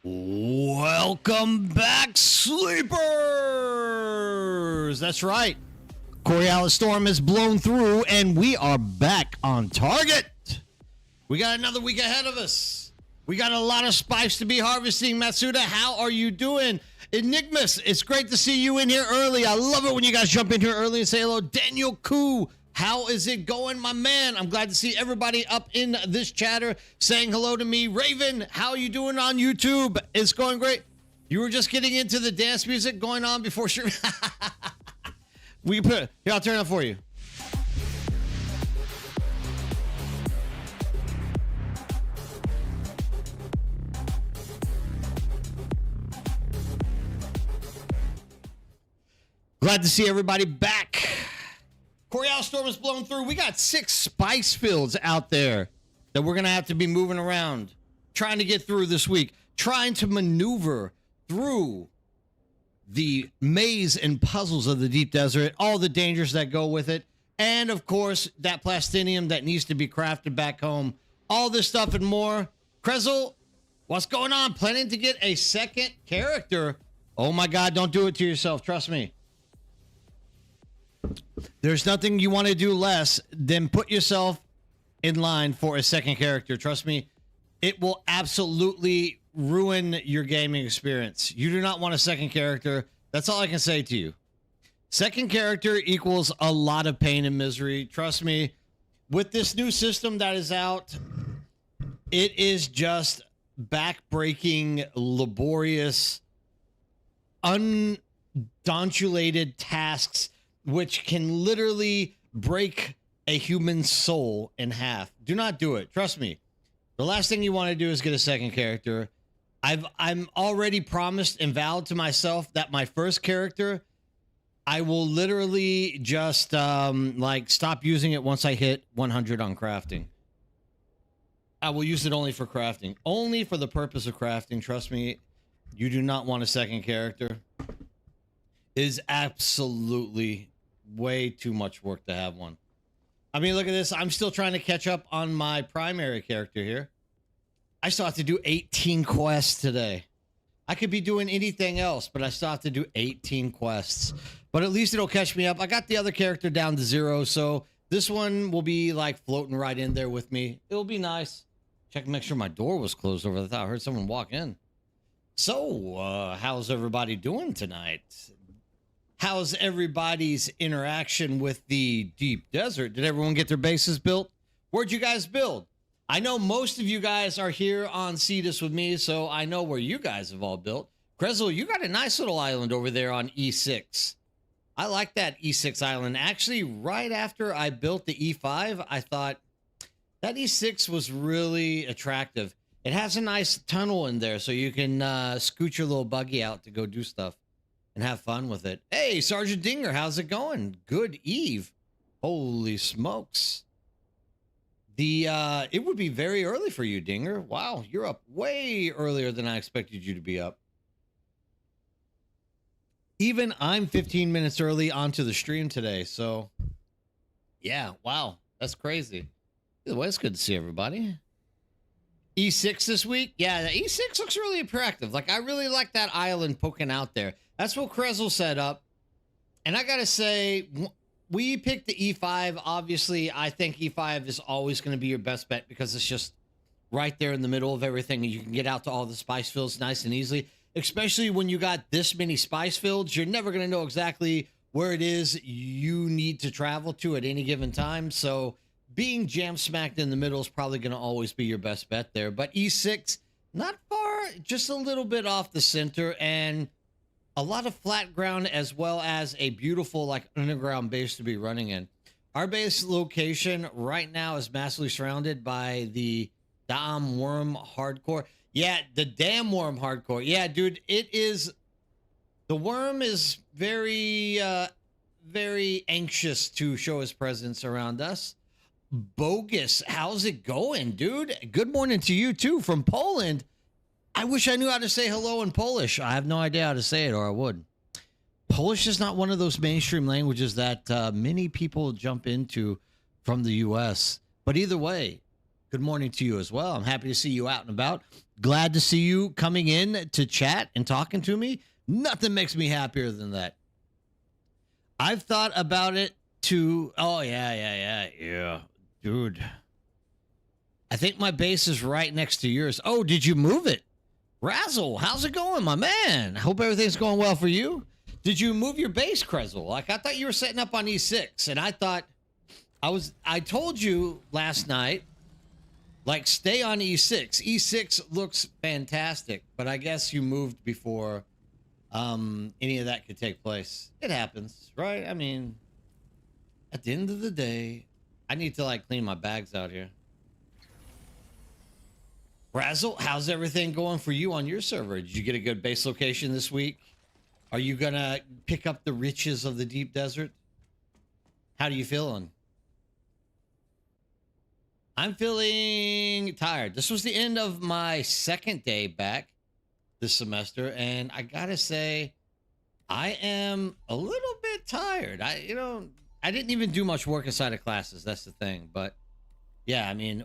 Welcome back, sleepers! That's right. Coriolis Storm has blown through, and we are back on target. We got another week ahead of us. We got a lot of spice to be harvesting. Matsuda, how are you doing? Enigmas, it's great to see you in here early. I love it when you guys jump in here early and say hello. Daniel Koo, how is it going, my man? I'm glad to see everybody up in this chatter saying hello to me. Raven, how are you doing on YouTube? It's going great. You were just getting into the dance music going on before sure. We put it. Here, I'll turn it up for you. Glad to see everybody back. Coriolis Storm is blown through. We got 6 spice fields out there that we're going to have to be moving around, trying to get through this week, trying to maneuver through the maze and puzzles of the deep desert, all the dangers that go with it, and of course, that plastinium that needs to be crafted back home. All this stuff and more. Krezel, what's going on? Planning to get a second character? Oh my God, don't do it to yourself. Trust me. There's nothing you want to do less than put yourself in line for a second character. Trust me, it will absolutely ruin your gaming experience. You do not want a second character. That's all I can say to you. Second character equals a lot of pain and misery. Trust me, with this new system that is out, it is just back-breaking, laborious, undulated tasks which can literally break a human soul in half. Do not do it. Trust me. The last thing you want to do is get a second character. I'm already promised and vowed to myself that my first character, I will literally just like stop using it once I hit 100 on crafting. I will use it only for crafting. Only for the purpose of crafting. Trust me, you do not want a second character. It is absolutely way too much work to have one. I mean, look at this. I'm still trying to catch up on my primary character here. I still have to do 18 quests today. I could be doing anything else, but I still have to do 18 quests. But at least it'll catch me up. I got the other character down to 0, so this one will be like floating right in there with me. It'll be nice. Check to make sure my door was closed over there. I heard someone walk in. So, how's everybody doing tonight? How's everybody's interaction with the deep desert? Did everyone get their bases built? Where'd you guys build? I know most of you guys are here on Cetus with me, so I know where you guys have all built. Krezel, you got a nice little island over there on E6. I like that E6 island. Actually, right after I built the E5, I thought that E6 was really attractive. It has a nice tunnel in there, so you can scoot your little buggy out to go do stuff and have fun with it. Hey, Sergeant Dinger, how's it going? Good eve. Holy smokes. It would be very early for you, Dinger. Wow, you're up way earlier than I expected you to be up. Even I'm 15 minutes early onto the stream today, so yeah, wow, that's crazy. Either way, it's good to see everybody. E6 this week? Yeah, the E6 looks really attractive. Like, I really like that island poking out there. That's what Krezel set up. And I gotta say, we picked the E5. Obviously, I think E5 is always going to be your best bet because it's just right there in the middle of everything. You can get out to all the spice fields nice and easily, especially when you got this many spice fields. You're never going to know exactly where it is you need to travel to at any given time. So being jam smacked in the middle is probably going to always be your best bet there. But E6, not far, just a little bit off the center, and a lot of flat ground, as well as a beautiful like underground base to be running in. Our base location right now is massively surrounded by the Damn Worm Hardcore. Yeah, the Damn Worm Hardcore. Yeah, dude, it is. The worm is very, very anxious to show his presence around us. Bogus, how's it going, dude? Good morning to you too from Poland. I wish I knew how to say hello in Polish. I have no idea how to say it, or I would. Polish is not one of those mainstream languages that many people jump into from the U.S. But either way, Good morning to you as well. I'm happy to see you out and about. Glad to see you coming in to chat and talking to me. Nothing makes me happier than that. I've thought about it too. Oh, yeah. Dude. I think my base is right next to yours. Oh, did you move it? Razzle, how's it going, my man? I hope everything's going well for you. Did you move your base, Krezel? Like, I thought you were setting up on E6, and I thought I told you last night, like, stay on E6. E6 looks fantastic, but I guess you moved before any of that could take place. It happens, right? I mean, at the end of the day, I need to, like, clean my bags out here. Razzle, how's everything going for you on your server? Did you get a good base location this week? Are you gonna pick up the riches of the deep desert? How do you feeling? I'm feeling tired. This was the end of my second day back this semester, and I gotta say, I am a little bit tired. I didn't even do much work inside of classes. That's the thing. But yeah, I mean,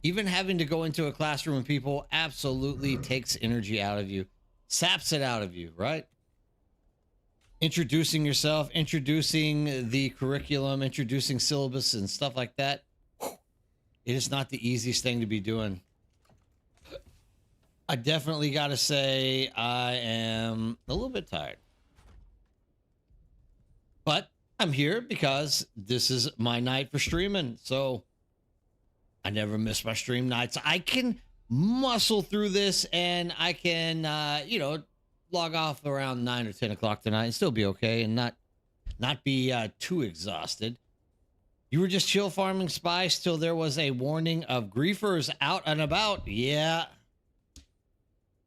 even having to go into a classroom with people absolutely takes energy out of you, saps it out of you, right? Introducing yourself, introducing the curriculum, introducing syllabus and stuff like that. It is not the easiest thing to be doing. I definitely got to say I am a little bit tired. But I'm here because this is my night for streaming. So I never miss my stream nights. I can muscle through this and I can, log off around 9 or 10 o'clock tonight and still be okay and not be too exhausted. You were just chill farming spice till there was a warning of griefers out and about. Yeah.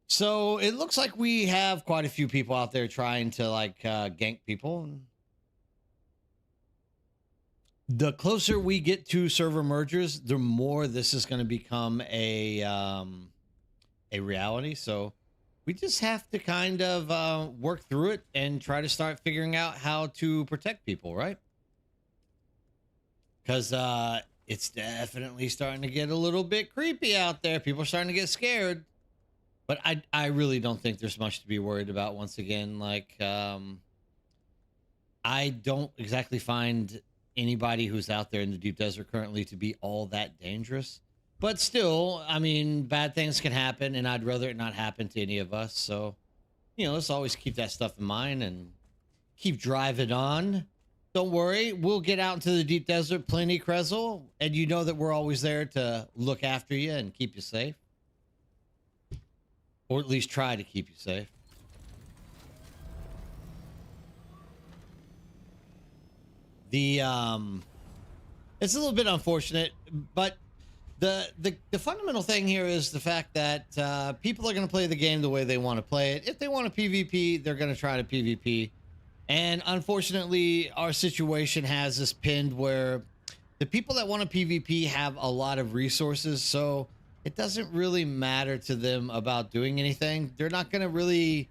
So it looks like we have quite a few people out there trying to like gank people. The closer we get to server mergers, the more this is going to become a reality. So we just have to kind of work through it and try to start figuring out how to protect people, right? Because it's definitely starting to get a little bit creepy out there. People are starting to get scared. But I really don't think there's much to be worried about. Once again, like, I don't exactly find anybody who's out there in the deep desert currently to be all that dangerous. But still, I mean, bad things can happen, and I'd rather it not happen to any of us. So, let's always keep that stuff in mind and keep driving on. Don't worry, we'll get out into the deep desert plenty, Krezel, and you know that we're always there to look after you and keep you safe. Or at least try to keep you safe. It's a little bit unfortunate, but the fundamental thing here is the fact that people are going to play the game the way they want to play it. If they want to PvP, they're going to try to PvP. And unfortunately, our situation has this pinned where the people that want to PvP have a lot of resources, so it doesn't really matter to them about doing anything. They're not going to really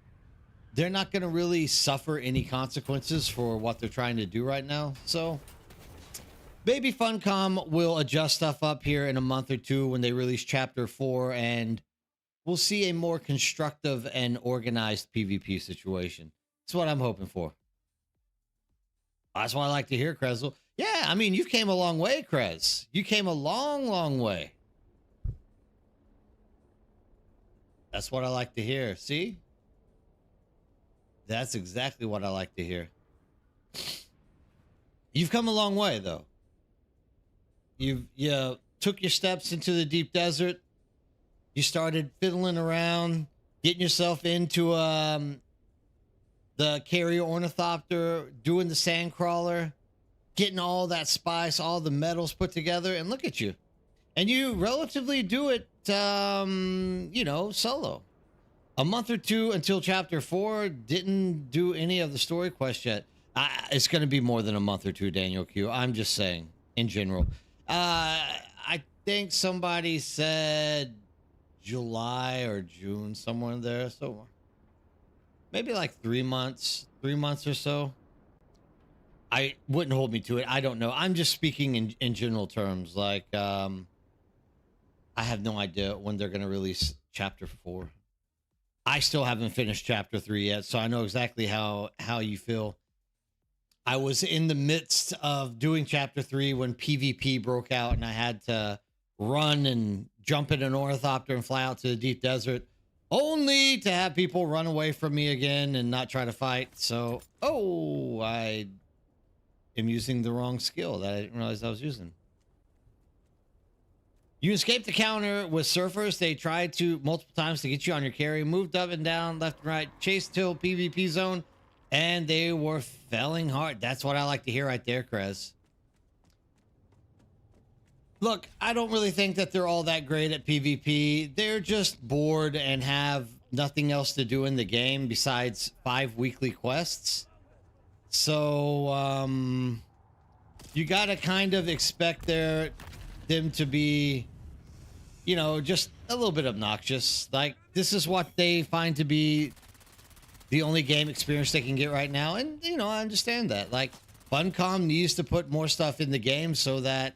suffer any consequences for what they're trying to do right now. So maybe Funcom will adjust stuff up here in a month or two when they release chapter 4, and we'll see a more constructive and organized PvP situation. That's what I'm hoping for. That's what I like to hear, Krezel. Yeah, I mean, you've came a long way, Krez. You came a long, long way. That's what I like to hear. See? That's exactly what I like to hear. You've come a long way, though. You took your steps into the deep desert. You started fiddling around, getting yourself into the carrier ornithopter, doing the sand crawler, getting all that spice, all the metals put together, and look at you. And you relatively do it, solo. A month or two until chapter 4, didn't do any of the story quest yet. It's going to be more than a month or two, Daniel Q. I'm just saying, in general. I think somebody said July or June, somewhere in there. So maybe like 3 months or so. I wouldn't hold me to it. I don't know. I'm just speaking in general terms. Like, I have no idea when they're going to release chapter 4. I still haven't finished chapter 3 yet, so I know exactly how you feel. I was in the midst of doing chapter 3 when PvP broke out and I had to run and jump in an ornithopter and fly out to the deep desert, only to have people run away from me again and not try to fight. So, oh, I am using the wrong skill that I didn't realize I was using. You escaped the counter with surfers. They tried to multiple times to get you on your carry, moved up and down, left and right, chased till PvP zone, and they were felling hard. That's what I like to hear right there, Krez. Look, I don't really think that they're all that great at PvP. They're just bored and have nothing else to do in the game besides 5 weekly quests. So, you gotta kind of expect them to be, you know, just a little bit obnoxious. Like, this is what they find to be the only game experience they can get right now. And, you know, I understand that. Like, Funcom needs to put more stuff in the game so that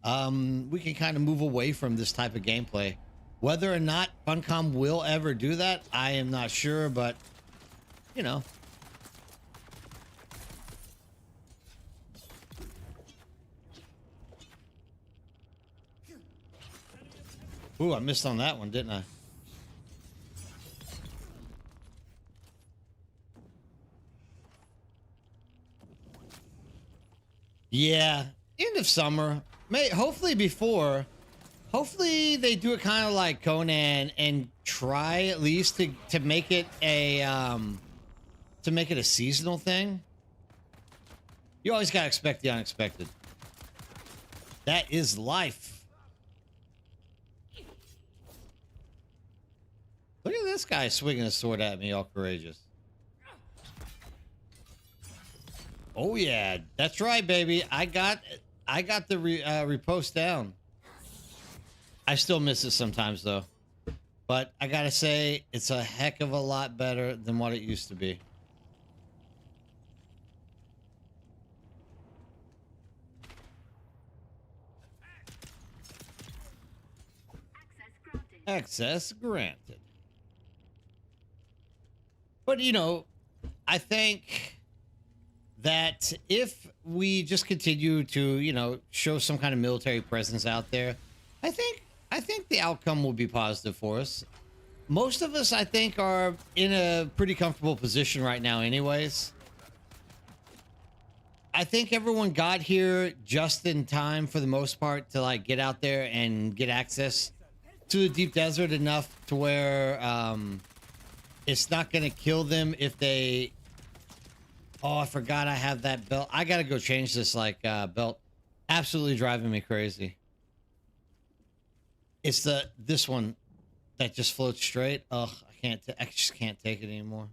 we can kind of move away from this type of gameplay. Whether or not Funcom will ever do that, I am not sure, but, you know. Ooh, I missed on that one, didn't I? Yeah, end of summer. Hopefully before. Hopefully they do it kind of like Conan and try at least to make it a seasonal thing. You always gotta expect the unexpected. That is life. Look at this guy swinging a sword at me, all courageous. Oh yeah, that's right, baby. I got the repost down. I still miss it sometimes though, but I gotta say it's a heck of a lot better than what it used to be. Access granted. But, you know, I think that if we just continue to, you know, show some kind of military presence out there, I think the outcome will be positive for us. Most of us, I think, are in a pretty comfortable position right now anyways. I think everyone got here just in time for the most part to like get out there and get access to the deep desert enough to where it's not going to kill them if they... Oh, I forgot I have that belt. I got to go change this like belt. Absolutely driving me crazy. It's this one that just floats straight. Ugh, I just can't take it anymore.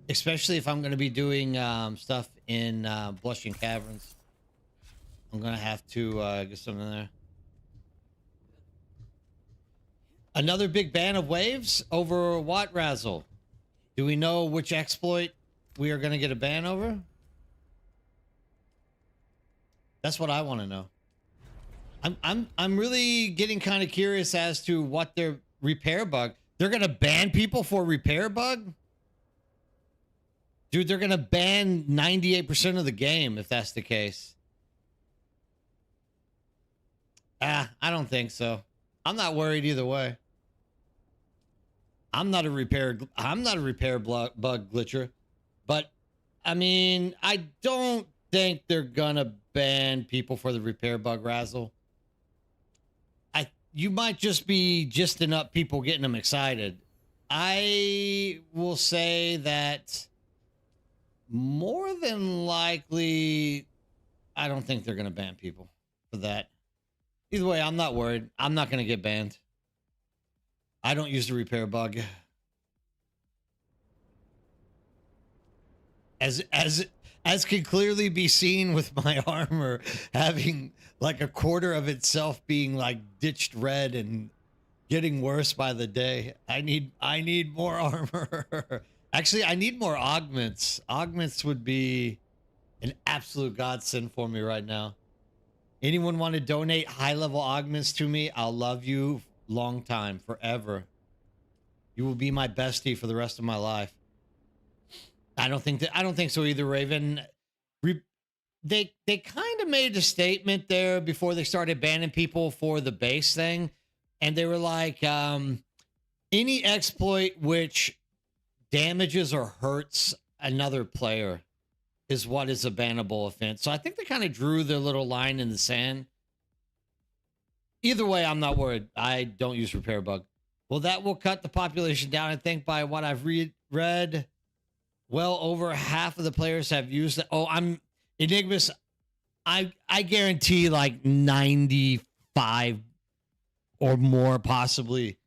Especially if I'm going to be doing stuff in Blushing Caverns. I'm going to have to get something there. Another big ban of waves over what, Razzle? Do we know which exploit we are going to get a ban over? That's what I want to know. I'm really getting kind of curious as to what their repair bug. They're going to ban people for repair bug? Dude, they're going to ban 98% of the game if that's the case. I don't think so. I'm not worried either way. I'm not a repair bug glitcher, but I mean, I don't think they're gonna ban people for the repair bug, Razzle. You might just be gisting up people, getting them excited. I will say that more than likely, I don't think they're gonna ban people for that. Either way, I'm not worried. I'm not gonna get banned. I don't use the repair bug. As can clearly be seen with my armor having like a quarter of itself being like ditched red and getting worse by the day. I need more armor. Actually, I need more augments. Augments would be an absolute godsend for me right now. Anyone want to donate high-level augments to me? I'll love you long time, forever. You will be my bestie for the rest of my life. I don't think so either, Raven. They kind of made a statement there before they started banning people for the base thing, and they were like, any exploit which damages or hurts another player is what is a bannable offense. So I think they kind of drew their little line in the sand. Either way, I'm not worried. I don't use repair bug. Well, that will cut the population down. I think by what I've read, well over half of the players have used it. Oh, I'm Enigmas. I guarantee like 95 or more possibly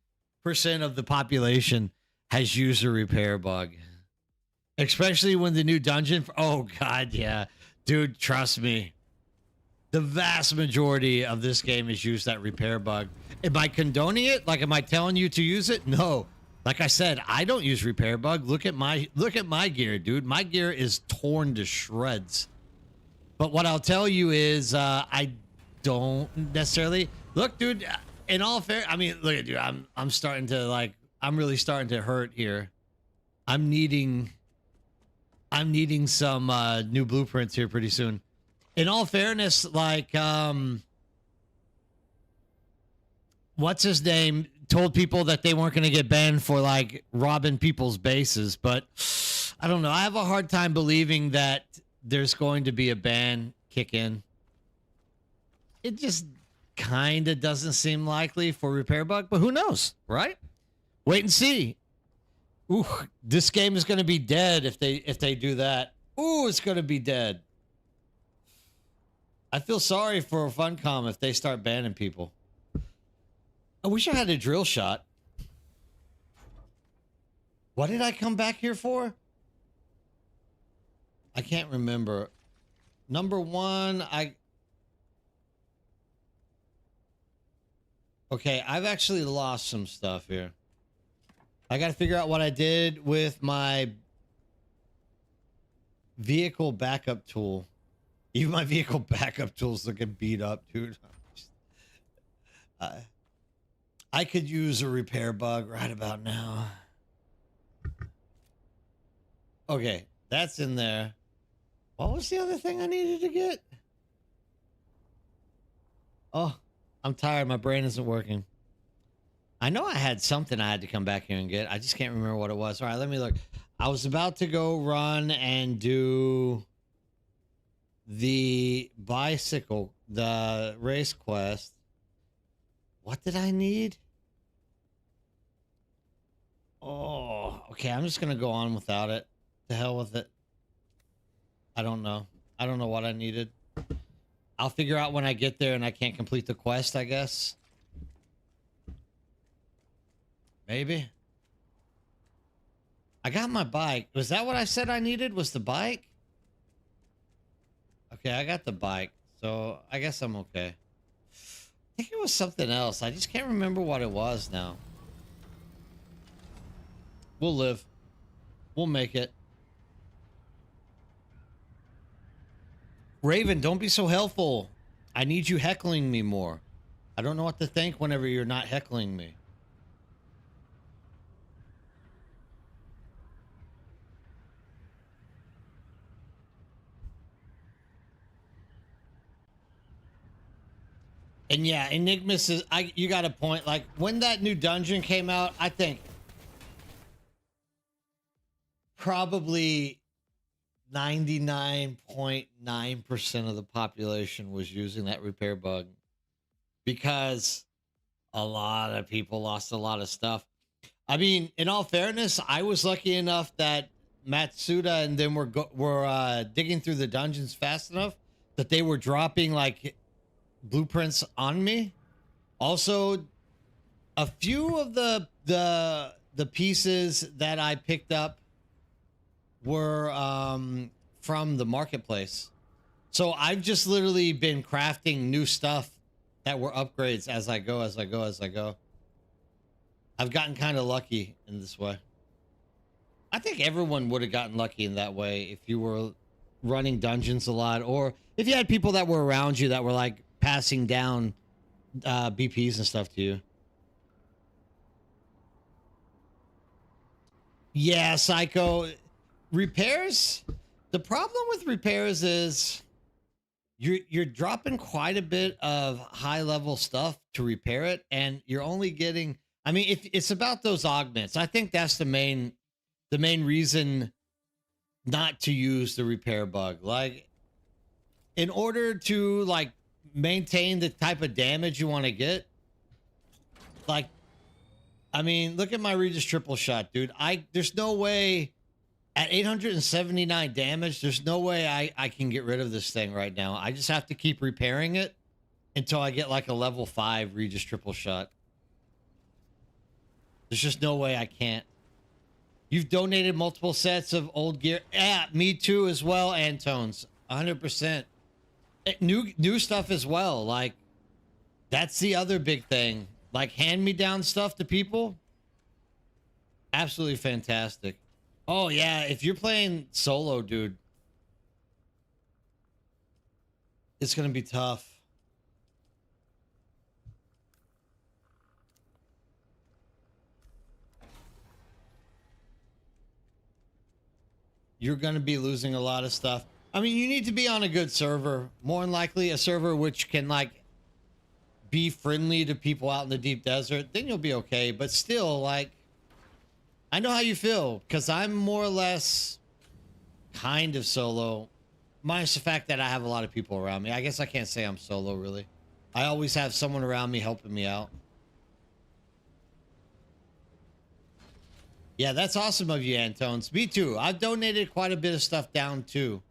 % of the population has used a repair bug. Especially when the new dungeon. Oh, God, yeah. Dude, trust me. The vast majority of this game has used that repair bug. Am I condoning it? Like, am I telling you to use it? No. Like I said, I don't use repair bug. Look at my gear, dude. My gear is torn to shreds. But what I'll tell you is I don't necessarily... Look, dude, in all fair... I mean, look at you. I'm starting to, like... I'm really starting to hurt here. I'm needing some new blueprints here pretty soon. In all fairness, like, what's his name told people that they weren't going to get banned for like robbing people's bases, but I don't know. I have a hard time believing that there's going to be a ban kick in. It just kind of doesn't seem likely for repair bug, but who knows, right? Wait and see. Ooh, this game is going to be dead if they do that. Ooh, it's going to be dead. I feel sorry for Funcom if they start banning people. I wish I had a drill shot. What did I come back here for? I can't remember. Number one, Okay, I've actually lost some stuff here. I got to figure out what I did with my vehicle backup tool. Even my vehicle backup tool's looking beat up, dude. I could use a repair bug right about now. Okay, that's in there. What was the other thing I needed to get? Oh, I'm tired. My brain isn't working. I know I had something I had to come back here and get. I just can't remember what it was. All right, let me look. I was about to go run and do the bicycle, the race quest. What did I need? Oh, okay. I'm just going to go on without it. To hell with it. I don't know. I don't know what I needed. I'll figure out when I get there and I can't complete the quest, I guess. Maybe. I got my bike. Was that what I said I needed? Was the bike? Okay, I got the bike. So I guess I'm okay. I think it was something else. I just can't remember what it was now. We'll live. We'll make it. Raven, don't be so helpful. I need you heckling me more. I don't know what to think whenever you're not heckling me. And yeah, Enigmas is... you got a point. Like, when that new dungeon came out, I think... probably 99.9% of the population was using that repair bug. Because a lot of people lost a lot of stuff. I mean, in all fairness, I was lucky enough that Matsuda and them were digging through the dungeons fast enough that they were dropping, like... blueprints on me. Also, a few of the pieces that I picked up were from the marketplace. So I've just literally been crafting new stuff that were upgrades as I go. I've gotten kind of lucky in this way. I think everyone would have gotten lucky in that way if you were running dungeons a lot, or if you had people that were around you that were like passing down BPs and stuff to you. Yeah, Psycho. Repairs. The problem with repairs is you're dropping quite a bit of high level stuff to repair it, and you're only getting. I mean, if it's about those augments, I think that's the main reason not to use the repair bug. Like, in order to like maintain the type of damage you want to get, like, I mean, look at my Regis triple shot, dude. There's no way at 879 damage, there's no way I can get rid of this thing right now. I just have to keep repairing it until I get like a level 5 Regis triple shot. There's just no way I can't. You've donated multiple sets of old gear. Yeah, me too as well, Antones. 100%. New stuff as well. Like, that's the other big thing. Like, hand-me-down stuff to people. Absolutely fantastic. Oh, yeah, if you're playing solo, dude, it's going to be tough. You're going to be losing a lot of stuff. I mean, you need to be on a good server. More than likely, a server which can, like, be friendly to people out in the deep desert. Then you'll be okay. But still, like, I know how you feel, because I'm more or less kind of solo. Minus the fact that I have a lot of people around me. I guess I can't say I'm solo, really. I always have someone around me helping me out. Yeah, that's awesome of you, Antones. Me too. I've donated quite a bit of stuff down, too.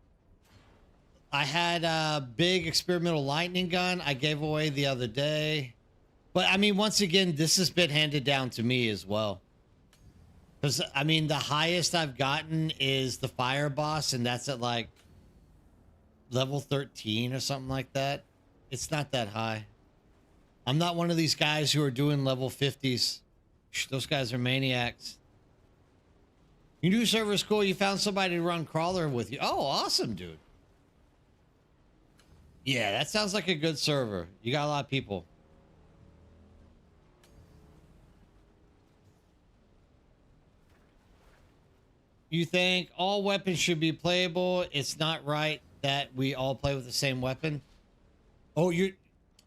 I had a big experimental lightning gun I gave away the other day. But, I mean, once again, this has been handed down to me as well. Because, I mean, the highest I've gotten is the fire boss, and that's at, like, level 13 or something like that. It's not that high. I'm not one of these guys who are doing level 50s. Those guys are maniacs. Your new server is cool. You found somebody to run crawler with you. Oh, awesome, dude. Yeah, that sounds like a good server. You got a lot of people. You think all weapons should be playable? It's not right that we all play with the same weapon. Oh,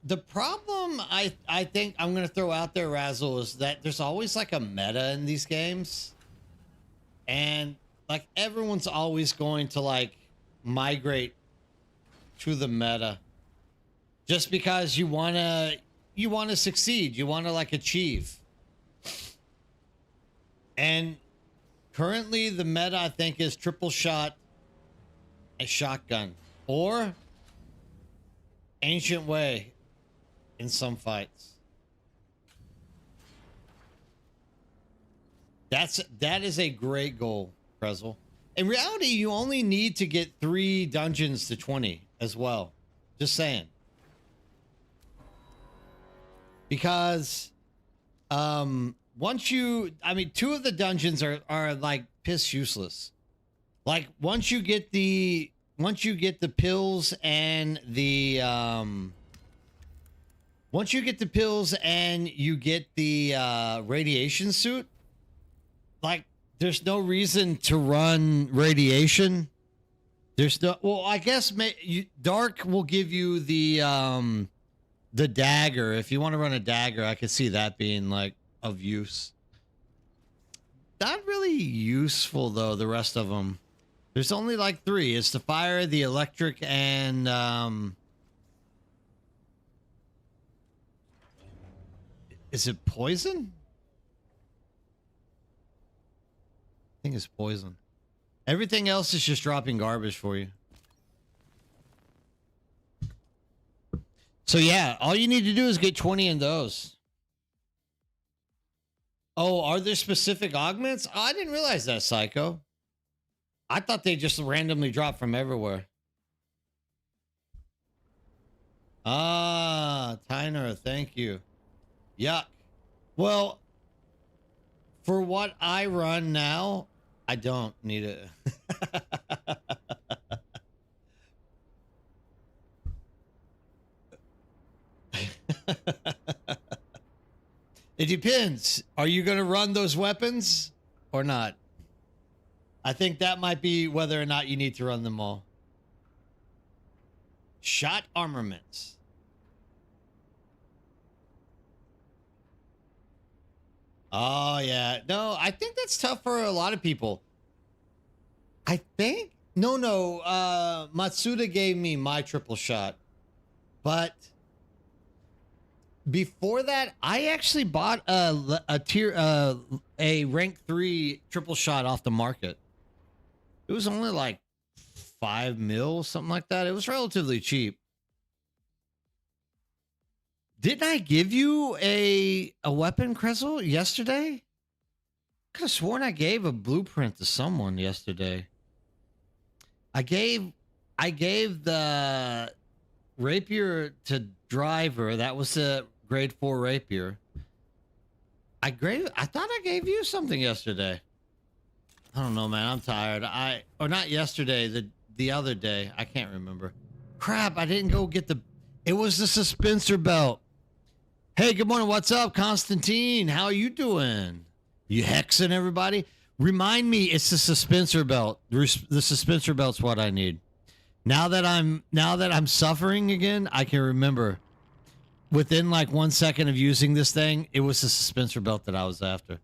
the problem I think I'm gonna throw out there, Razzle, is that there's always like a meta in these games. And like everyone's always going to like migrate to the meta. Just because you wanna succeed, you wanna like achieve. And currently the meta I think is triple shot, a shotgun, or ancient way in some fights. That is a great goal, Prezel. In reality, you only need to get 3 dungeons to 20 as well. Just saying. Because once you, I mean, 2 of the dungeons are like piss useless. Like once you get the pills and the once you get the pills and you get the radiation suit, like there's no reason to run radiation. There's no, well, I guess Dark will give you the dagger. If you want to run a dagger, I could see that being like of use. Not really useful though, the rest of them. There's only like 3. It's the fire, the electric, and is it poison? I think it's poison. Everything else is just dropping garbage for you. So yeah, all you need to do is get 20 in those. Oh, are there specific augments? Oh, I didn't realize that, Psycho. I thought they just randomly dropped from everywhere. Ah, Tyner, thank you. Yuck. Well, for what I run now, I don't need it. It depends. Are you going to run those weapons or not? I think that might be whether or not you need to run them all. Shot armaments. Oh, yeah. No, I think that's tough for a lot of people. I think. No. Matsuda gave me my triple shot. But before that, I actually bought a rank 3 triple shot off the market. It was only like 5 mil, something like that. It was relatively cheap. Didn't I give you a weapon, Krezel, yesterday? Could have sworn I gave a blueprint to someone yesterday. I gave the rapier to Driver. That was a grade 4 rapier. I thought I gave you something yesterday. I don't know, man. I'm tired. Or not yesterday, the other day. I can't remember. Crap, I didn't go get it was the suspensor belt. Hey, good morning. What's up, Constantine? How are you doing? You hexing everybody? Remind me, it's the suspensor belt. The suspensor belt's what I need. Now that I'm suffering again, I can remember. Within like 1 second of using this thing, it was the suspensor belt that I was after.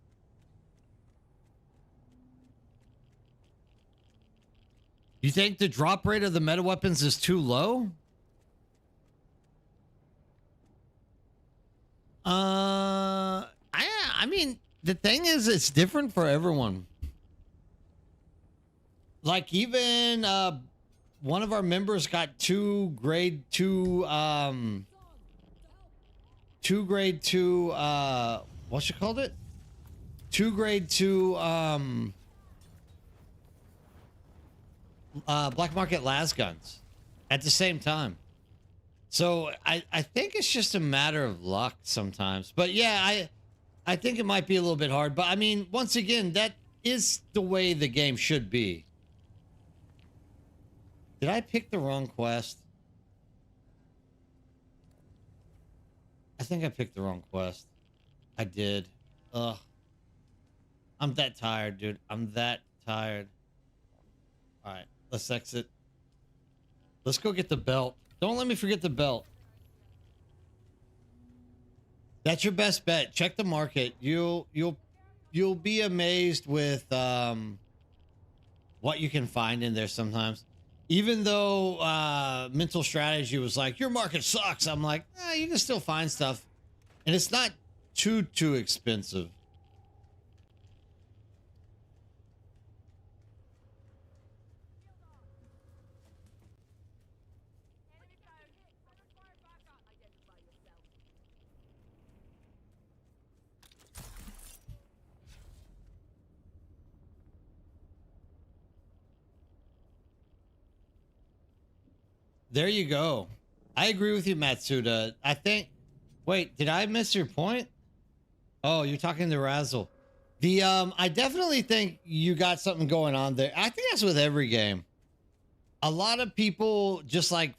You think the drop rate of the meta weapons is too low? I mean, the thing is, it's different for everyone. Like even one of our members got two grade 2 what you called it? 2 grade 2 black market las guns at the same time. So I think it's just a matter of luck sometimes. But yeah, I think it might be a little bit hard. But I mean, once again, that is the way the game should be. Did I pick the wrong quest? I think I picked the wrong quest. I did. Ugh. I'm that tired, dude. I'm that tired. All right, let's exit. Let's go get the belt. Don't let me forget the belt. That's your best bet. Check the market. You'll be amazed with what you can find in there sometimes. Even though mental strategy was like, your market sucks, I'm like, you can still find stuff. And it's not too expensive. There you go. I agree with you, Matsuda. I think... Wait, did I miss your point? Oh, you're talking to Razzle. I definitely think you got something going on there. I think that's with every game. A lot of people just like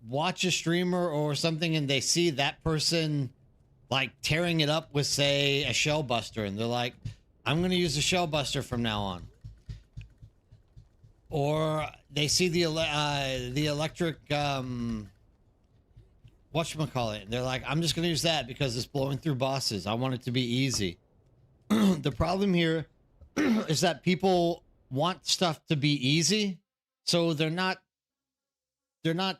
watch a streamer or something and they see that person like tearing it up with, say, a shell buster, and they're like, I'm going to use a shell buster from now on. Or they see the electric, whatchamacallit, and they're like, I'm just going to use that because it's blowing through bosses. I want it to be easy. The problem here is that people want stuff to be easy, so they're not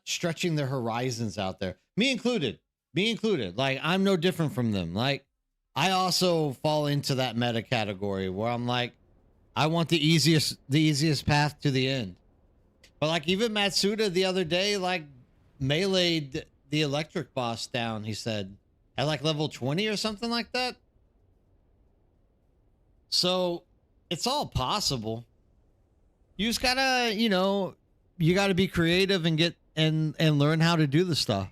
stretching their horizons out there. Me included. Like, I'm no different from them. Like, I also fall into that meta category where I'm like, I want the easiest path to the end. But like even Matsuda the other day, like meleeed the electric boss down, he said, at like level 20 or something like that. So it's all possible. You just gotta, you gotta be creative and get and learn how to do the stuff.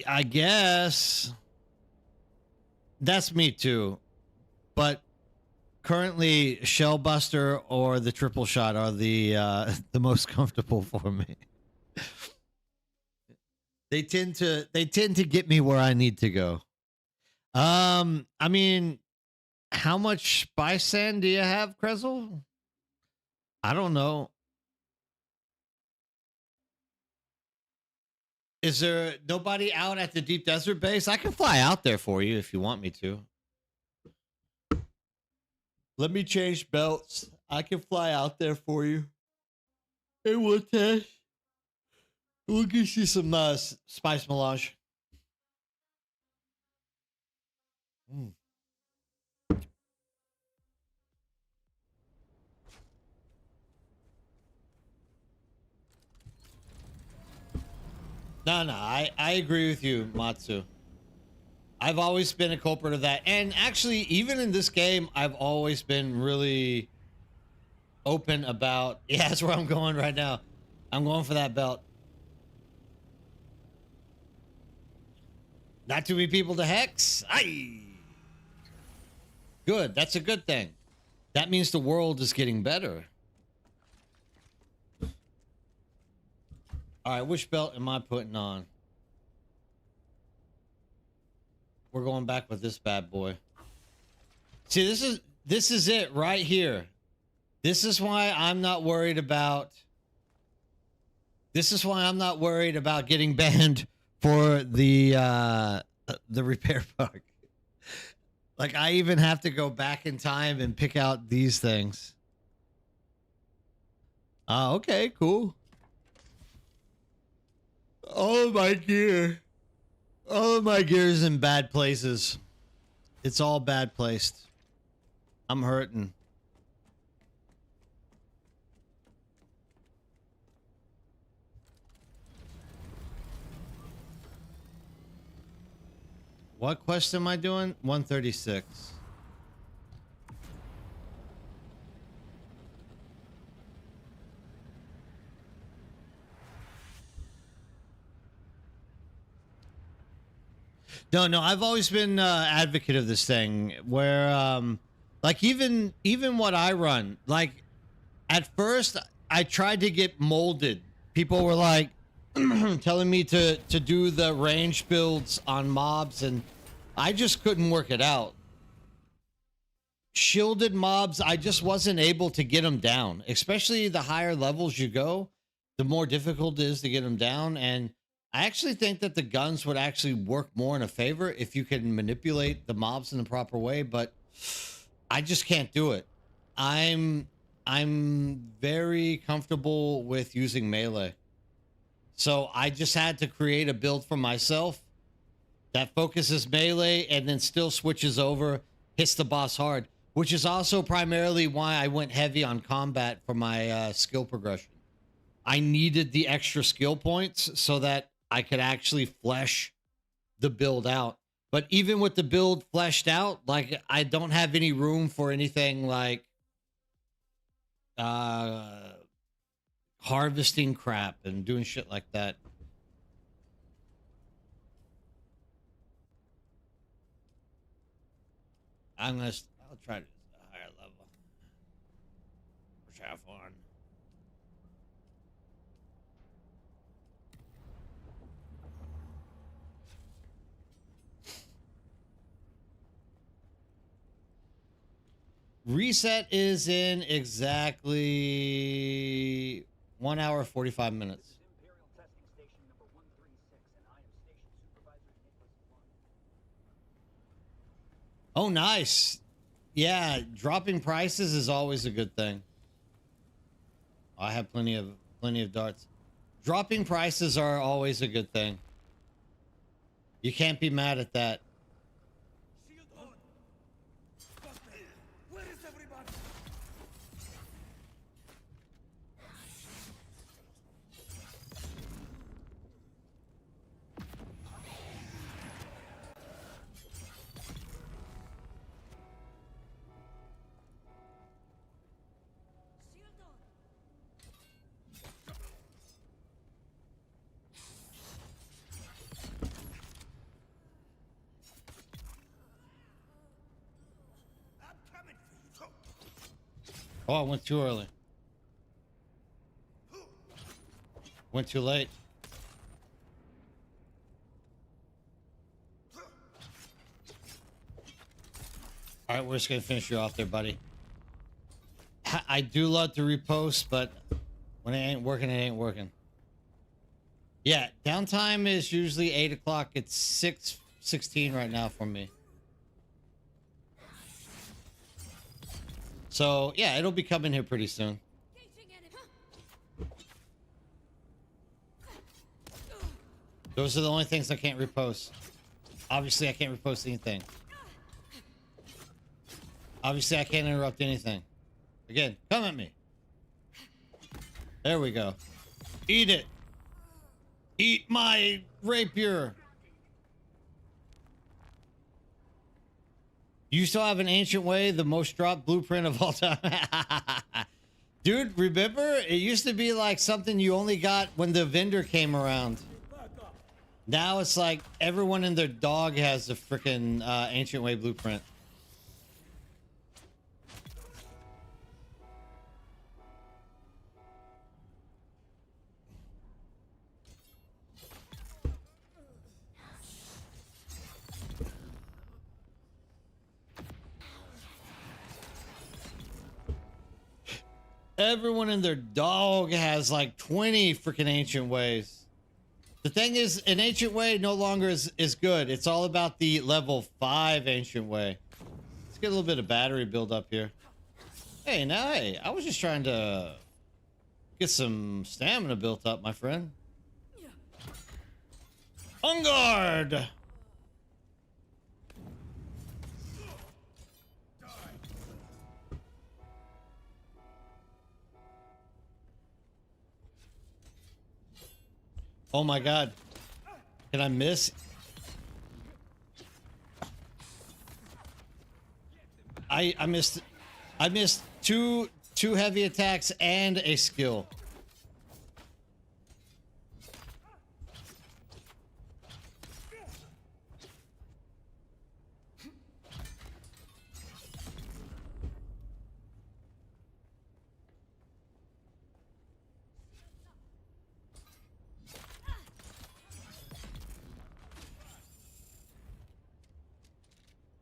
I guess that's me too, but currently Shellbuster or the triple shot are the most comfortable for me. They tend to get me where I need to go. I mean, how much spice sand do you have, Krezel? I don't know. Is there nobody out at the deep desert base? I can fly out there for you if you want me to. Let me change belts. I can fly out there for you. Hey, what test? We'll get you some spice melange. Mm. No, I agree with you, Matsu. I've always been a culprit of that. And actually, even in this game, I've always been really open about, yeah, that's where I'm going right now. I'm going for that belt. Not too many people to hex. Aye. Good. That's a good thing. That means the world is getting better. All right, which belt am I putting on? We're going back with this bad boy. See, this is it right here. This is why I'm not worried about. This is why I'm not worried about getting banned for the repair bug. Like, I even have to go back in time and pick out these things. Okay, cool. All of my gear. All of my gear is in bad places. It's all bad placed. I'm hurting. What quest am I doing? 136. No, I've always been advocate of this thing where like even what I run, like at first I tried to get molded. People were like telling me to do the range builds on mobs, and I just couldn't work it out. Shielded mobs, I just wasn't able to get them down. Especially the higher levels you go, the more difficult it is to get them down. And I actually think that the guns would actually work more in a favor if you can manipulate the mobs in the proper way, but I just can't do it. I'm very comfortable with using melee. So I just had to create a build for myself that focuses melee and then still switches over, hits the boss hard, which is also primarily why I went heavy on combat for my skill progression. I needed the extra skill points so that I could actually flesh the build out. But even with the build fleshed out, like, I don't have any room for anything like harvesting crap and doing shit like that. I'll try to a higher level. Which have fun. Reset is in exactly 1 hour 45 minutes. Oh, nice. Yeah, dropping prices is always a good thing. I have plenty of darts. Dropping prices are always a good thing. You can't be mad at that. Oh, I went too early. Went too late. All right, we're just gonna finish you off there, buddy. I do love to repost, but when it ain't working, it ain't working. Yeah, downtime is usually 8 o'clock. It's 6:16 right now for me. So yeah, it'll be coming here pretty soon. Those are the only things I can't repost. Obviously, I can't repost anything. Obviously, I can't interrupt anything. Again, come at me. There we go. Eat it. Eat my rapier. You still have an ancient way, the most dropped blueprint of all time. Dude, remember? It used to be like something you only got when the vendor came around. Now it's like everyone and their dog has the freaking ancient way blueprint. Everyone and their dog has like 20 freaking ancient ways. The thing is, an ancient way no longer is good. It's all about the level 5 ancient way. Let's get a little bit of battery build up here. Hey, now, hey, I was just trying to get some stamina built up, my friend. On guard! Oh my god. Can I miss? I missed two heavy attacks and a skill.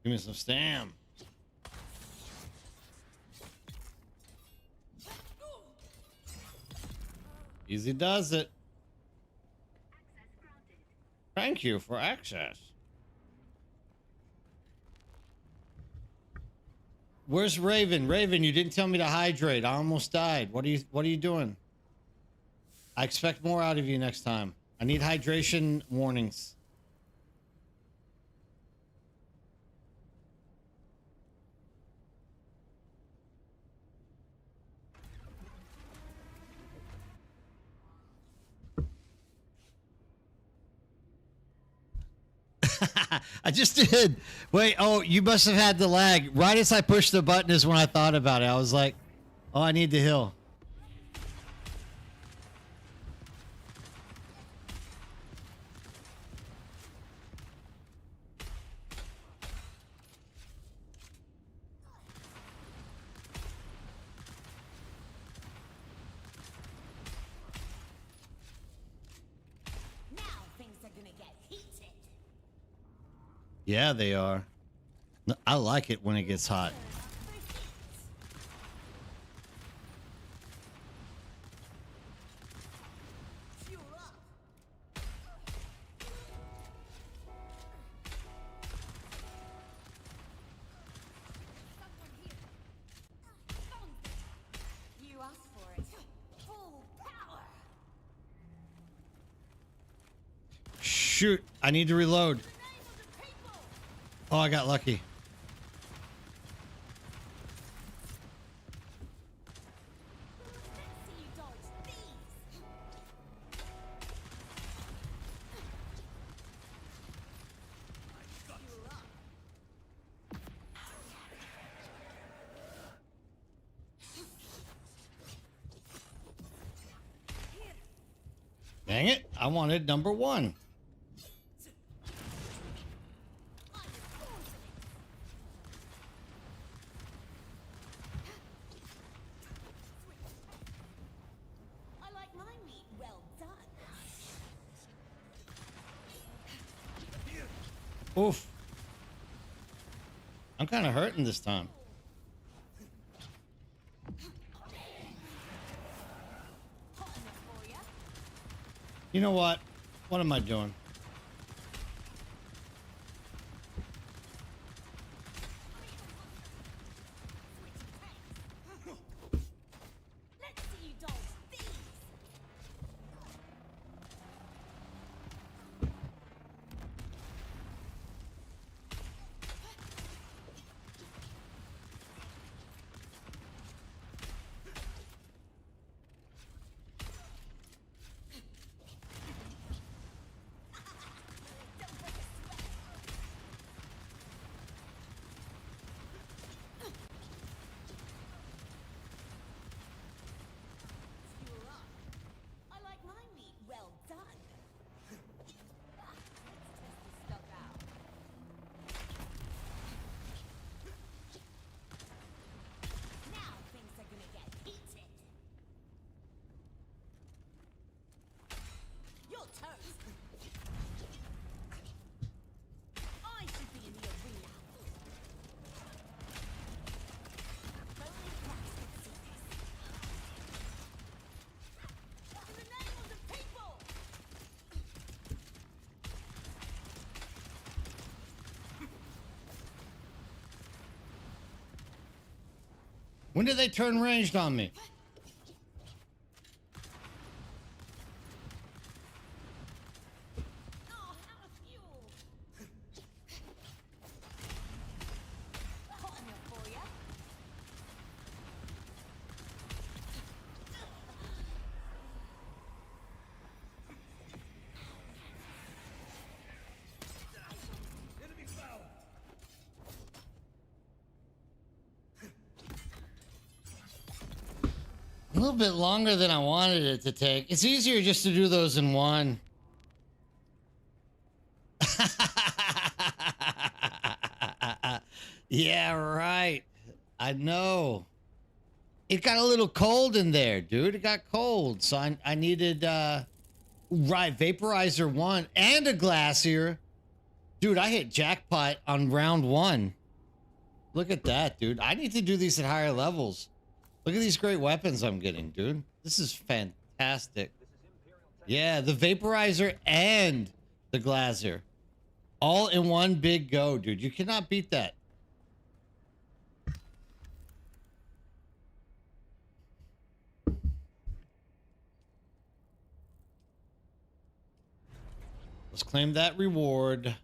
Give me some stam. Easy does it. Thank you for access. Where's Raven? Raven, you didn't tell me to hydrate. I almost died. What are you doing? I expect more out of you next time. I need hydration warnings. I just did. Wait, oh, you must have had the lag. Right as I pushed the button is when I thought about it. I was like, oh, I need to heal. Yeah, they are. I like it when it gets hot. Shoot, I need to reload. Oh, I got lucky. Dang it, I wanted number 1. Oof. I'm kind of hurting this time. You know what? What am I doing? When did they turn ranged on me? A little bit longer than I wanted it to take. It's easier just to do those in one. Yeah, right. I know. It got a little cold in there, dude. It got cold. So I needed right, vaporizer 1 and a glacier. Dude, I hit jackpot on round 1. Look at that, dude. I need to do these at higher levels. Look at these great weapons I'm getting, dude. This is fantastic. Yeah, the vaporizer and the glacier. All in one big go, dude. You cannot beat that. Let's claim that reward.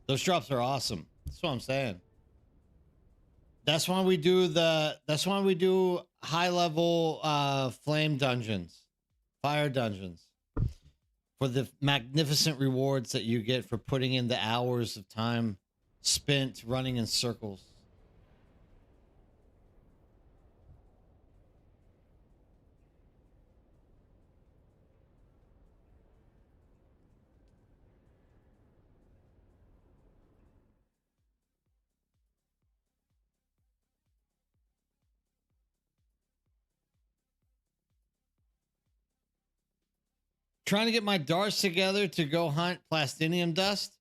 Those drops are awesome. That's what I'm saying. That's why we do high level flame dungeons, fire dungeons, for the magnificent rewards that you get for putting in the hours of time spent running in circles. Trying to get my darts together to go hunt plastinium dust.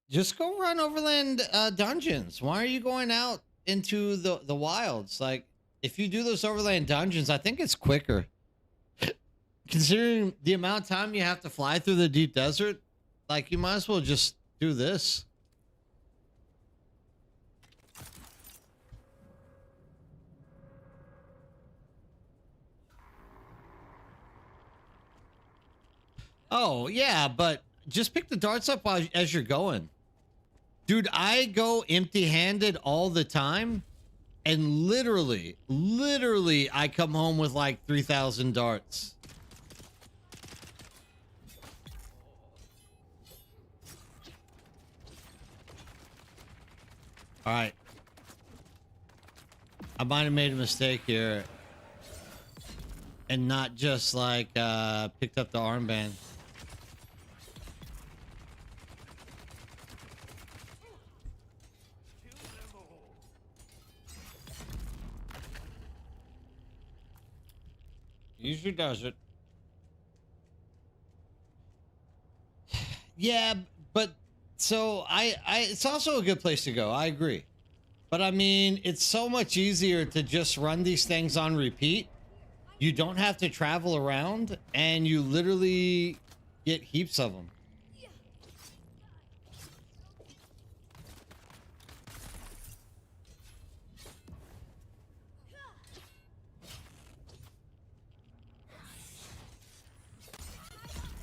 Just go run overland dungeons. Why are you going out into the wilds? Like, if you do those overland dungeons, I think it's quicker. Considering the amount of time you have to fly through the deep desert, like, you might as well just do this. Oh, yeah, but just pick the darts up as you're going. Dude, I go empty-handed all the time, and literally, I come home with like 3,000 darts. All right. I might have made a mistake here and not just like picked up the armband. Usually does it. Yeah, but so it's also a good place to go. I agree. But I mean, it's so much easier to just run these things on repeat. You don't have to travel around, and you literally get heaps of them.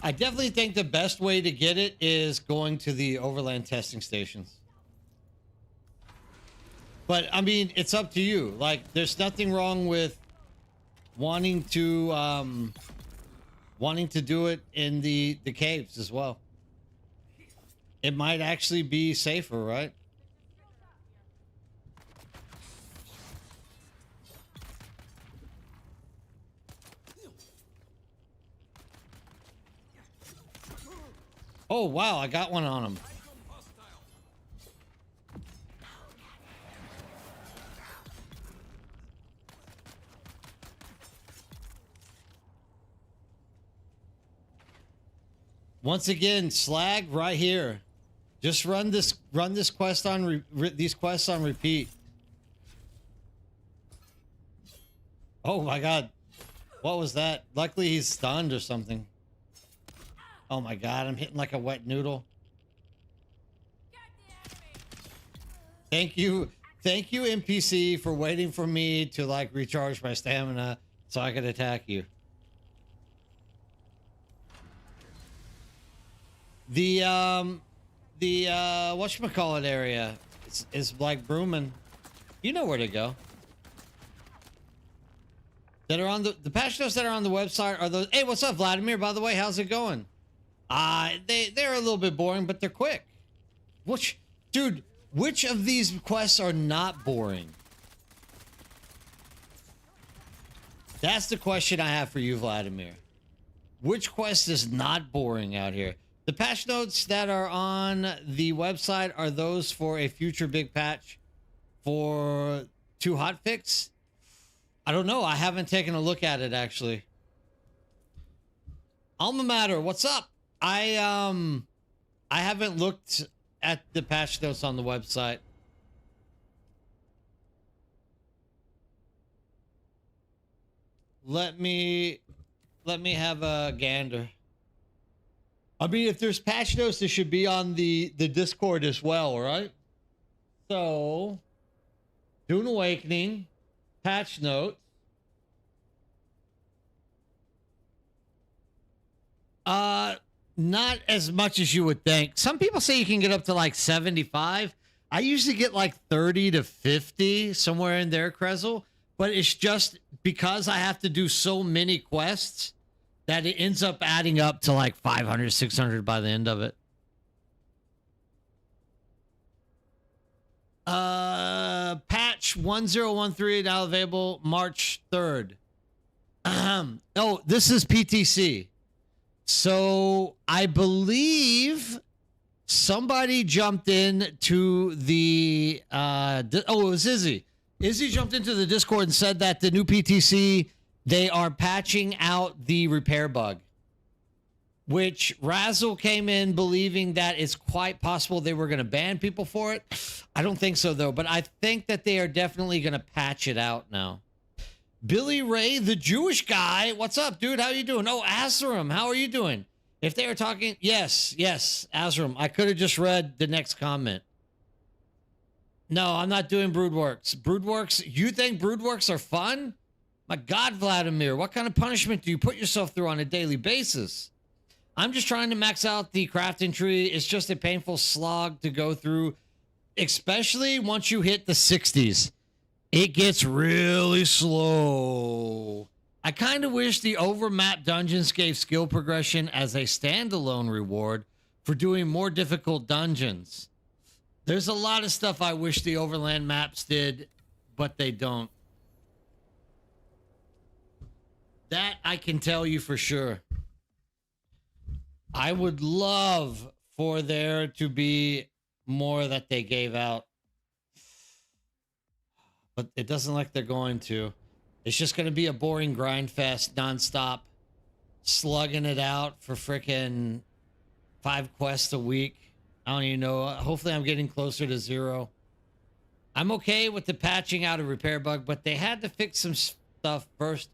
I definitely think the best way to get it is going to the overland testing stations. But I mean, it's up to you. Like, there's nothing wrong with wanting to do it in the caves as well. It might actually be safer, right? Oh wow, I got one on him. Once again, slag right here. Just run this quest on these quests on repeat. Oh my god. What was that? Luckily he's stunned or something. Oh my god, I'm hitting like a wet noodle. Thank you NPC for waiting for me to like recharge my stamina so I could attack you. The whatchamacallit area is like Brooman. You know where to go. That are on the patch notes that are on the website are those. Hey, what's up, Vladimir? By the way, how's it going? They're a little bit boring, but they're quick. Which of these quests are not boring? That's the question I have for you, Vladimir. Which quest is not boring out here? The patch notes that are on the website are those for a future big patch for 2 hotfix? I don't know. I haven't taken a look at it actually. Alma Mater, what's up? I haven't looked at the patch notes on the website. Let me have a gander. I mean, if there's patch notes, it should be on the Discord as well, right? So, Dune Awakening, patch notes. Not as much as you would think. Some people say you can get up to like 75. I usually get like 30 to 50, somewhere in there, Krezel. But it's just because I have to do so many quests that it ends up adding up to like 500, 600 by the end of it. Patch 1013 now available March 3rd. Oh, this is PTC. So I believe somebody jumped in to the it was Izzy. Izzy jumped into the Discord and said that the new PTC, they are patching out the repair bug, which Razzle came in believing that it's quite possible they were going to ban people for it. I don't think so though, but I think that they are definitely going to patch it out now. Billy Ray, the Jewish guy. What's up, dude? How you doing? Oh, Azram, how are you doing? If they were talking, yes, Azram. I could have just read the next comment. No, I'm not doing Broodworks. Broodworks, you think Broodworks are fun? My God, Vladimir, what kind of punishment do you put yourself through on a daily basis? I'm just trying to max out the crafting tree. It's just a painful slog to go through, especially once you hit the 60s. It gets really slow. I kind of wish the overmap dungeons gave skill progression as a standalone reward for doing more difficult dungeons. There's a lot of stuff I wish the overland maps did, but they don't. That I can tell you for sure. I would love for there to be more that they gave out. But it doesn't like they're going to. It's just going to be a boring grind fest nonstop, slugging it out for frickin' 5 quests a week. I don't even know. Hopefully I'm getting closer to 0. I'm okay with the patching out a repair bug, but they had to fix some stuff first.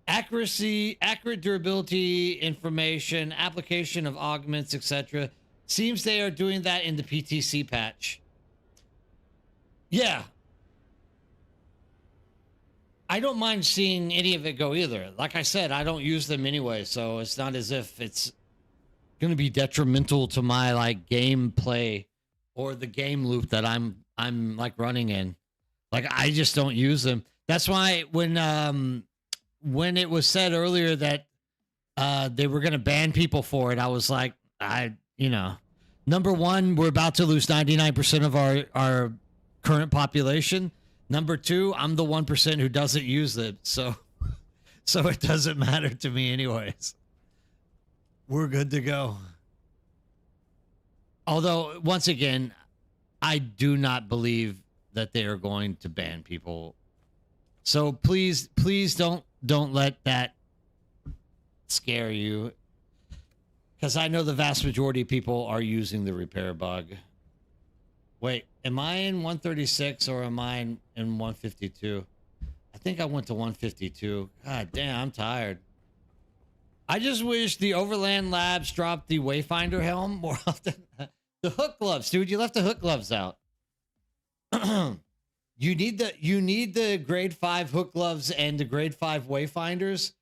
Accuracy, accurate durability, information, application of augments, etc. Seems they are doing that in the PTC patch. Yeah. I don't mind seeing any of it go either. Like I said, I don't use them anyway, so it's not as if it's going to be detrimental to my like gameplay or the game loop that I'm like running in. Like I just don't use them. That's why when it was said earlier that they were going to ban people for it, I was like, number one, we're about to lose 99% of our current population. Number two, I'm the 1% who doesn't use it. So it doesn't matter to me anyways. We're good to go. Although, once again, I do not believe that they are going to ban people. So please don't let that scare you. Because I know the vast majority of people are using the repair bug. Wait, am I in 136 or am I in 152? I think I went to 152. God damn, I'm tired. I just wish the Overland Labs dropped the Wayfinder helm more often. The hook gloves, dude. You left the hook gloves out. You need the grade 5 hook gloves and the grade 5 Wayfinders.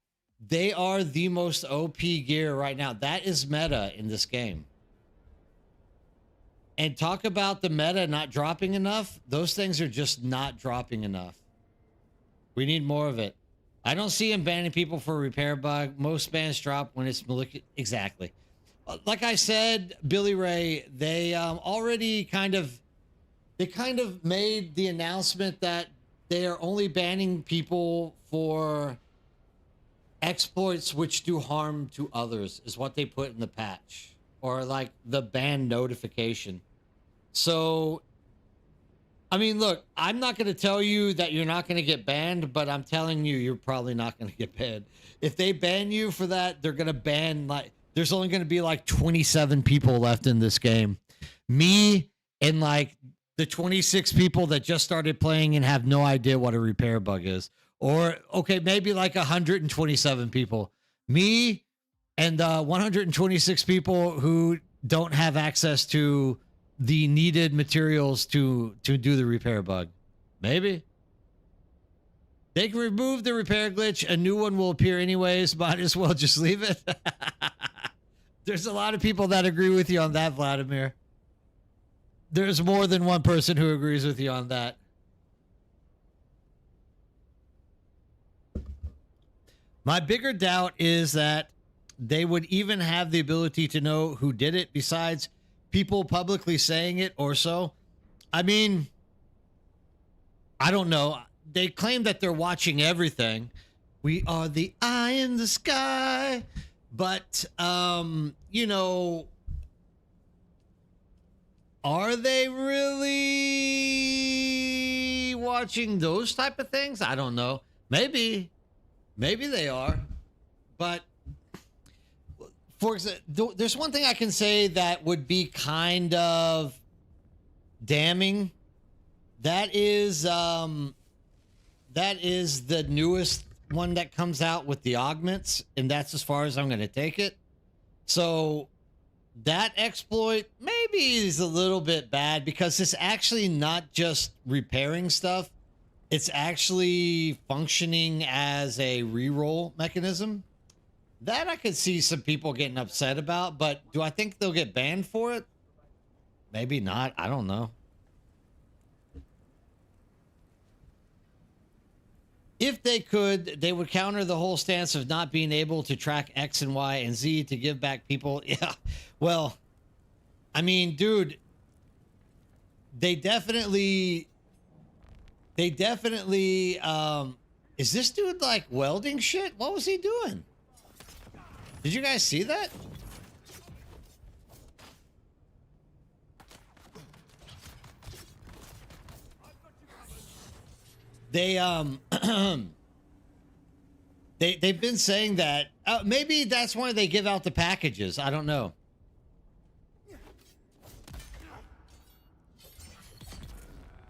They are the most OP gear right now. That is meta in this game. And talk about the meta not dropping enough. Those things are just not dropping enough. We need more of it. I don't see him banning people for a repair bug. Most bans drop when it's molecular. Exactly. Like I said, Billy Ray, they already kind of made the announcement that they are only banning people for exploits which do harm to others, is what they put in the patch, or like the ban notification. So, I mean, look, I'm not going to tell you that you're not going to get banned, but I'm telling you, you're probably not going to get banned. If they ban you for that, they're going to ban, like, there's only going to be like 27 people left in this game. Me and like the 26 people that just started playing and have no idea what a repair bug is. Or, okay, maybe like 127 people. Me and 126 people who don't have access to the needed materials to do the repair bug. Maybe. They can remove the repair glitch. A new one will appear anyways. Might as well just leave it. There's a lot of people that agree with you on that, Vladimir. There's more than one person who agrees with you on that. My bigger doubt is that they would even have the ability to know who did it besides people publicly saying it or so. I mean, I don't know. They claim that they're watching everything. We are the eye in the sky. But, you know, are they really watching those type of things? I don't know. Maybe they are. But for example, there's one thing I can say that would be kind of damning. That is the newest one that comes out with the augments, and that's as far as I'm going to take it. So that exploit maybe is a little bit bad because it's actually not just repairing stuff. It's actually functioning as a reroll mechanism. That I could see some people getting upset about, but do I think they'll get banned for it? Maybe not. I don't know. If they could, they would counter the whole stance of not being able to track X and Y and Z to give back people. Yeah, well, I mean, dude, they definitely, is this dude like welding shit? What was he doing? Did you guys see that? They, they've been saying that. Maybe that's why they give out the packages. I don't know.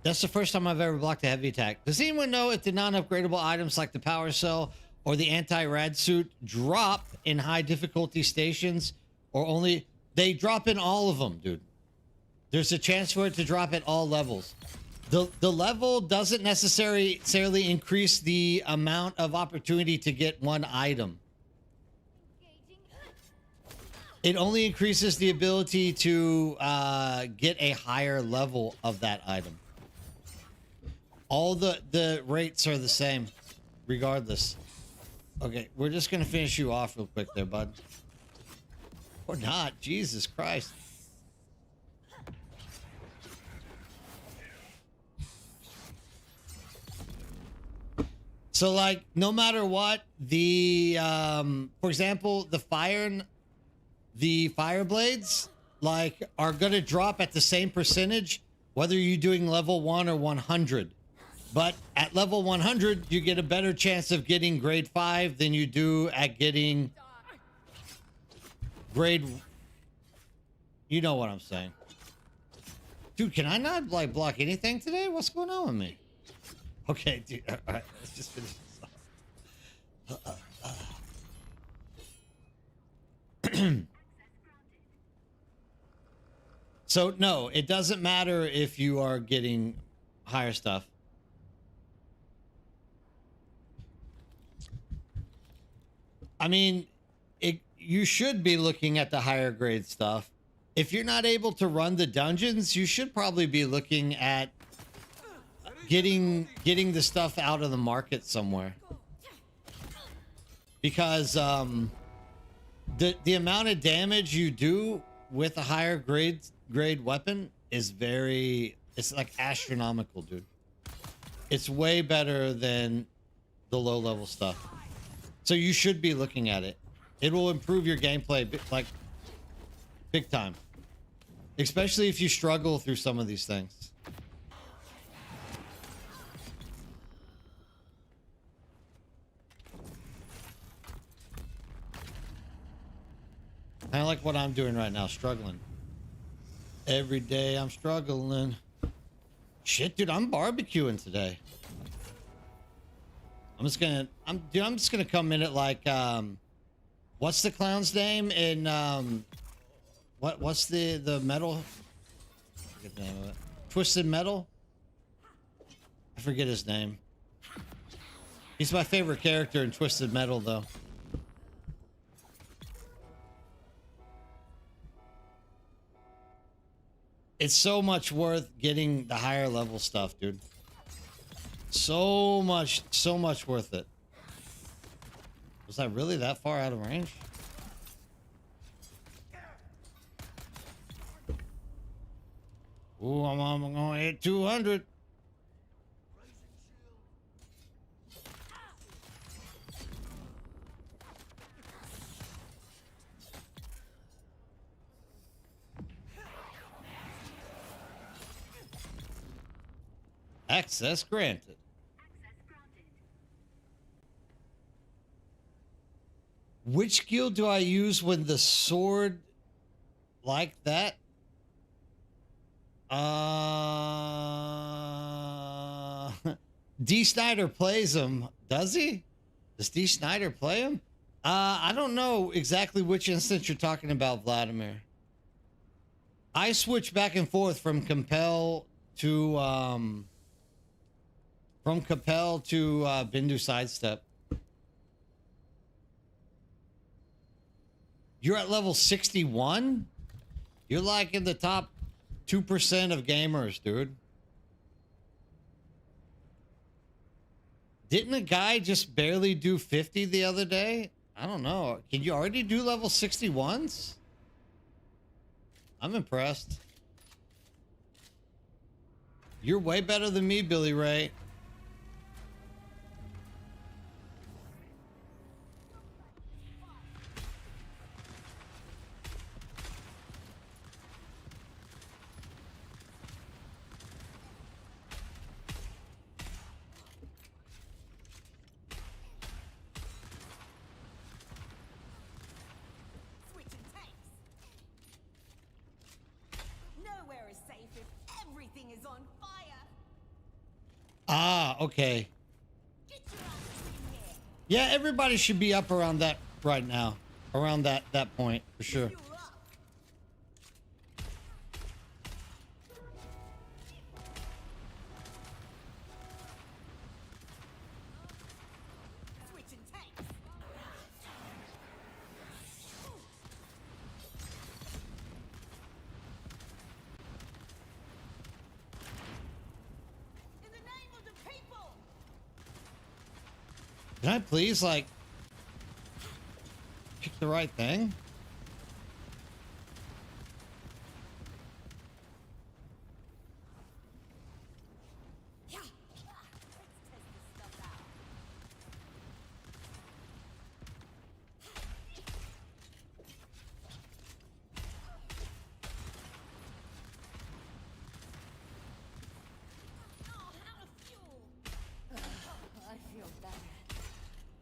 That's the first time I've ever blocked a heavy attack. Does anyone know if the non-upgradable items like the power cell or the anti-rad suit drop in high difficulty stations, or only they drop in all of them, dude? There's a chance for it to drop at all levels. The level doesn't necessarily increase the amount of opportunity to get one item. It only increases the ability to get a higher level of that item. All the rates are the same, regardless. Okay, we're just gonna finish you off real quick there, bud. Or not, Jesus Christ. So, like, no matter what, the for example, the fire blades, like, are gonna drop at the same percentage whether you're doing level 1 or 100. But at level 100, you get a better chance of getting grade 5 than you do at getting grade... You know what I'm saying. Dude, can I not, like, block anything today? What's going on with me? Okay, dude. All right, let's just finish this off. So, no, it doesn't matter if you are getting higher stuff. I mean, you should be looking at the higher grade stuff. If you're not able to run the dungeons, you should probably be looking at getting the stuff out of the market somewhere. Because the amount of damage you do with a higher grade weapon is it's like astronomical, dude. It's way better than the low level stuff. So you should be looking at it. It will improve your gameplay, like, big time. Especially if you struggle through some of these things. Kind of like what I'm doing right now, struggling. Every day I'm struggling. Shit, dude, I'm barbecuing today. I'm just gonna come in at, like, what's the clown's name in what's the metal? I forget the name of it. Twisted Metal? I forget his name. He's my favorite character in Twisted Metal, though. It's so much worth getting the higher level stuff, dude. So much worth it. Was I really that far out of range? Ooh, I'm gonna hit 200. Access granted. Which skill do I use when the sword like that? D. Snyder plays him. Does he? Does D. Snyder play him? I don't know exactly which instance you're talking about, Vladimir. I switch back and forth from compel to Bindu sidestep. You're at level 61? You're like in the top 2% of gamers, dude. Didn't a guy just barely do 50 the other day? I don't know. Can you already do level 61s? I'm impressed. You're way better than me, Billy Ray. is on fire. Ah, okay. Get your ass in here. Yeah, everybody should be up around that right now. Around that point, for sure. Fuel up. Switching tanks. In the name of the people. Can I please, like, pick the right thing? Yeah. Let's test this stuff out. Oh, out of fuel. I feel bad.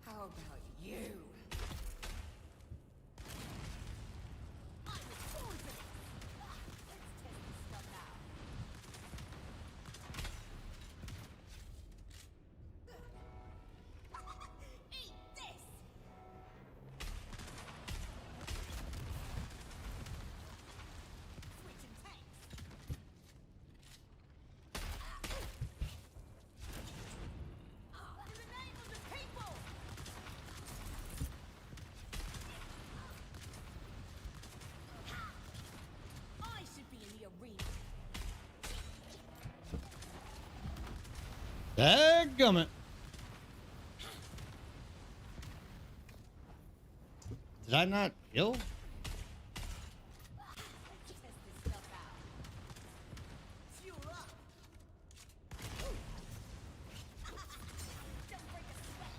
How about you? I was born for this. Let's test this stuff out. Eat this. Switching tanks. In the name of the people. I should be in the arena. Dadgummit. Did I not kill? Let's test this stuff out. Fuel up. Don't break a sweat.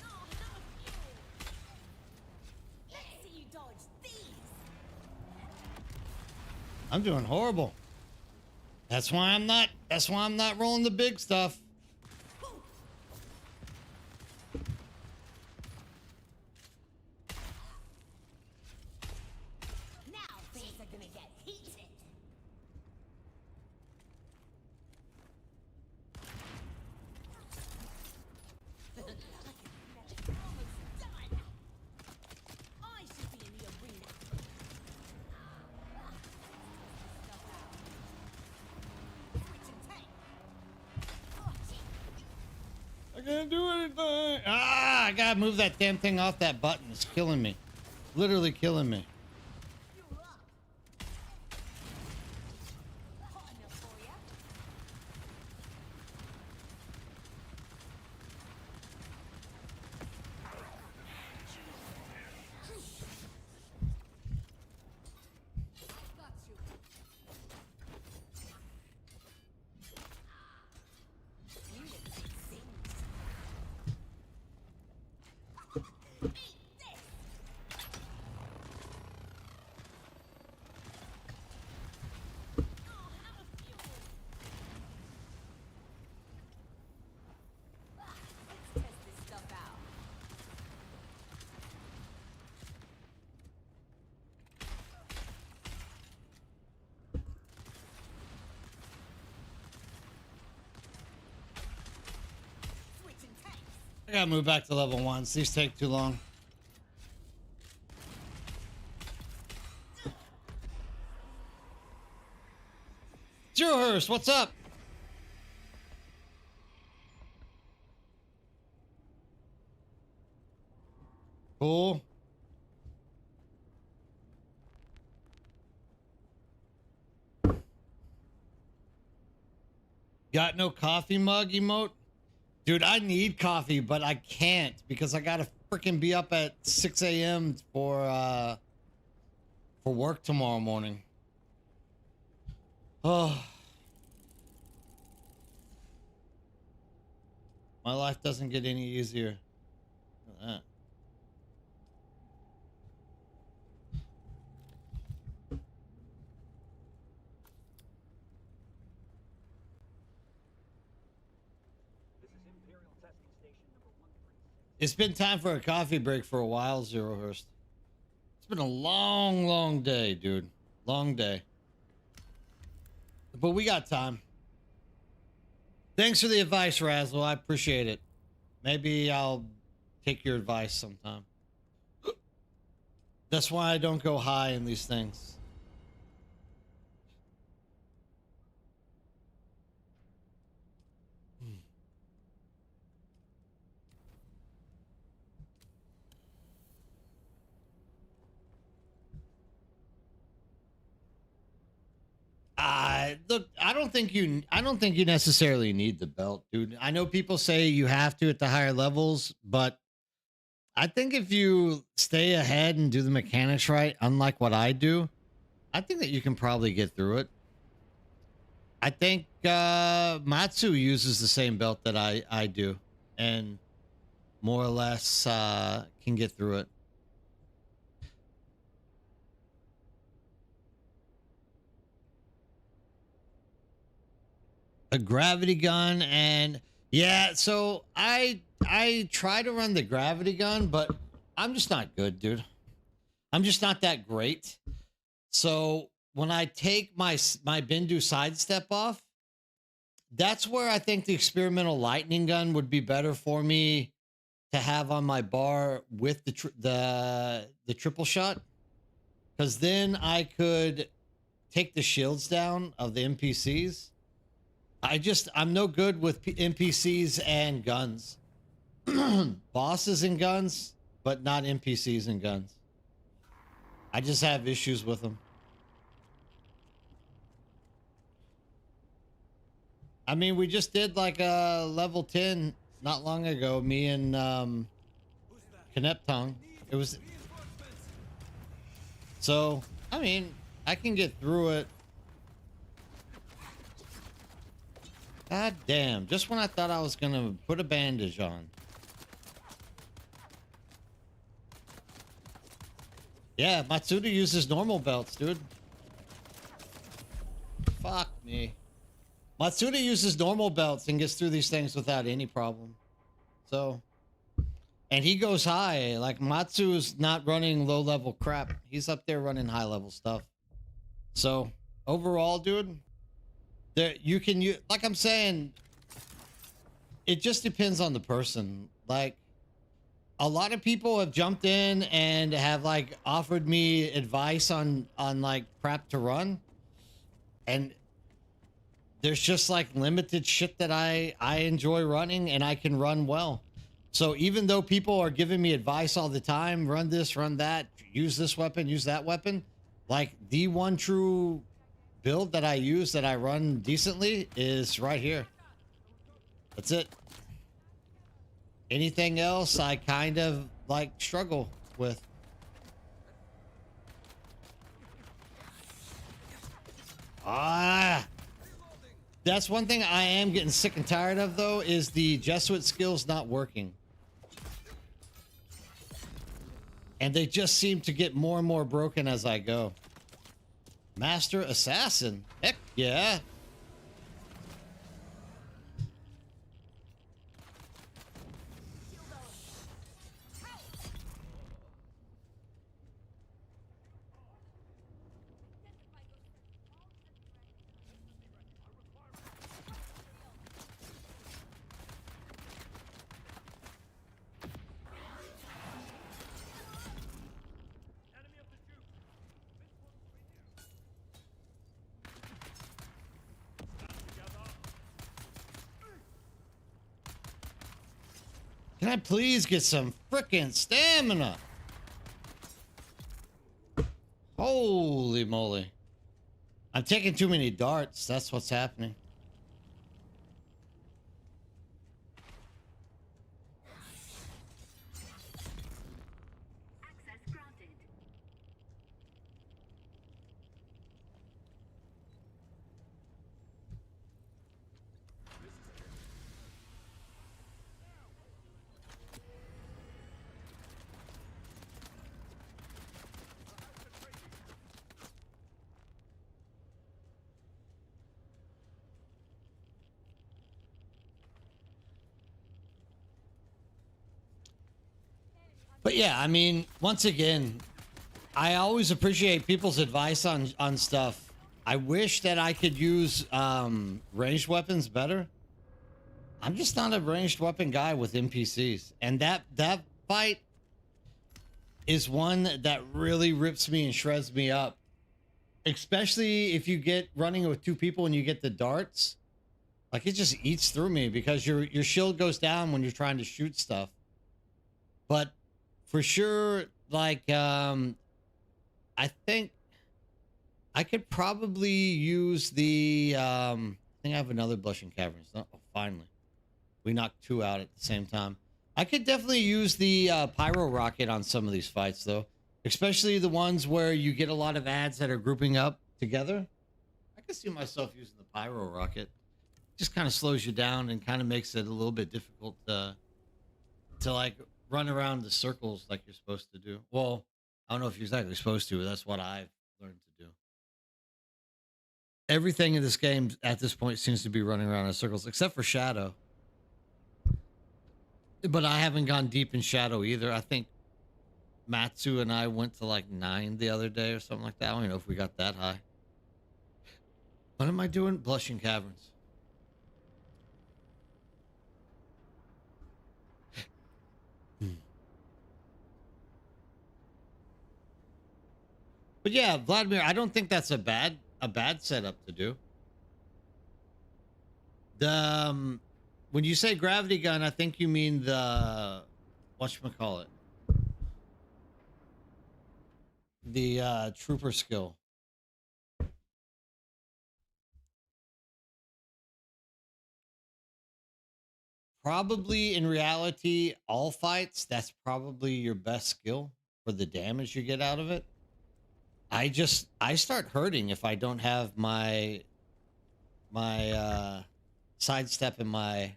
Oh, how of fuel. Let's see you dodge these. I'm doing horrible. That's why I'm not rolling the big stuff. Now things are gonna get heated. Almost done. I should be in the arena. Stuff out. Switching tank. I can't do anything. Ah, I gotta move that damn thing off that button. It's killing me. Literally killing me. Fuel up. Hot enough for ya? Got you. Unit sings. Eat this. Oh, how of fuel. Let's test this stuff out. Switching tanks. I gotta move back to level 1. These take too long. Dewhurst, what's up? Cool. Got no coffee mug emote? Dude, I need coffee, but I can't because I gotta freaking be up at 6 a.m. for work tomorrow morning. Oh. My life doesn't get any easier. Look at that. It's been time for a coffee break for a while, Zero Hurst. It's been a long, long day, dude. Long day. But we got time. Thanks for the advice, Razzle. I appreciate it. Maybe I'll take your advice sometime. That's why I don't go high in these things. Look, I don't think you necessarily need the belt, dude. I know people say you have to at the higher levels, but I think if you stay ahead and do the mechanics right, unlike what I do, I think that you can probably get through it. I think Matsu uses the same belt that I do, and more or less can get through it. A gravity gun, and yeah, so I try to run the gravity gun, but I'm just not good, dude. I'm just not that great. So when I take my Bindu sidestep off, that's where I think the experimental lightning gun would be better for me to have on my bar with the triple shot, because then I could take the shields down of the NPCs. I'm no good with NPCs and guns. Bosses and guns, but not NPCs and guns. I just have issues with them. I mean, we just did like a level 10 not long ago, me and Kneptong. It was so, I mean, I can get through it. God damn, just when I thought I was gonna put a bandage on. Yeah, Matsuda uses normal belts, dude. Fuck me. Matsuda uses normal belts and gets through these things without any problem. So, and he goes high. Like, Matsu's not running low level crap. He's up there running high level stuff. So, overall, dude, there you can use, like I'm saying, it just depends on the person. Like, a lot of people have jumped in and have like offered me advice on like crap to run, and there's just like limited shit that I enjoy running and I can run well. So even though people are giving me advice all the time, run this, run that, use this weapon, use that weapon, like the one true build that I use that I run decently is right here. That's it. Anything else I kind of like struggle with. That's one thing I am getting sick and tired of, though, is the Jesuit skills not working. And they just seem to get more and more broken as I go. Master Assassin. Heck yeah. Can I please get some frickin' stamina? Holy moly. I'm taking too many darts. That's what's happening. But yeah, I mean, once again, I always appreciate people's advice on stuff. I wish that I could use ranged weapons better. I'm just not a ranged weapon guy with NPCs, and that fight is one that really rips me and shreds me up. Especially if you get running with two people and you get the darts, like it just eats through me because your shield goes down when you're trying to shoot stuff. But for sure, like I think I could probably use the I think I have another blushing caverns. Oh, finally. We knocked two out at the same time. I could definitely use the pyro rocket on some of these fights though, especially the ones where you get a lot of ads that are grouping up together. I could see myself using the pyro rocket. Just kind of slows you down and kind of makes it a little bit difficult to like run around the circles like you're supposed to do. Well, I don't know if you're exactly supposed to, but that's what I've learned to do. Everything in this game at this point seems to be running around in circles, except for Shadow. But I haven't gone deep in Shadow either. I think Matsu and I went to like 9 the other day or something like that. I don't even know if we got that high. What am I doing? Blushing Caverns. But yeah, Vladimir, I don't think that's a bad setup to do. The when you say gravity gun, I think you mean the whatchamacallit. The trooper skill. Probably in reality, all fights, that's probably your best skill for the damage you get out of it. I start hurting if I don't have my sidestep and my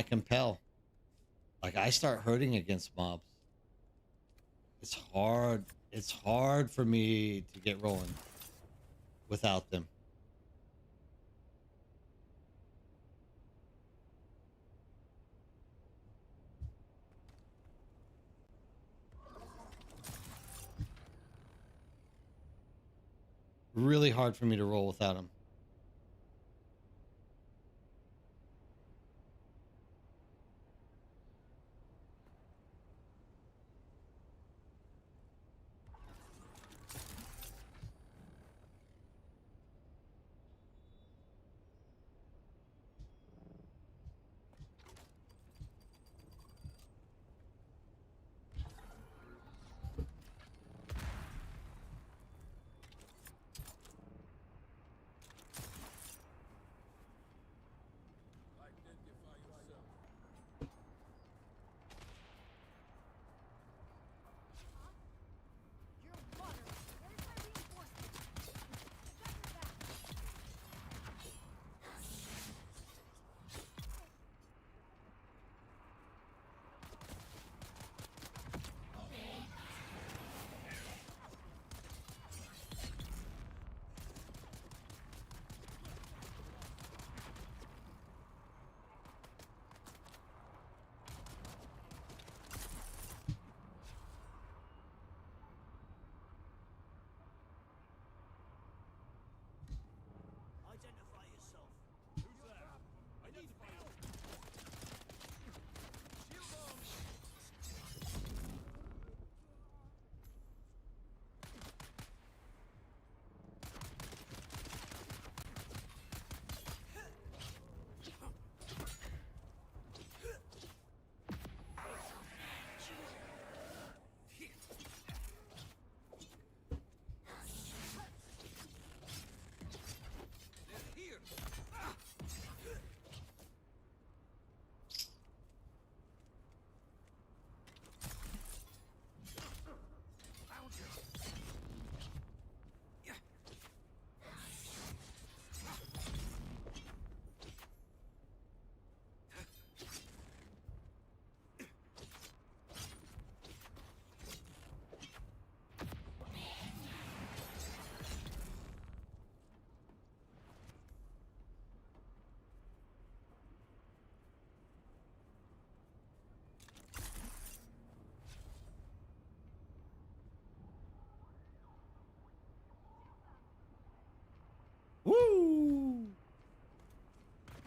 compel. Like I start hurting against mobs. It's hard. It's hard for me to get rolling without them. Really hard for me to roll without them.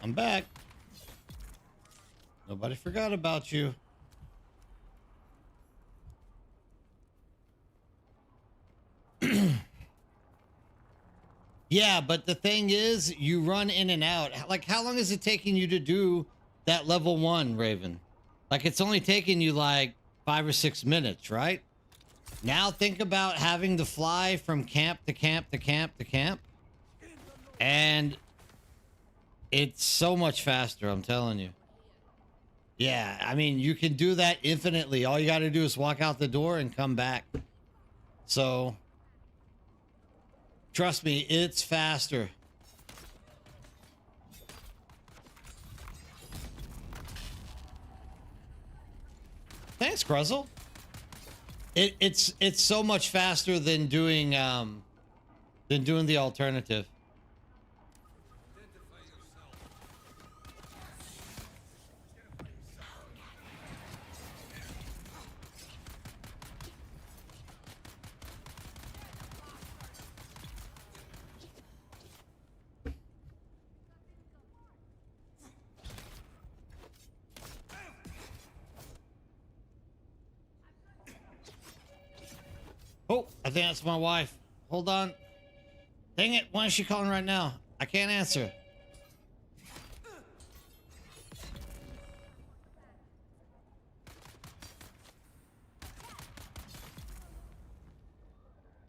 I'm back. Nobody forgot about you. Yeah, but the thing is, you run in and out. Like, how long is it taking you to do that level 1, Raven? Like, it's only taking you like 5 or 6 minutes, right? Now think about having to fly from camp to camp to camp to camp. And it's so much faster, I'm telling you. Yeah, I mean, you can do that infinitely. All you got to do is walk out the door and come back. So, trust me, it's faster. Thanks, Gruzzle. It's so much faster than doing the alternative. Oh, I think that's my wife. Hold on. Dang it, why is she calling right now? I can't answer.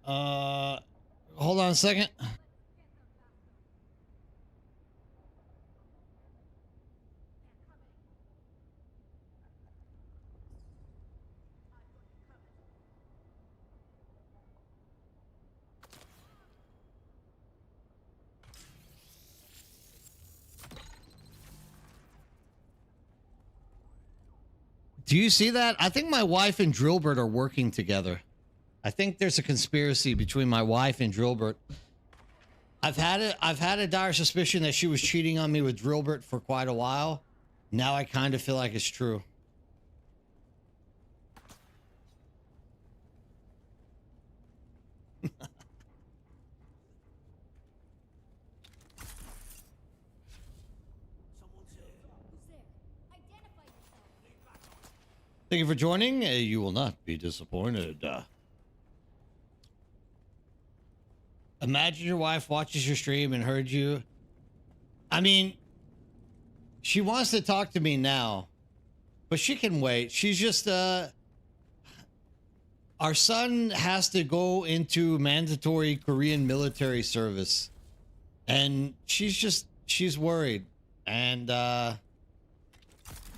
Hold on a second. Do you see that? I think my wife and Drillbert are working together. I think there's a conspiracy between my wife and Drillbert. I've had a dire suspicion that she was cheating on me with Drillbert for quite a while. Now I kind of feel like it's true. Thank you for joining. You will not be disappointed. Imagine your wife watches your stream and heard you. I mean, she wants to talk to me now, but she can wait. She's just, our son has to go into mandatory Korean military service. And she's worried. And,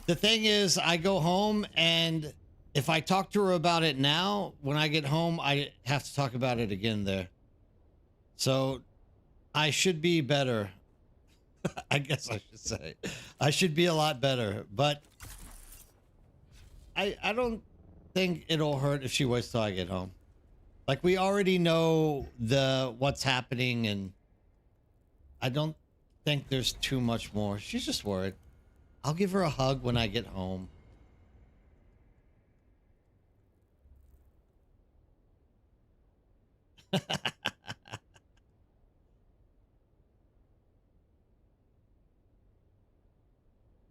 the thing is, I go home, and if I talk to her about it now, when I get home, I have to talk about it again there. So I should be better. I guess I should say. I should be a lot better. But I don't think it'll hurt if she waits till I get home. Like, we already know what's happening, and I don't think there's too much more. She's just worried. I'll give her a hug when I get home.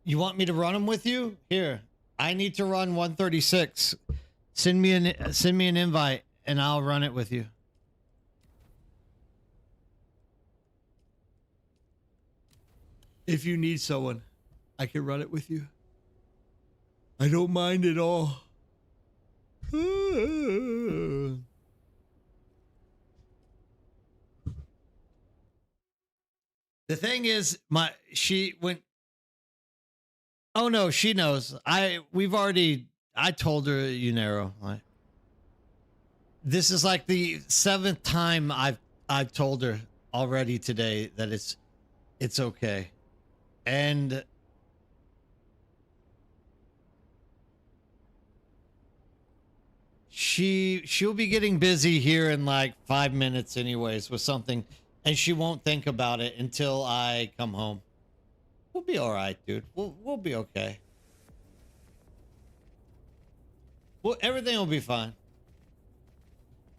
You want me to run them with you? Here, I need to run 136. Send me an invite, and I'll run it with you. If you need someone, I can run it with you. I don't mind at all. The thing is, she went. Oh no, she knows. I told her, Unero. This is like the 7th time I've told her already today that it's okay. And she'll be getting busy here in like 5 minutes anyways with something, and she won't think about it until I come home. We'll be all right, dude. We'll be okay. Well, everything will be fine.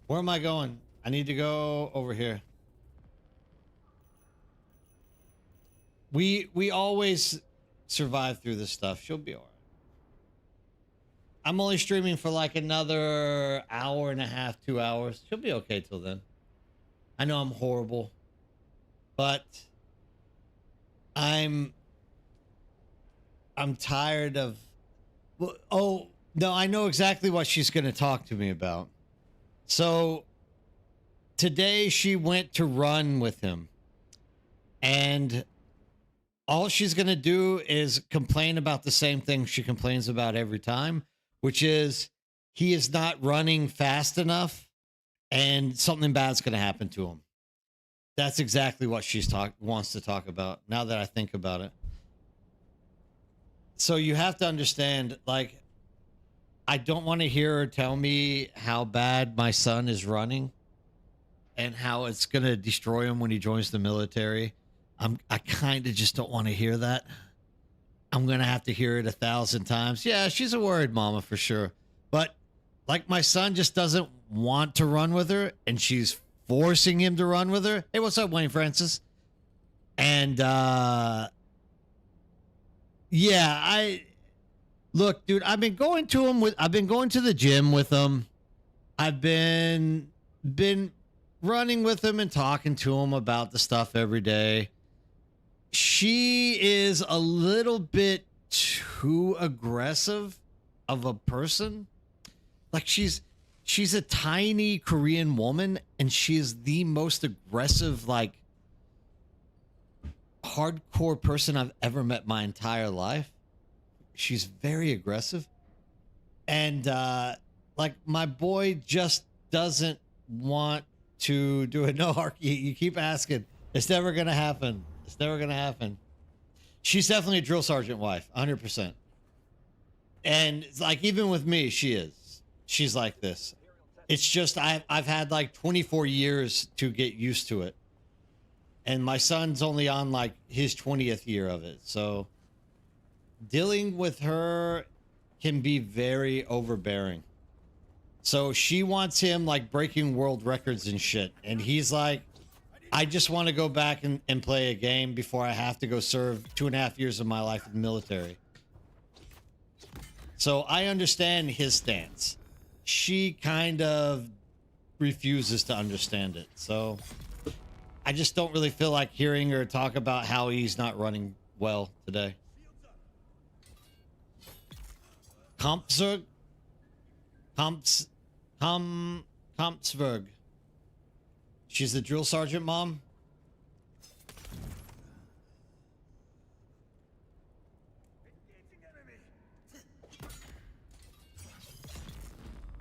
Where am I going? I need to go over here. We always survive through this stuff. She'll be all right. I'm only streaming for like another hour and a half, 2 hours. She'll be okay till then. I know I'm horrible, but I'm tired of. Oh no, I know exactly what she's going to talk to me about. So today she went to run with him, and all she's going to do is complain about the same thing she complains about every time, which is he is not running fast enough and something bad's going to happen to him. That's exactly what she's wants to talk about now that I think about it. So you have to understand, like, I don't want to hear her tell me how bad my son is running and how it's going to destroy him when he joins the military. I kind of just don't want to hear that. I'm going to have to hear it 1,000 times. Yeah, she's a worried mama for sure. But like my son just doesn't want to run with her and she's forcing him to run with her. Hey, what's up, Wayne Francis? And yeah, look, dude, I've been going to the gym with him. I've been running with him and talking to him about the stuff every day. She is a little bit too aggressive of a person. Like she's a tiny Korean woman and she is the most aggressive, like hardcore person I've ever met my entire life. She's very aggressive. And like my boy just doesn't want to do it. No, Harky, you keep asking. It's never going to happen. It's never going to happen. She's definitely a drill sergeant wife, 100%. And it's like, even with me, she's like this. It's just, I've had like 24 years to get used to it. And my son's only on like his 20th year of it. So dealing with her can be very overbearing. So she wants him like breaking world records and shit. And he's like, I just want to go back and play a game before I have to go serve 2.5 years of my life in the military. So I understand his stance. She kind of refuses to understand it. So I just don't really feel like hearing her talk about how he's not running well today. Kampsberg. She's the drill sergeant mom.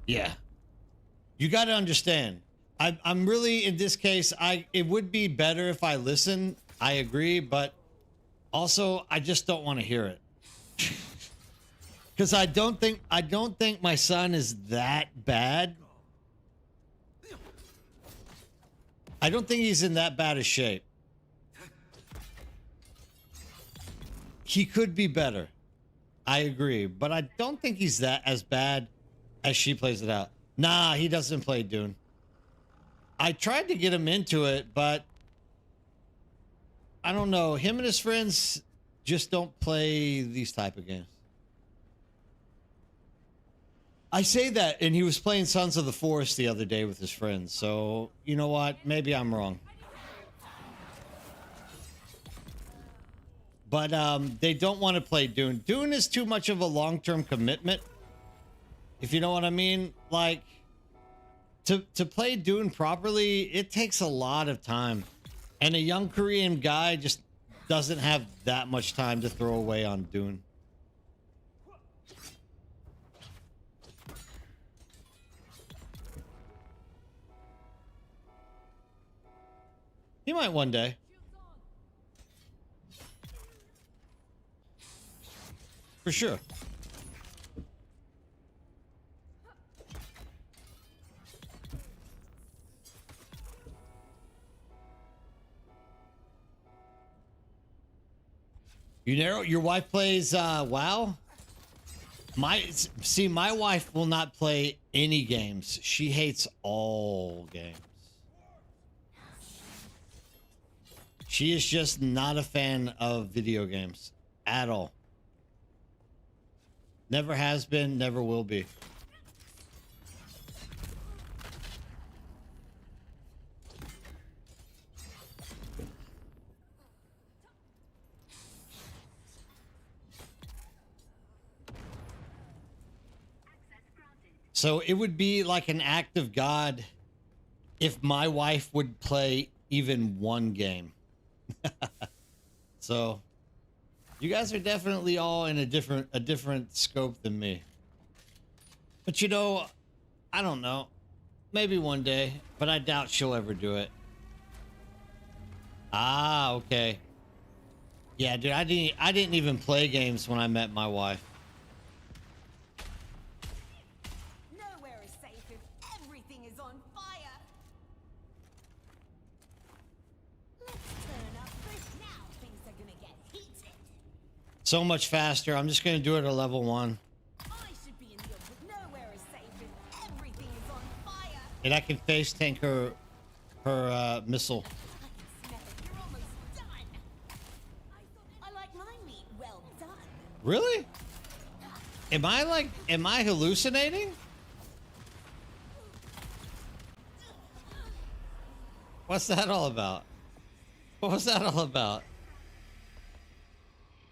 Yeah. You got to understand. I'm really, in this case, it would be better if I listen. I agree, but also I just don't want to hear it. Because I don't think my son is that bad. I don't think he's in that bad a shape. He could be better. I agree, but I don't think he's that as bad as she plays it out. Nah, he doesn't play Dune. I tried to get him into it, but I don't know. Him and his friends just don't play these type of games. I say that, and he was playing Sons of the Forest the other day with his friends. So, you know what? Maybe I'm wrong. But they don't want to play Dune. Dune is too much of a long-term commitment. If you know what I mean. Like, to play Dune properly, it takes a lot of time. And a young Korean guy just doesn't have that much time to throw away on Dune. He might one day. For sure. You know, your wife plays WoW? My wife will not play any games. She hates all games. She is just not a fan of video games at all. Never has been, never will be. So it would be like an act of God if my wife would play even one game. So you guys are definitely all in a different scope than me. But you know, I don't know. Maybe one day, but I doubt she'll ever do it. Ah, okay. Yeah, dude, I didn't even play games when I met my wife. Nowhere is safe if everything is on fire. Let's turn up, but now things are gonna get heated. So much faster. I'm just gonna do it at level 1. I should be in the open. Nowhere is safe if everything is on fire. And I can face tank her missile. I can smell it. You're almost done. I like my meat well done. Really? Am I hallucinating? What's that all about? What was that all about?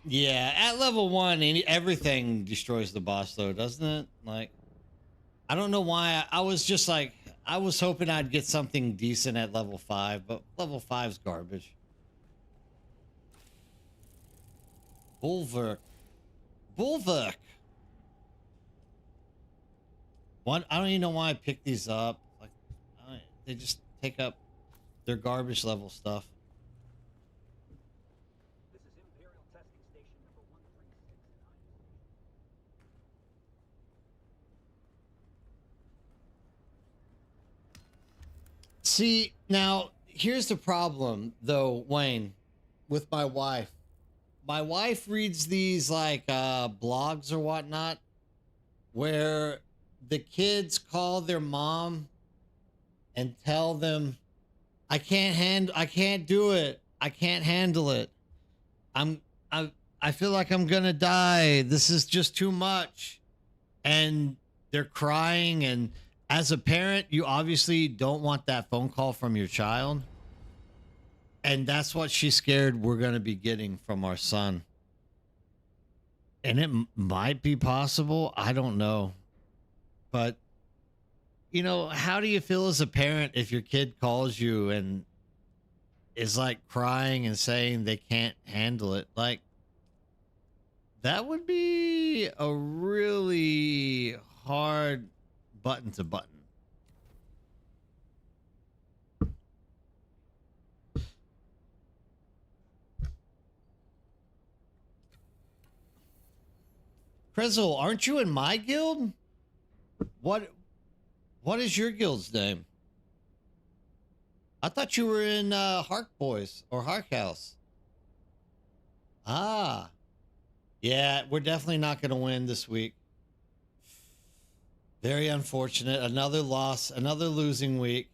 Yeah, at level 1, everything destroys the boss though, doesn't it? Like, I don't know why. I was just like, I was hoping I'd get something decent at level 5, but level 5's garbage. Bulwark. Bulwark. What? I don't even know why I picked these up. Like, they just take up their garbage level stuff. This is Imperial Testing Station number 136 in See, now here's the problem though, Wayne, with my wife. My wife reads these like blogs or whatnot where the kids call their mom and tell them, I can't do it. I can't handle it. I feel like I'm gonna die. This is just too much. And they're crying, and as a parent, you obviously don't want that phone call from your child. And that's what she's scared we're going to be getting from our son. And it might be possible. I don't know. But, you know, how do you feel as a parent if your kid calls you and is like crying and saying they can't handle it? Like, that would be a really hard button to button. Krezel, aren't you in my guild? What is your guild's name? I thought you were in Hark Boys or Hark House. Ah. Yeah, we're definitely not going to win this week. Very unfortunate. Another loss, another losing week.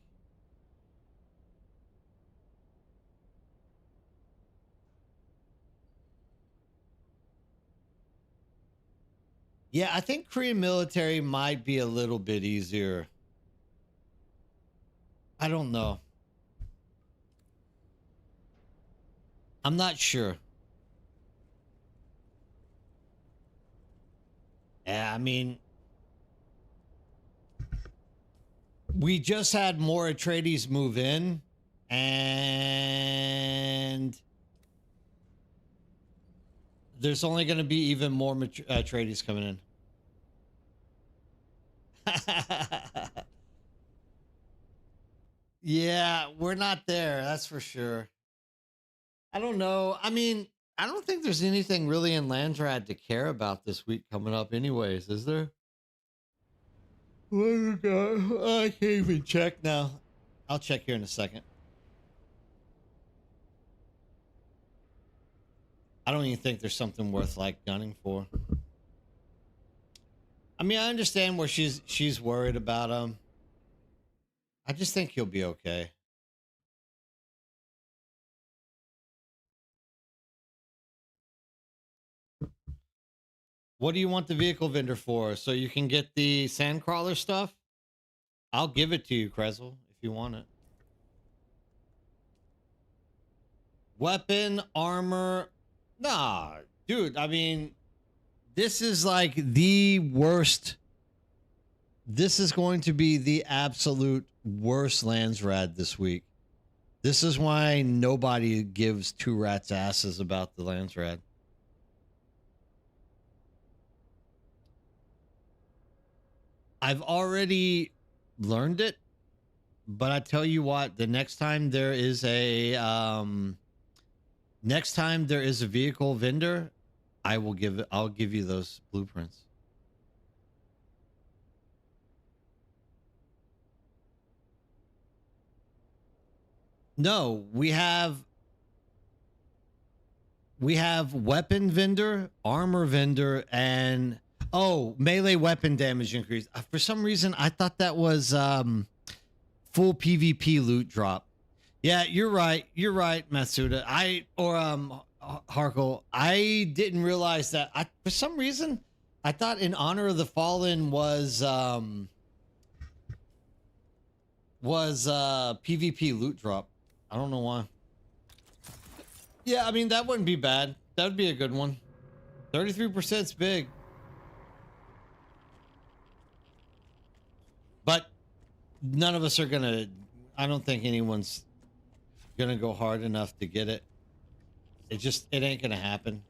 Yeah, I think Korean military might be a little bit easier. I don't know. I'm not sure. Yeah, I mean, we just had more Atreides move in, and there's only going to be even more Atreides coming in. Yeah, we're not there. That's for sure. I don't know. I mean, I don't think there's anything really in Landrad to care about this week coming up anyways, is there? I can't even check now. I'll check here in a second. I don't even think there's something worth like gunning for. I mean, I understand where she's worried about him. I just think he'll be okay. What do you want the vehicle vendor for? So you can get the sandcrawler stuff? I'll give it to you, Krezel, if you want it. Weapon, armor. Nah, dude, I mean, this is like the worst. This is going to be the absolute worst Landsrad this week. This is why nobody gives two rats' asses about the Landsrad. I've already learned it, but I tell you what, the next time there is a vehicle vendor, I'll give you those blueprints. No, we have weapon vendor, armor vendor, and melee weapon damage increase. For some reason, I thought that was full PvP loot drop. Yeah, you're right. You're right, Matsuda. Harkle. I didn't realize that. For some reason, I thought In Honor of the Fallen was PvP loot drop. I don't know why. Yeah, I mean, that wouldn't be bad. That would be a good one. 33% is big. But none of us are gonna, I don't think anyone's gonna go hard enough to get it. It ain't gonna happen.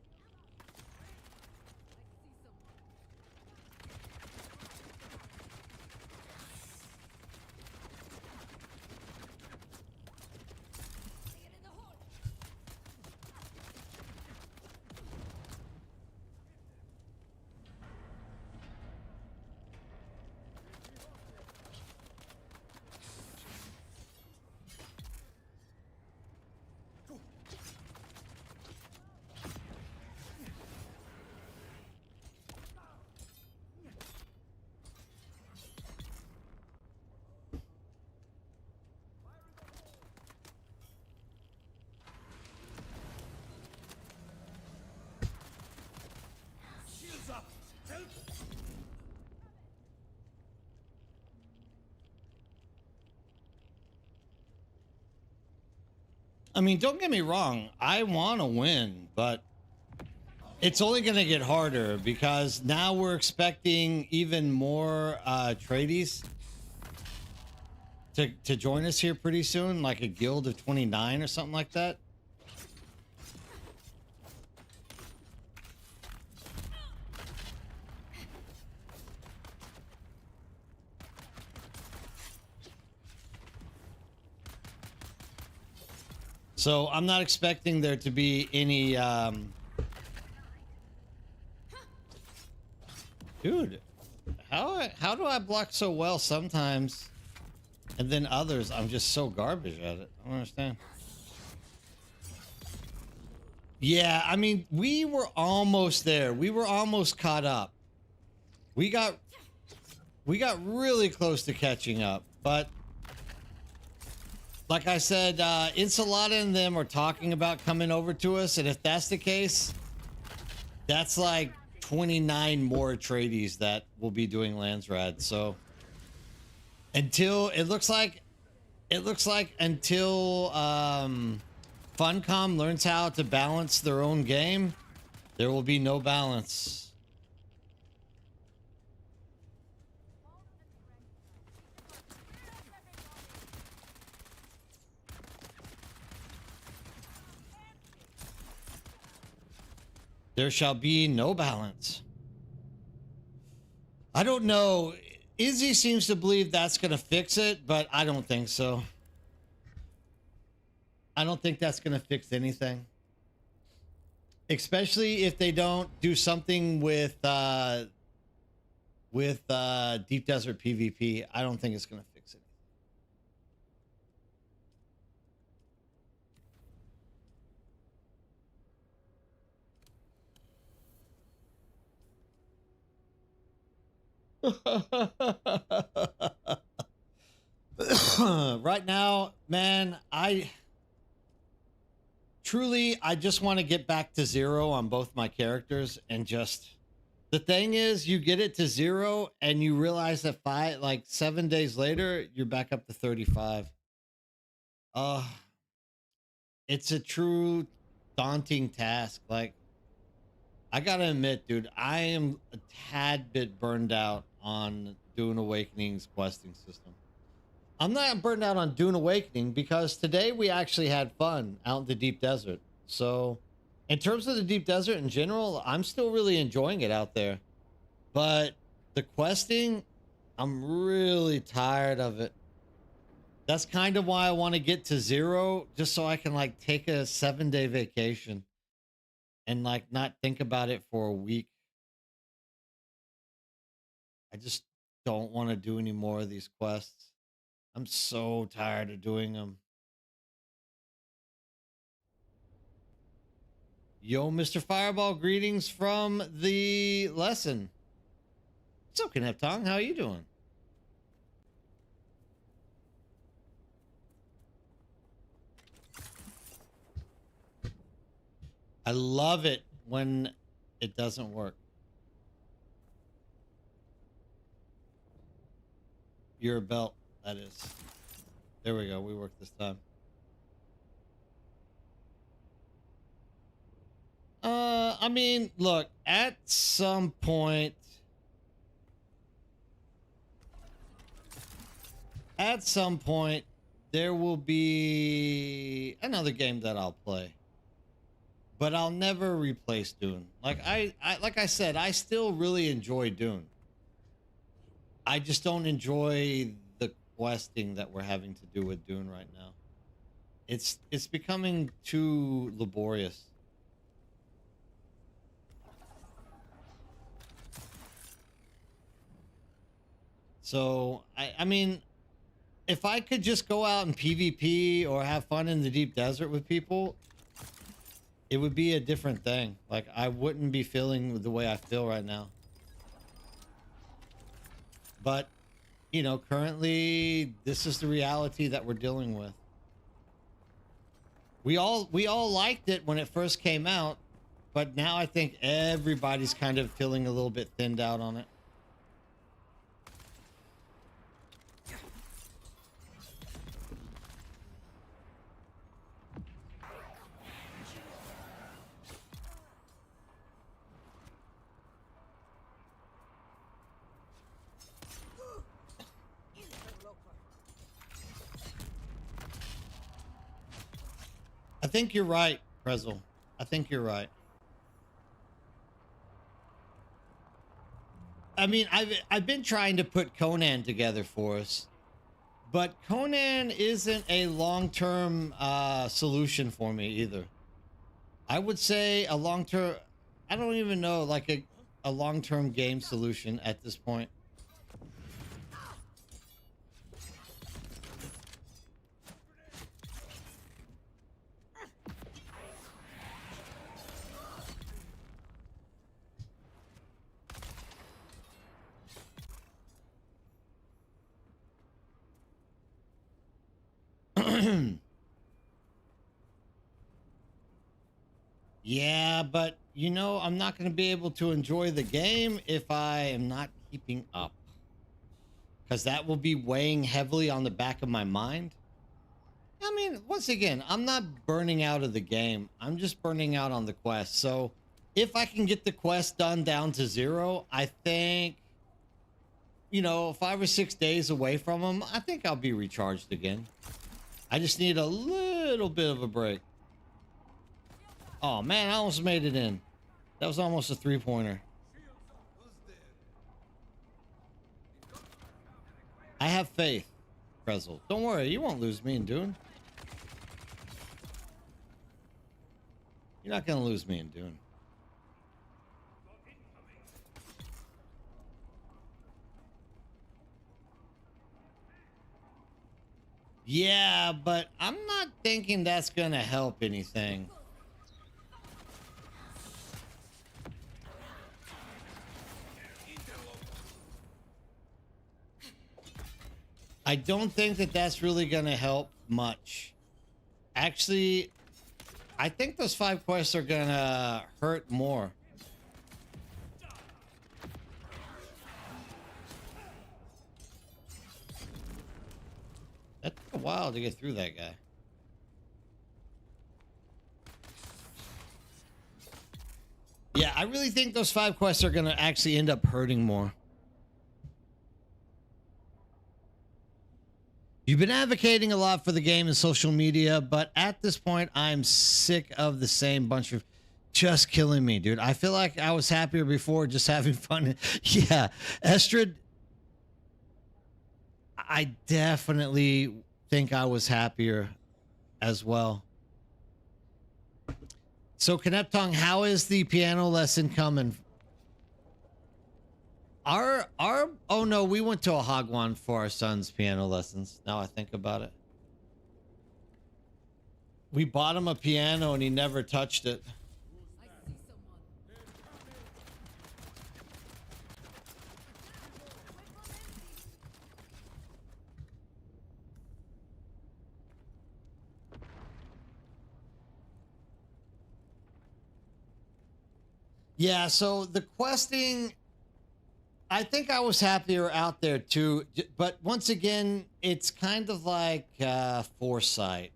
I mean, don't get me wrong. I want to win, but it's only going to get harder because now we're expecting even more tradies to join us here pretty soon, like a guild of 29 or something like that. So I'm not expecting there to be any dude, how do I block so well sometimes and then others I'm just so garbage at it? I don't understand. Yeah, I mean, we were almost there. We were almost caught up. We got really close to catching up, but like I said, Insalata and them are talking about coming over to us, and if that's the case, that's like 29 more tradies that will be doing Landsrad. So until it looks like until Funcom learns how to balance their own game, there will be no balance. There shall be no balance. I don't know. Izzy seems to believe that's going to fix it, but I don't think so. I don't think that's going to fix anything. Especially if they don't do something with Deep Desert PvP. I don't think it's going to fix it. Right now, man, I just want to get back to 0 on both my characters and just The thing is, you get it to 0 and you realize that 7 days later, you're back up to 35. Uh, it's a true daunting task. Like, I gotta admit, dude, I am a tad bit burned out on Dune Awakening's questing system. I'm not burned out on Dune Awakening because today we actually had fun out in the deep desert. So, in terms of the deep desert in general, I'm still really enjoying it out there. But the questing, I'm really tired of it. That's kind of why I want to get to 0, just so I can like take a 7-day vacation and like not think about it for a week. I just don't want to do any more of these quests. I'm so tired of doing them. Yo, Mr. Fireball, greetings from the lesson. What's up, Kneptong? How are you doing? I love it when it doesn't work. You're a belt, that is. There we go. We worked this time. I mean, look, at some point, there will be another game that I'll play. But I'll never replace Dune. Like I said, I still really enjoy Dune. I just don't enjoy the questing that we're having to do with Dune right now. It's becoming too laborious. So I mean, if I could just go out and PvP or have fun in the deep desert with people, it would be a different thing. Like, I wouldn't be feeling the way I feel right now. But, you know, currently, this is the reality that we're dealing with. We all liked it when it first came out, but now I think everybody's kind of feeling a little bit thinned out on it. I think you're right, Prezel. I think you're right. I mean, I've been trying to put Conan together for us, but Conan isn't a long-term solution for me either. I would say a long-term, I don't even know, like a long-term game solution at this point. Yeah, but you know, I'm not going to be able to enjoy the game if I am not keeping up. Because that will be weighing heavily on the back of my mind. I mean, once again, I'm not burning out of the game. I'm just burning out on the quest. So if I can get the quest done down to 0, I think, you know, 5 or 6 days away from them, I think I'll be recharged again. I just need a little bit of a break. Oh man, I almost made it in. That was almost a 3-pointer. I have faith, Prezel. Don't worry, you won't lose me in Dune. You're not gonna lose me in Dune. Yeah, but I'm not thinking that's gonna help anything. I don't think that that's really gonna help much. Actually, I think those 5 quests are gonna hurt more. That took a while to get through that guy. Yeah, I really think those 5 quests are going to actually end up hurting more. You've been advocating a lot for the game and social media, but at this point, I'm sick of the same bunch of just killing me, dude. I feel like I was happier before just having fun. Yeah, Estrid, I definitely think I was happier as well. So, Kneptong, how is the piano lesson coming? Oh no, we went to a Hagwon for our son's piano lessons. Now I think about it. We bought him a piano and he never touched it. Yeah, so the questing, I think I was happier out there too, but once again, it's kind of like foresight.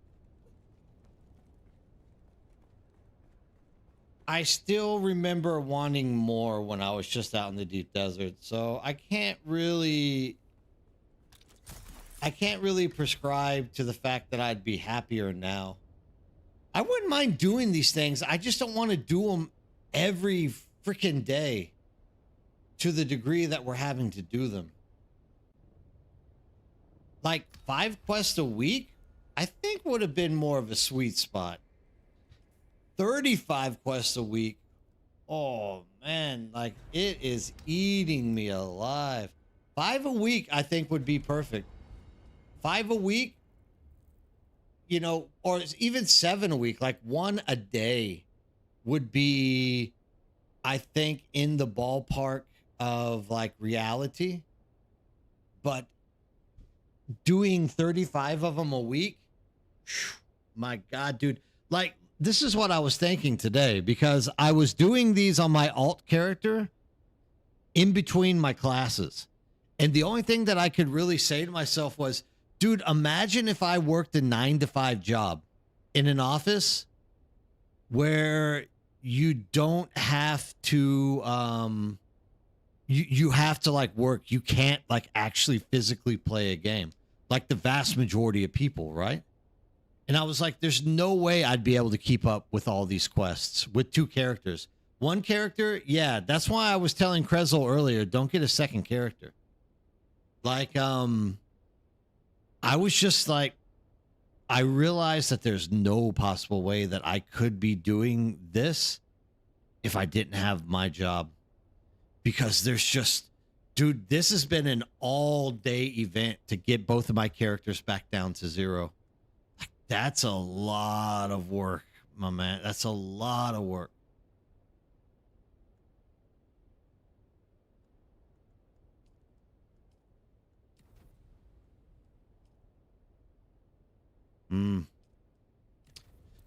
I still remember wanting more when I was just out in the deep desert, so I can't really prescribe to the fact that I'd be happier now. I wouldn't mind doing these things. I just don't want to do them every freaking day to the degree that we're having to do them. Like 5 quests a week, I think would have been more of a sweet spot. 35 quests a week. Oh man, like it is eating me alive. 5 a week, I think would be perfect. 5 a week, you know, or even 7 a week, like 1 a day would be, I think, in the ballpark of like reality. But doing 35 of them a week, my God, dude. Like, this is what I was thinking today, because I was doing these on my alt character in between my classes. And the only thing that I could really say to myself was, dude, imagine if I worked a 9-to-5 job in an office where you don't have to, you have to like work. You can't like actually physically play a game like the vast majority of people, right? And I was like, there's no way I'd be able to keep up with all these quests with 2 characters. 1 character, yeah, that's why I was telling Krezel earlier, don't get a 2nd character. Like, I was just like, I realized that there's no possible way that I could be doing this if I didn't have my job. Because there's just, dude, this has been an all-day event to get both of my characters back down to 0. Like, that's a lot of work, my man. That's a lot of work.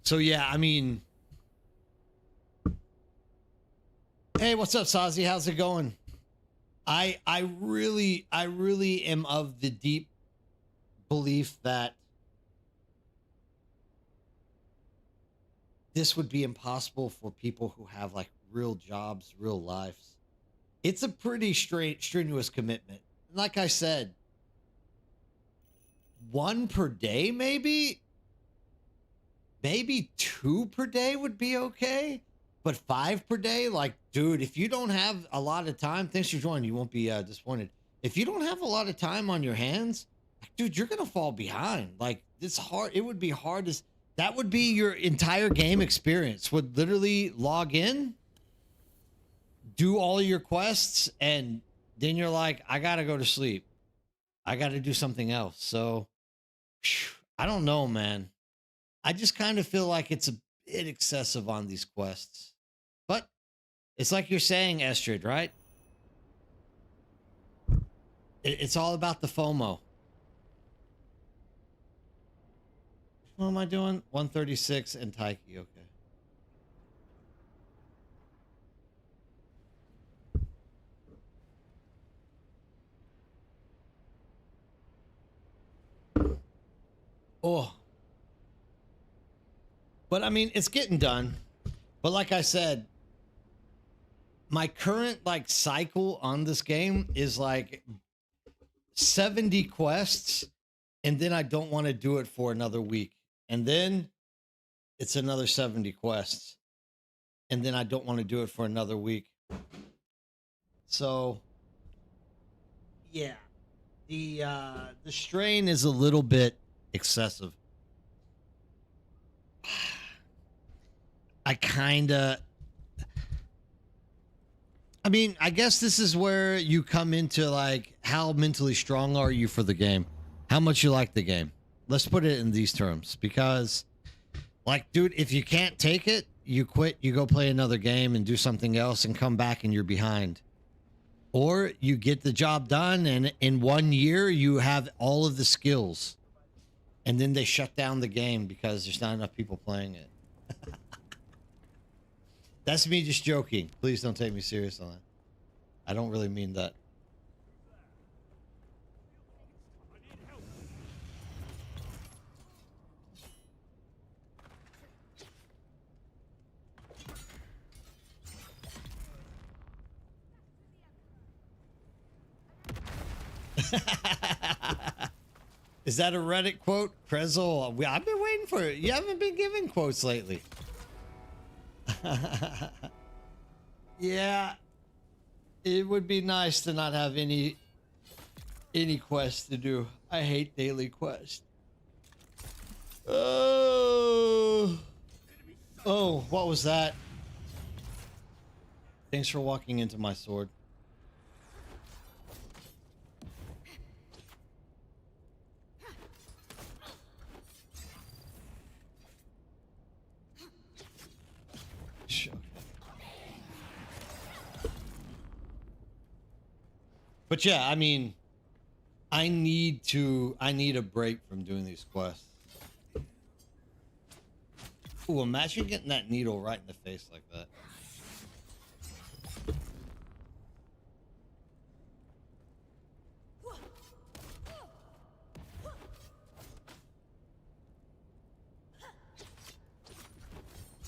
So yeah, I mean, hey, what's up, Sazi? How's it going? I really am of the deep belief that this would be impossible for people who have like real jobs, real lives. It's a pretty strenuous commitment. Like I said, 1 per day, maybe 2 per day would be okay. But 5 per day, like, dude, if you don't have a lot of time, thanks for joining. You won't be disappointed. If you don't have a lot of time on your hands, dude, you're gonna fall behind. Like, it's hard. It would be hard as that would be your entire game experience. Would literally log in, do all your quests, and then you're like, I gotta go to sleep. I gotta do something else. So, I don't know, man. I just kind of feel like it's a bit excessive on these quests. But it's like you're saying, Estrid, right? It's all about the FOMO. What am I doing? 136 and Taiki, okay. Oh, but I mean, it's getting done. But like I said, my current like cycle on this game is like 70 quests, and then I don't want to do it for another week. And then it's another 70 quests. And then I don't want to do it for another week. So yeah. The strain is a little bit excessive. I mean, I guess this is where you come into like how mentally strong are you for the game? How much you like the game? Let's put it in these terms, because like, dude, if you can't take it, you quit, you go play another game and do something else and come back and you're behind. Or you get the job done and in 1 year you have all of the skills. And then they shut down the game because there's not enough people playing it. That's me just joking. Please don't take me serious on that. I don't really mean that. Is that a Reddit quote? Krezel, I've been waiting for it. You haven't been giving quotes lately. Yeah. It would be nice to not have any quests to do. I hate daily quests. Oh, what was that? Thanks for walking into my sword. Sure. But yeah, I mean, I need a break from doing these quests. Ooh, imagine getting that needle right in the face like that.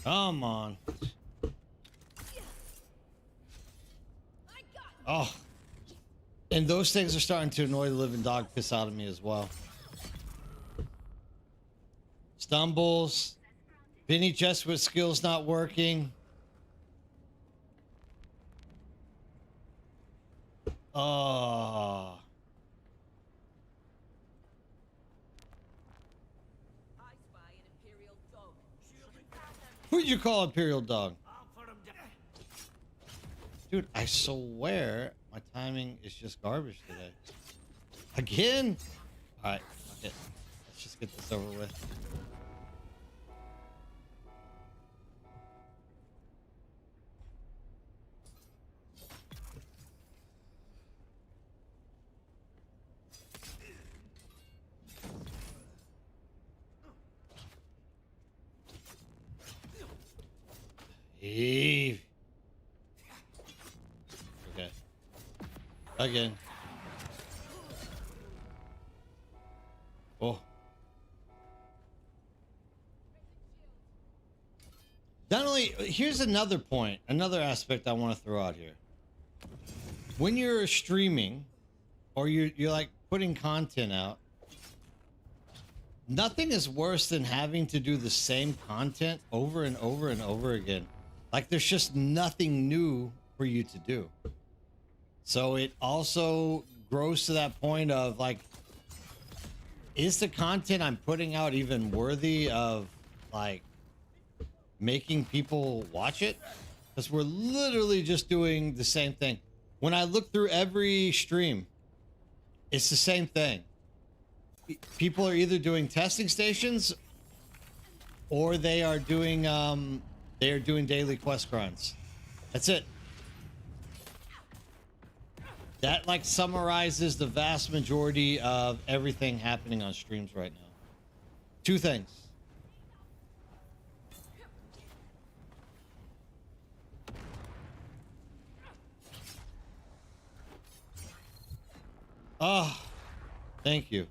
Come on. Oh. And those things are starting to annoy the living dog piss out of me as well. Stumbles. Vinny Jesuit skills not working. Oh. Who'd you call Imperial Dog? Dude, I swear my timing is just garbage today. Again? Alright, fuck it. Let's just get this over with. Eve. Okay. Again. Oh. Not only, here's another point, another aspect I want to throw out here. When you're streaming or you're like putting content out, nothing is worse than having to do the same content over and over and over again. Like there's just nothing new for you to do. So it also grows to that point of like, is the content I'm putting out even worthy of like making people watch it? Because we're literally just doing the same thing. When I look through every stream, it's the same thing. People are either doing testing stations or they are doing daily quest grinds. That's it. That like summarizes the vast majority of everything happening on streams right now. Two things. Oh, thank you.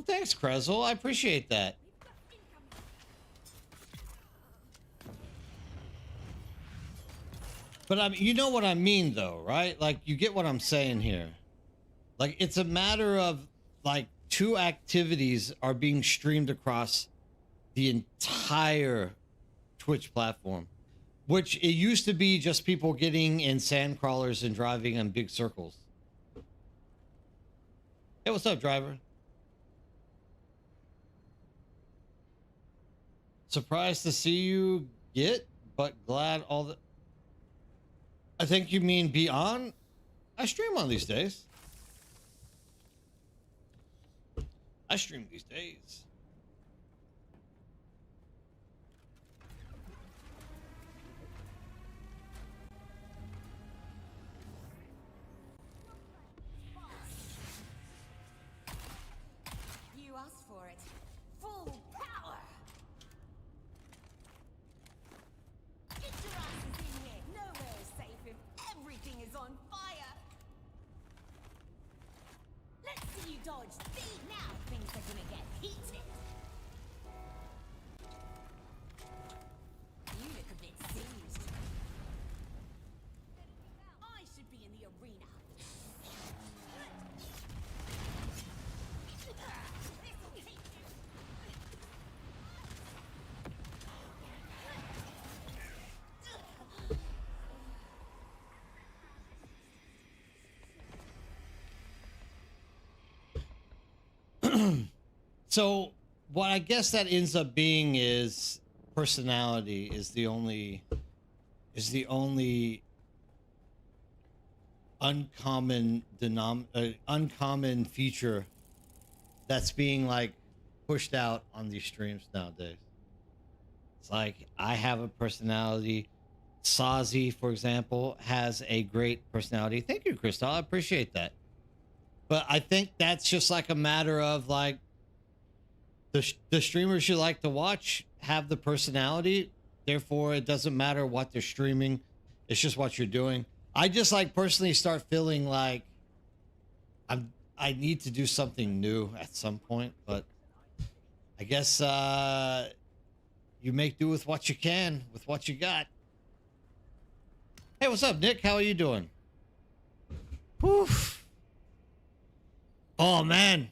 thanks, Krezel. I appreciate that. But I mean, you know what I mean, though, right? Like, you get what I'm saying here. Like, it's a matter of, like, 2 activities are being streamed across the entire Twitch platform, which it used to be just people getting in sand crawlers and driving in big circles. Hey, what's up, driver? Surprised to see you get, but glad all the... I think you mean be on? I stream on these days. I stream these days. You asked for it. Full power. Get your asses in here. Nowhere is safe if everything is on fire. Let's see you dodge. See now things are gonna get heated. You look a bit seized. I should be in the arena. This'll keep you. So what I guess that ends up being is personality is the only uncommon feature that's being like pushed out on these streams nowadays. It's like I have a personality. Sazi, for example, has a great personality. Thank you, Crystal. I appreciate that. But I think that's just like a matter of like the streamers you like to watch have the personality. Therefore, it doesn't matter what they're streaming. It's just what you're doing. I just like personally start feeling like I need to do something new at some point. But I guess you make do with what you can, with what you got. Hey, what's up, Nick? How are you doing? Whew. Oh, man.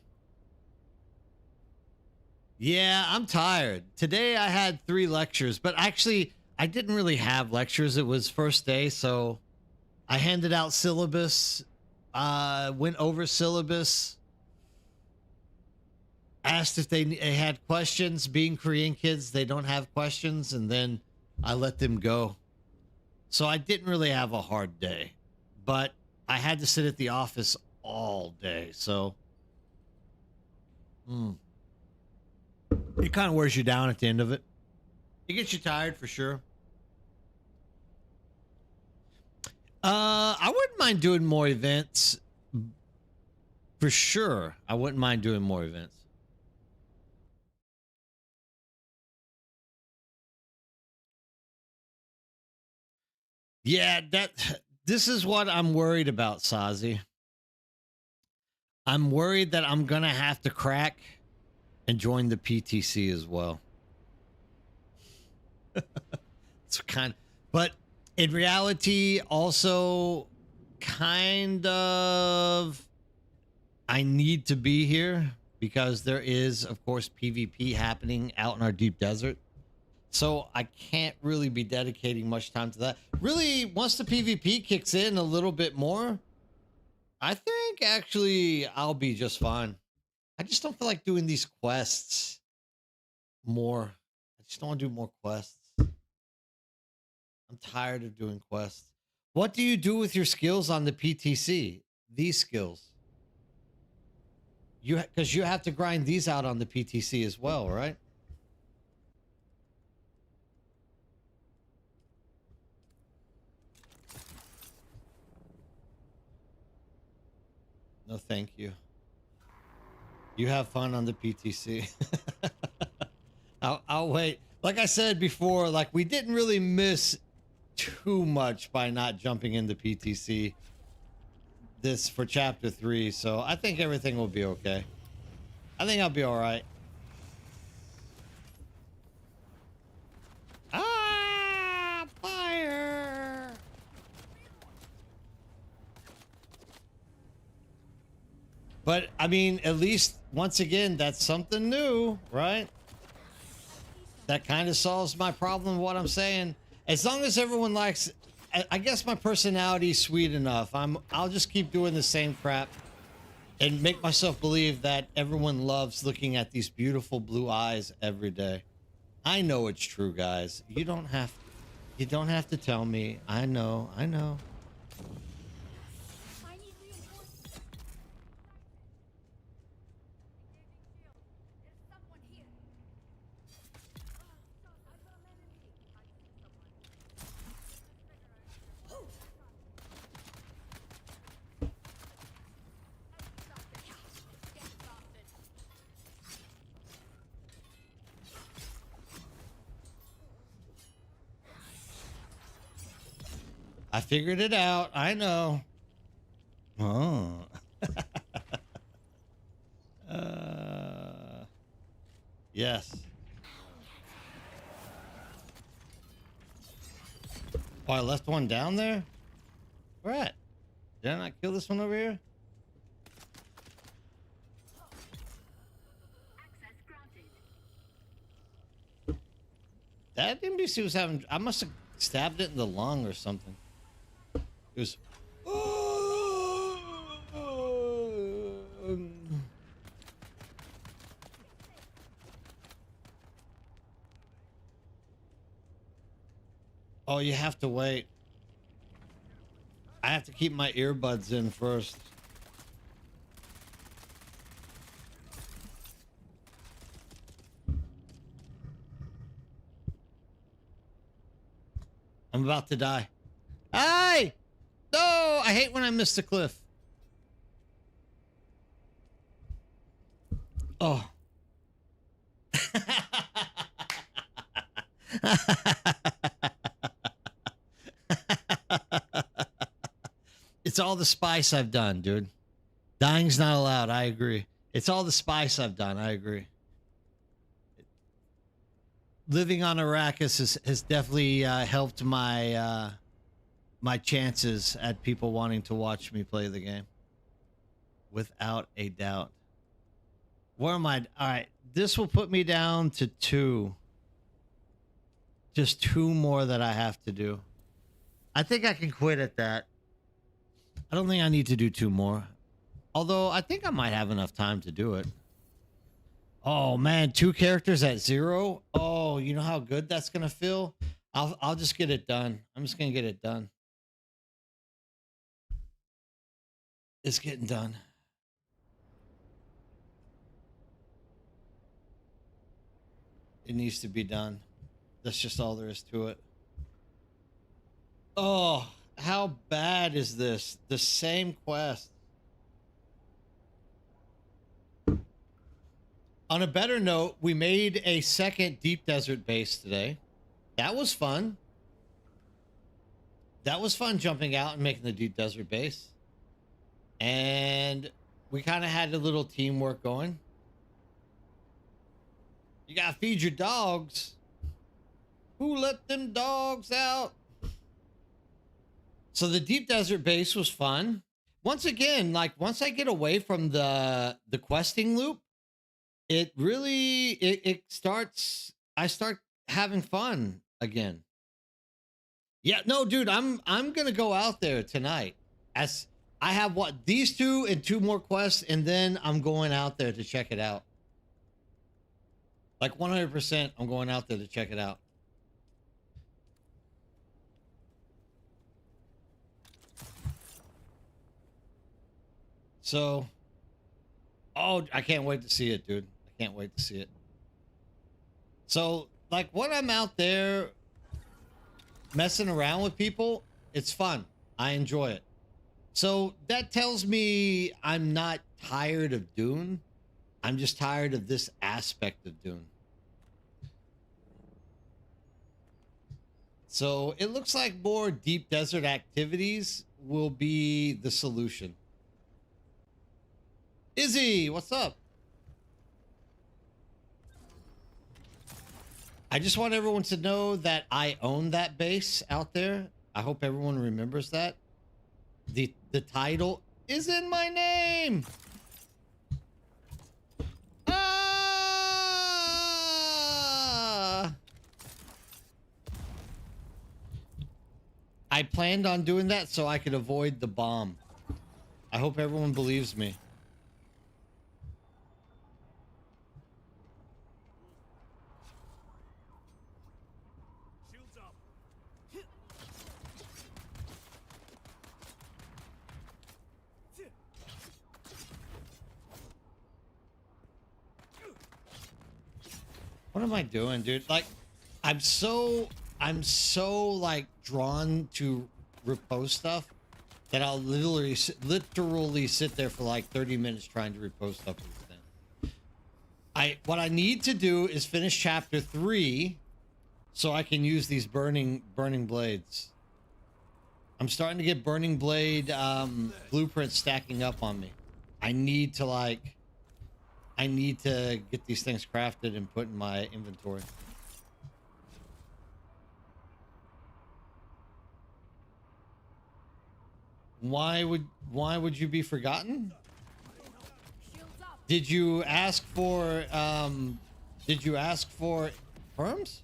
Yeah, I'm tired. Today I had 3 lectures, but actually I didn't really have lectures. It was first day, so I handed out syllabus, went over syllabus, asked if they had questions. Being Korean kids, they don't have questions, and then I let them go. So I didn't really have a hard day, but I had to sit at the office all day, so it kind of wears you down at the end of it. It gets you tired for sure. I wouldn't mind doing more events. For sure. I wouldn't mind doing more events. Yeah, this is what I'm worried about, Sazi. I'm worried that I'm gonna have to crack and join the PTC as well. It's but in reality, also kind of, I need to be here because there is, of course, PvP happening out in our deep desert. So I can't really be dedicating much time to that. Really, once the PvP kicks in a little bit more, I think actually I'll be just fine. I just don't feel like doing these quests more. I just don't want to do more quests. I'm tired of doing quests. What do you do with your skills on the PTC? These skills. Because you have to grind these out on the PTC as well, right? No, thank you. You have fun on the PTC. I'll wait. Like I said before, like we didn't really miss too much by not jumping into PTC this for chapter 3, so I think everything will be okay. I think I'll be all right. Ah, fire! But I mean, at least once again, that's something new, right? That kind of solves my problem of what I'm saying. As long as everyone likes, I guess my personality's sweet enough. I'll just keep doing the same crap and make myself believe that everyone loves looking at these beautiful blue eyes every day. I know it's true, guys. You don't have to tell me. I know. I need reinforcements. Engaging shield. There's someone here. I've got an enemy. I see someone. I figured it out. I know. Oh. Yes. Oh, I left one down there? Where at? Did I not kill this one over here? Access granted. That NPC was having... I must have stabbed it in the lung or something. It was... Oh, you have to wait. I have to keep my earbuds in first. I'm about to die. Hey! No! I hate when I miss the cliff. Oh. It's all the spice I've done, dude. Dying's not allowed. I agree. It's all the spice I've done. I agree. Living on Arrakis has definitely helped my my chances at people wanting to watch me play the game. Without a doubt. Where am I? All right. This will put me down to 2. Just 2 more that I have to do. I think I can quit at that. I don't think I need to do 2 more. Although I think I might have enough time to do it. Oh man, 2 characters at 0. Oh, you know how good that's gonna feel? I'll just get it done. I'm just gonna get it done. It's getting done. It needs to be done. That's just all there is to it. Oh, how bad is this? The same quest. On a better note, we made a second deep desert base today. That was fun. That was fun jumping out and making the deep desert base. And we kind of had a little teamwork going. You gotta feed your dogs. Who let them dogs out? So the deep desert base was fun. Once again, like once I get away from the questing loop, it really it starts. I start having fun again. Yeah, no, dude, I'm gonna go out there tonight. As I have what these 2 and 2 more quests, and then I'm going out there to check it out. Like 100%, I'm going out there to check it out. So, oh, I can't wait to see it, dude. I can't wait to see it. So, like, when I'm out there messing around with people, it's fun. I enjoy it. So, that tells me I'm not tired of Dune. I'm just tired of this aspect of Dune. So, it looks like more deep desert activities will be the solution. Izzy, what's up? I just want everyone to know that I own that base out there. I hope everyone remembers that. The title is in my name. Ah! I planned on doing that so I could avoid the bomb. I hope everyone believes me. Shields up. What am I doing, dude? Like, I'm so like drawn to repost stuff that I'll literally sit there for like 30 minutes trying to repost stuff for this thing. What I need to do is finish chapter 3 so I can use these burning blades. I'm starting to get burning blade blueprints stacking up on me. I need to get these things crafted and put in my inventory. Why would you be forgotten? Shields up. Did you ask for perms?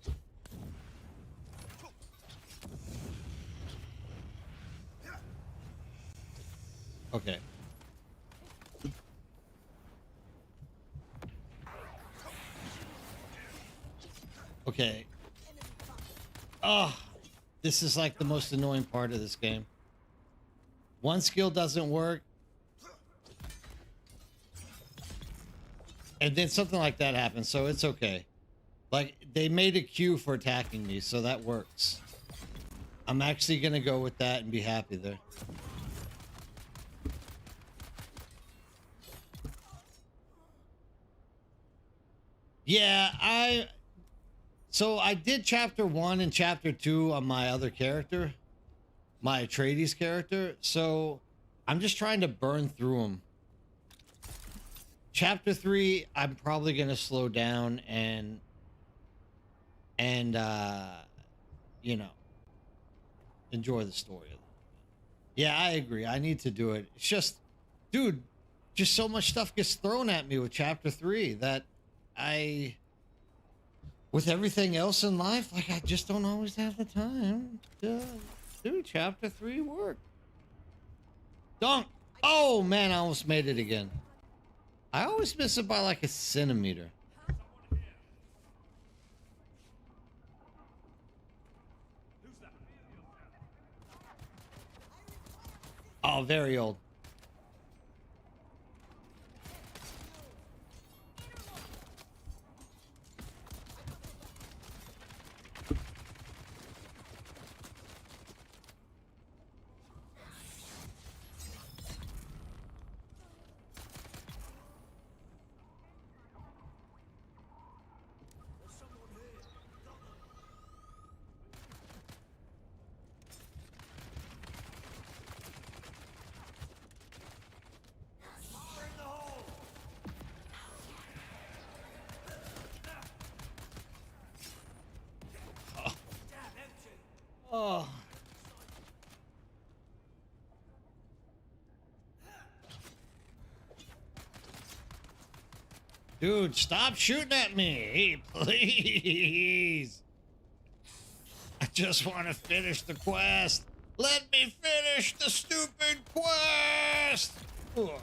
Okay. Okay. Oh, this is like the most annoying part of this game. One skill doesn't work, and then something like that happens, so it's okay. Like, they made a queue for attacking me, so that works. I'm actually gonna go with that and be happy there. Yeah, I did chapter 1 and chapter 2 on my other character, my Atreides character, so I'm just trying to burn through them. Chapter 3, I'm probably gonna slow down and you know, enjoy the story. Yeah, I agree. I need to do it. It's just, dude, just so much stuff gets thrown at me with chapter 3 that with everything else in life, like, I just don't always have the time to do chapter 3 work. Dunk! Oh man, I almost made it again. I always miss it by like a centimeter. Oh, very old. Oh. Dude, stop shooting at me, please. I just want to finish the quest. Let me finish the stupid quest. Ugh.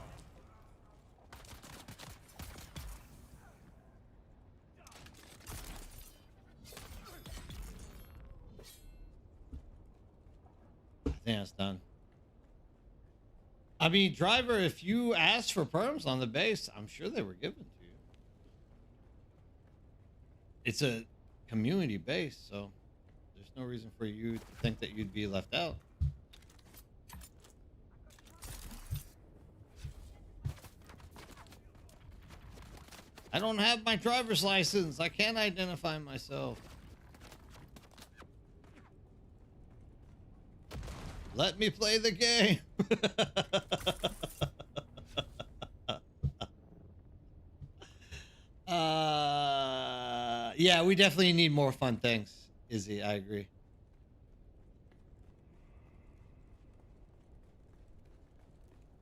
I think that's done. I mean, driver, if you asked for perms on the base, I'm sure they were given to you. It's a community base, so there's no reason for you to think that you'd be left out. I don't have my driver's license. I can't identify myself. Let me play the game. Yeah, we definitely need more fun things, Izzy. I agree.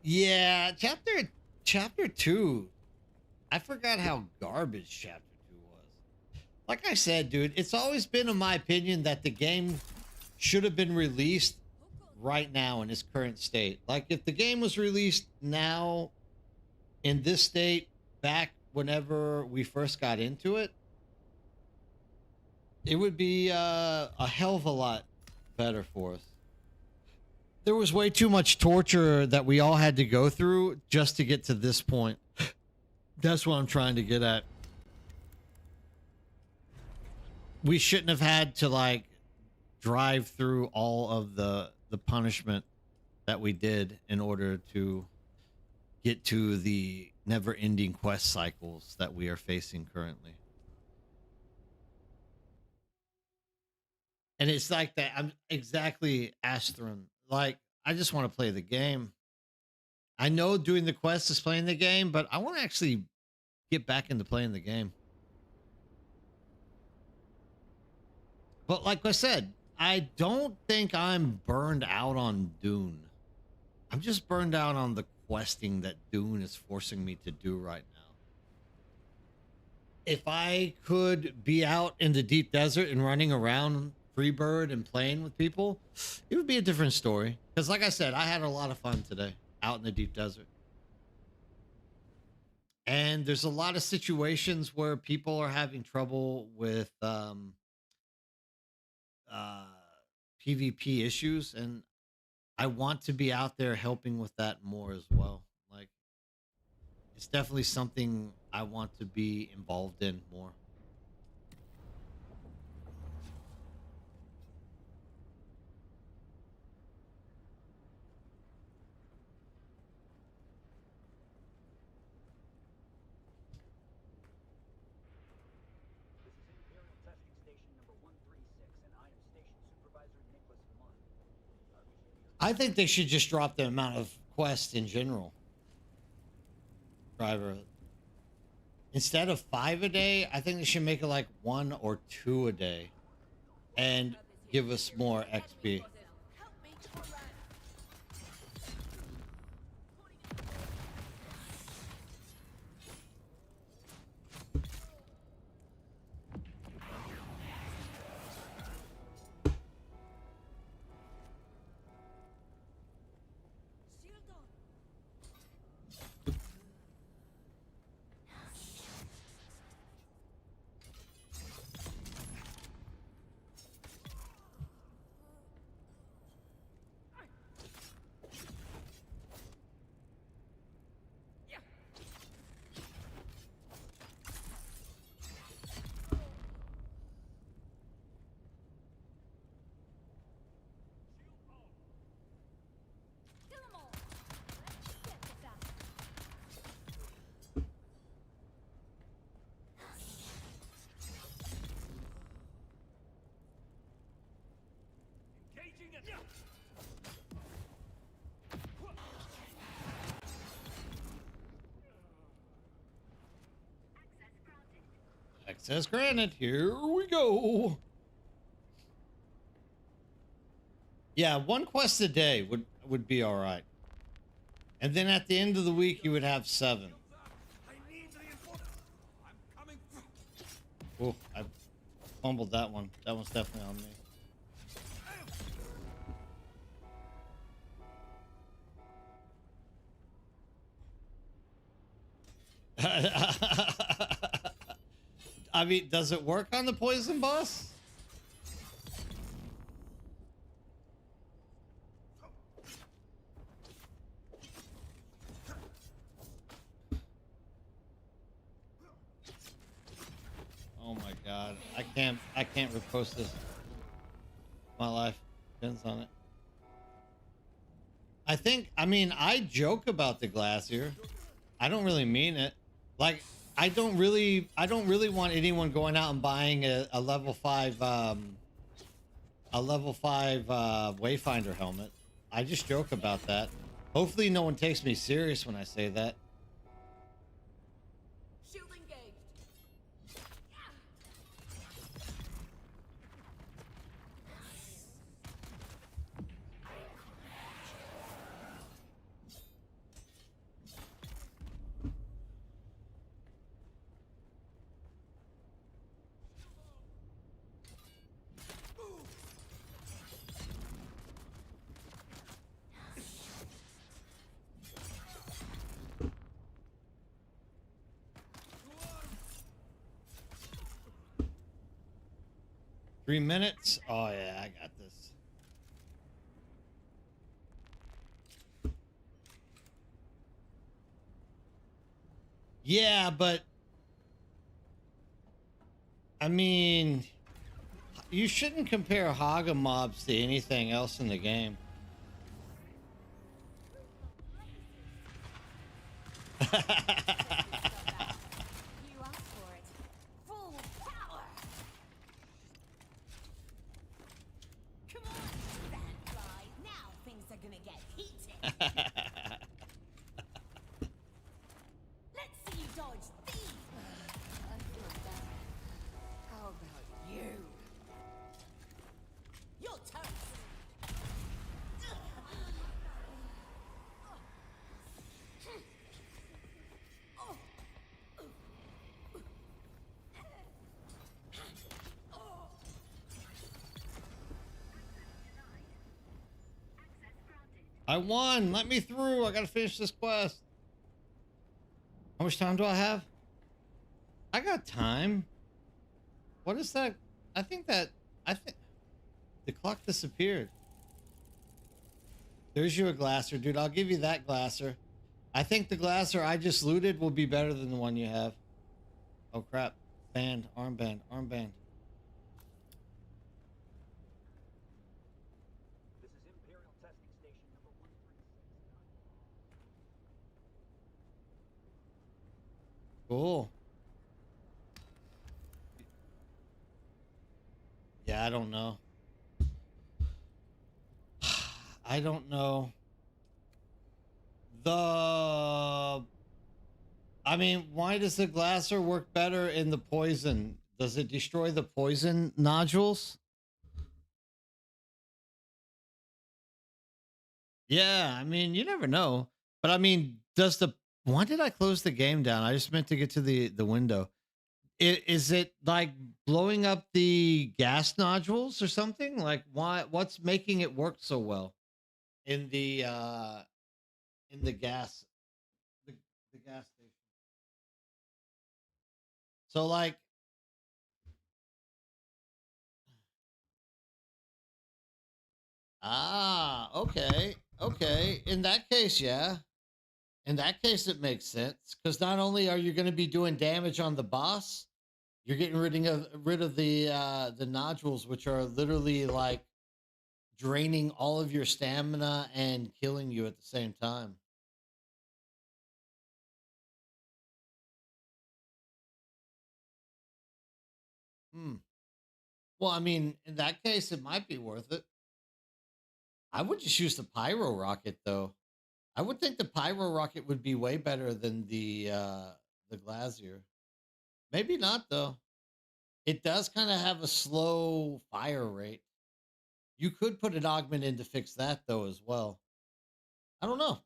Yeah, chapter 2. I forgot how garbage chapter 2 was. Like I said, dude, it's always been in my opinion that the game should have been released right now in its current state. Like if the game was released now in this state back whenever we first got into it, it would be a hell of a lot better for us. There was way too much torture that we all had to go through just to get to this point. That's what I'm trying to get at. We shouldn't have had to like drive through all of the punishment that we did in order to get to the never-ending quest cycles that we are facing currently. And it's like that. I'm exactly Astron. Like, I just want to play the game. I know doing the quest is playing the game, but I want to actually get back into playing the game. But like I said, I don't think I'm burned out on Dune. I'm just burned out on the questing that Dune is forcing me to do right now. If I could be out in the deep desert and running around Freebird and playing with people, it would be a different story. Because like I said, I had a lot of fun today out in the deep desert. And there's a lot of situations where people are having trouble with PvP issues, and I want to be out there helping with that more as well. Like, it's definitely something I want to be involved in more. This is Imperial Testing Station number 136, and I am Station Supervisor Nicholas Munn. I think they should just drop the amount of quests in general. Driver. Instead of 5 a day, I think they should make it like 1 or 2 a day and give us more XP. Kill 'em all. Let's get to that. Engaging it! Access granted. Here we go. Yeah, 1 quest a day would be all right. And then at the end of the week, you would have 7. I need reinforcements. I'm coming. Oh, I fumbled that one. That one's definitely on me. I mean, does it work on the poison boss? Oh my god. I can't repost this. My life depends on it. I mean, I joke about the glacier. I don't really mean it. Like, I don't really want anyone going out and buying a level 5 Wayfinder helmet. I just joke about that. Hopefully no one takes me serious when I say that. Shield engaged. 3 minutes? Oh yeah, I got this. Yeah, but I mean, you shouldn't compare Haga mobs to anything else in the game. You asked for it. Full power. Come on, sandfly. Now things are gonna get heated. Let's see you dodge these. I feel better. How about you? You're toast. I won. Let me through. I gotta finish this quest. How much time do I have? I got time. What is that? I think the clock disappeared. There's you a glasser, dude. I'll give you that glasser. I think the glasser I just looted will be better than the one you have. Oh crap. Band, armband, armband. This is Imperial testing station number 136. Cool. Yeah, I don't know. I don't know. I mean, why does the glasser work better in the poison? Does it destroy the poison nodules? Yeah, I mean, you never know. But I mean, why did I close the game down? I just meant to get to the window. Is it like blowing up the gas nodules or something? Like what's making it work so well in the gas the, the gas station? So like okay. Okay. In that case, yeah. In that case it makes sense cuz not only are you going to be doing damage on the boss, you're getting rid of the nodules which are literally like draining all of your stamina and killing you at the same time. Hmm. Well, I mean, in that case, it might be worth it. I would just use the pyro rocket, though. I would think the pyro rocket would be way better than the glacier. Maybe not, though. It does kind of have a slow fire rate. You could put an augment in to fix that, though, as well. I don't know.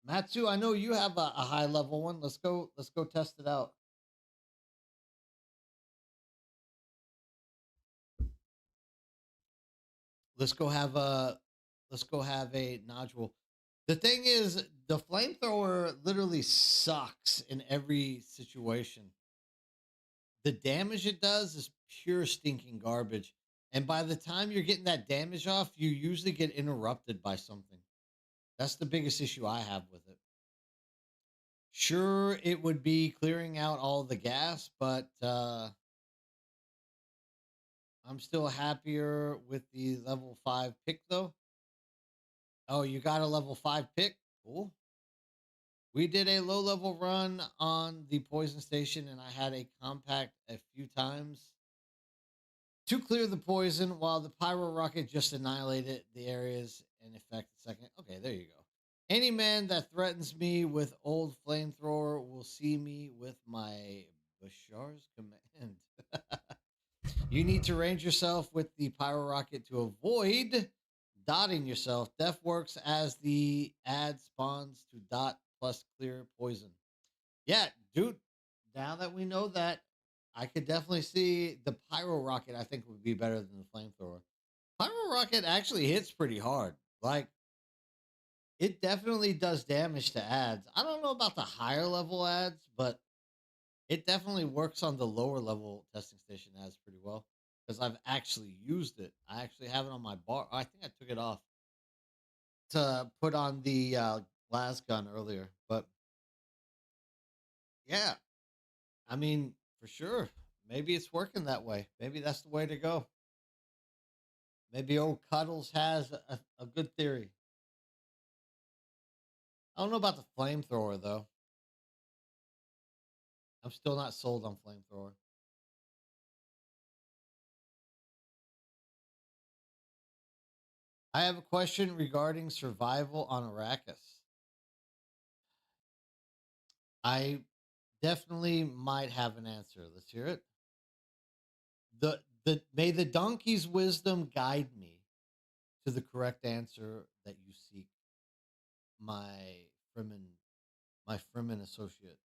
Matsu, I know you have a high level one. Let's go. Let's go test it out. Let's go have a let's go have a nodule. The thing is, the flamethrower literally sucks in every situation. The damage it does is pure stinking garbage. And by the time you're getting that damage off, you usually get interrupted by something. That's the biggest issue I have with it. Sure, it would be clearing out all the gas, but I'm still happier with the level 5 pick, though. Oh, you got a level 5 pick? Cool. We did a low level run on the poison station, and I had a compact a few times to clear the poison while the pyro rocket just annihilated the areas in effect a second. Okay, there you go. Any man that threatens me with old flamethrower will see me with my Bashar's command. You need to range yourself with the pyro rocket to avoid dotting yourself. Death works as the ad spawns to dot plus clear poison. Yeah, dude. Now that we know that, I could definitely see the pyro rocket. I think would be better than the flamethrower. Pyro rocket actually hits pretty hard. Like it definitely does damage to ads. I don't know about the higher level ads, but It definitely works on the lower level testing station as pretty well because I've actually used it. I actually have it on my bar. I think I took it off to put on the las gun earlier, but yeah, I mean, for sure. Maybe it's working that way. Maybe that's the way to go. Maybe old Cuddles has a good theory. I don't know about the flamethrower though. I'm still not sold on flamethrower. I have a question regarding survival on Arrakis. I definitely might have an answer. Let's hear it. The may the donkey's wisdom guide me to the correct answer that you seek, my Fremen, my Fremen associate.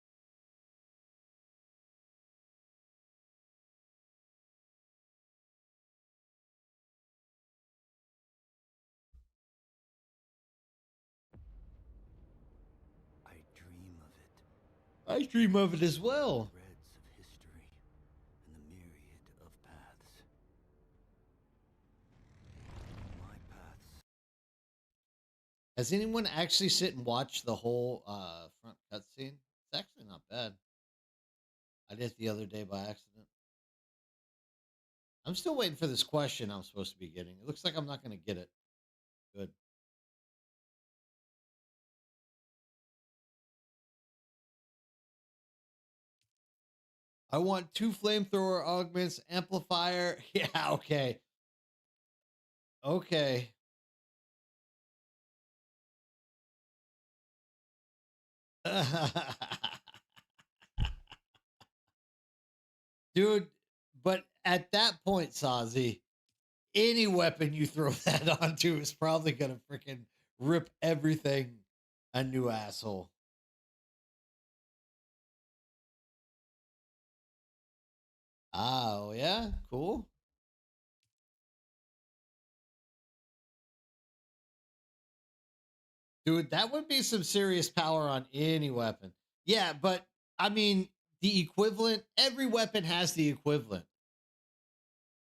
I dream of it. I dream of it as well. Threads of history and the myriad of paths. My paths. Has anyone actually sit and watch the whole front cutscene? It's actually not bad. I did it the other day by accident. I'm still waiting for this question I'm supposed to be getting. It looks like I'm not going to get it. Good. I want 2 flamethrower augments, amplifier. Yeah, okay. Okay. Dude, but at that point, Sazi, any weapon you throw that onto is probably gonna freaking rip everything a new asshole. Oh yeah, cool. Dude, that would be some serious power on any weapon. Yeah, but I mean the equivalent, every weapon has the equivalent.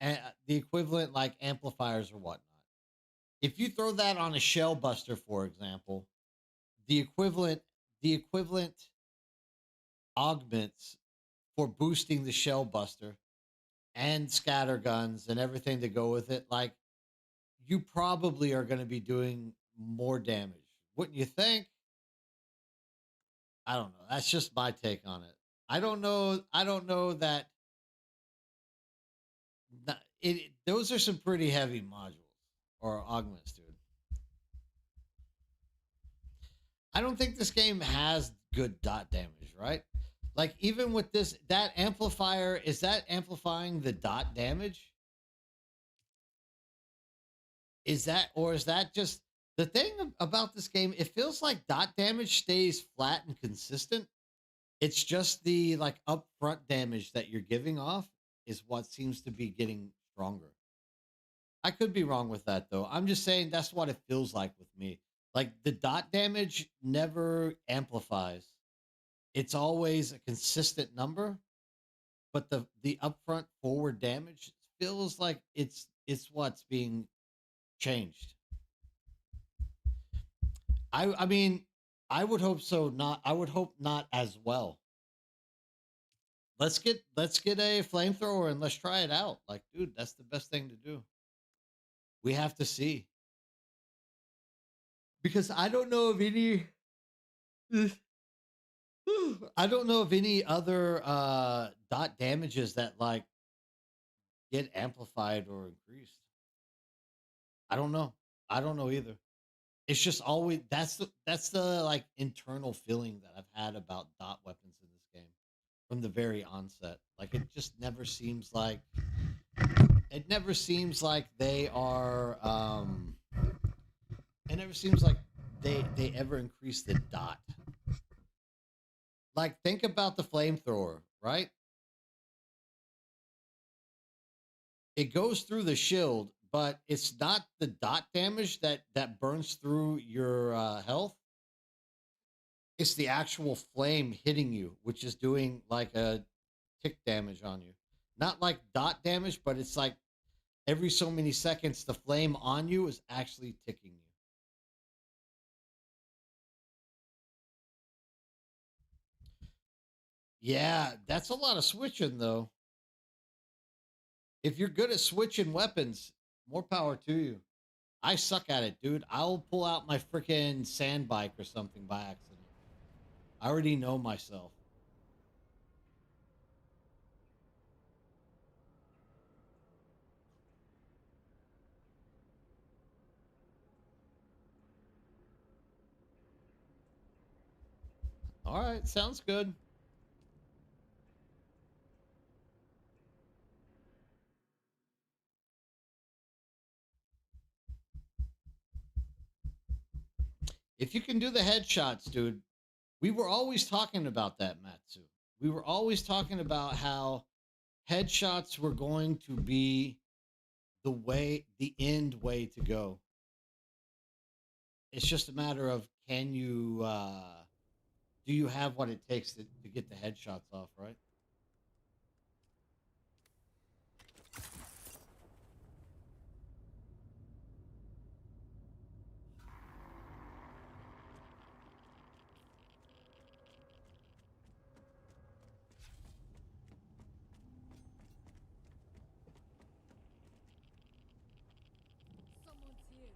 And the equivalent like amplifiers or whatnot. If you throw that on a shell buster, for example, the equivalent the equivalent augments for boosting the shell buster and scatter guns and everything to go with it, like you probably are going to be doing more damage. Wouldn't you think? I don't know. That's just my take on it. I don't know. I don't know that those are some pretty heavy modules or augments, dude. I don't think this game has good dot damage, right? Like even with this, that amplifier, is that amplifying the dot damage? Is that, or is that just the thing about this game? It feels like dot damage stays flat and consistent. It's just the like upfront damage that you're giving off is what seems to be getting stronger. I could be wrong with that though. I'm just saying that's what it feels like with me. Like the dot damage never amplifies. It's always a consistent number, but the upfront forward damage feels like it's what's being changed. I mean, I would hope so. Not I would hope not as well. Let's get a flamethrower and let's try it out. Like, dude, that's the best thing to do. We have to see because I don't know of any. I don't know of any other dot damages that like get amplified or increased. I don't know. I don't know either. It's just always that's the like internal feeling that I've had about dot weapons in this game from the very onset. Like it just never seems like they are it never seems like they ever increase the dot. Like think about the flamethrower, right? It goes through the shield, but it's not the dot damage that burns through your health. It's the actual flame hitting you, which is doing like a tick damage on you. Not like dot damage, but it's like every so many seconds the flame on you is actually ticking you. Yeah, that's a lot of switching though. If you're good at switching weapons, more power to you. I suck at it, dude. I'll pull out my freaking sand bike or something by accident. I already know myself. All right, sounds good. If you can do the headshots, dude, we were always talking about that, Matsu. We were always talking about how headshots were going to be the end way to go. It's just a matter of can you, do you have what it takes to get the headshots off, right? Someone's here.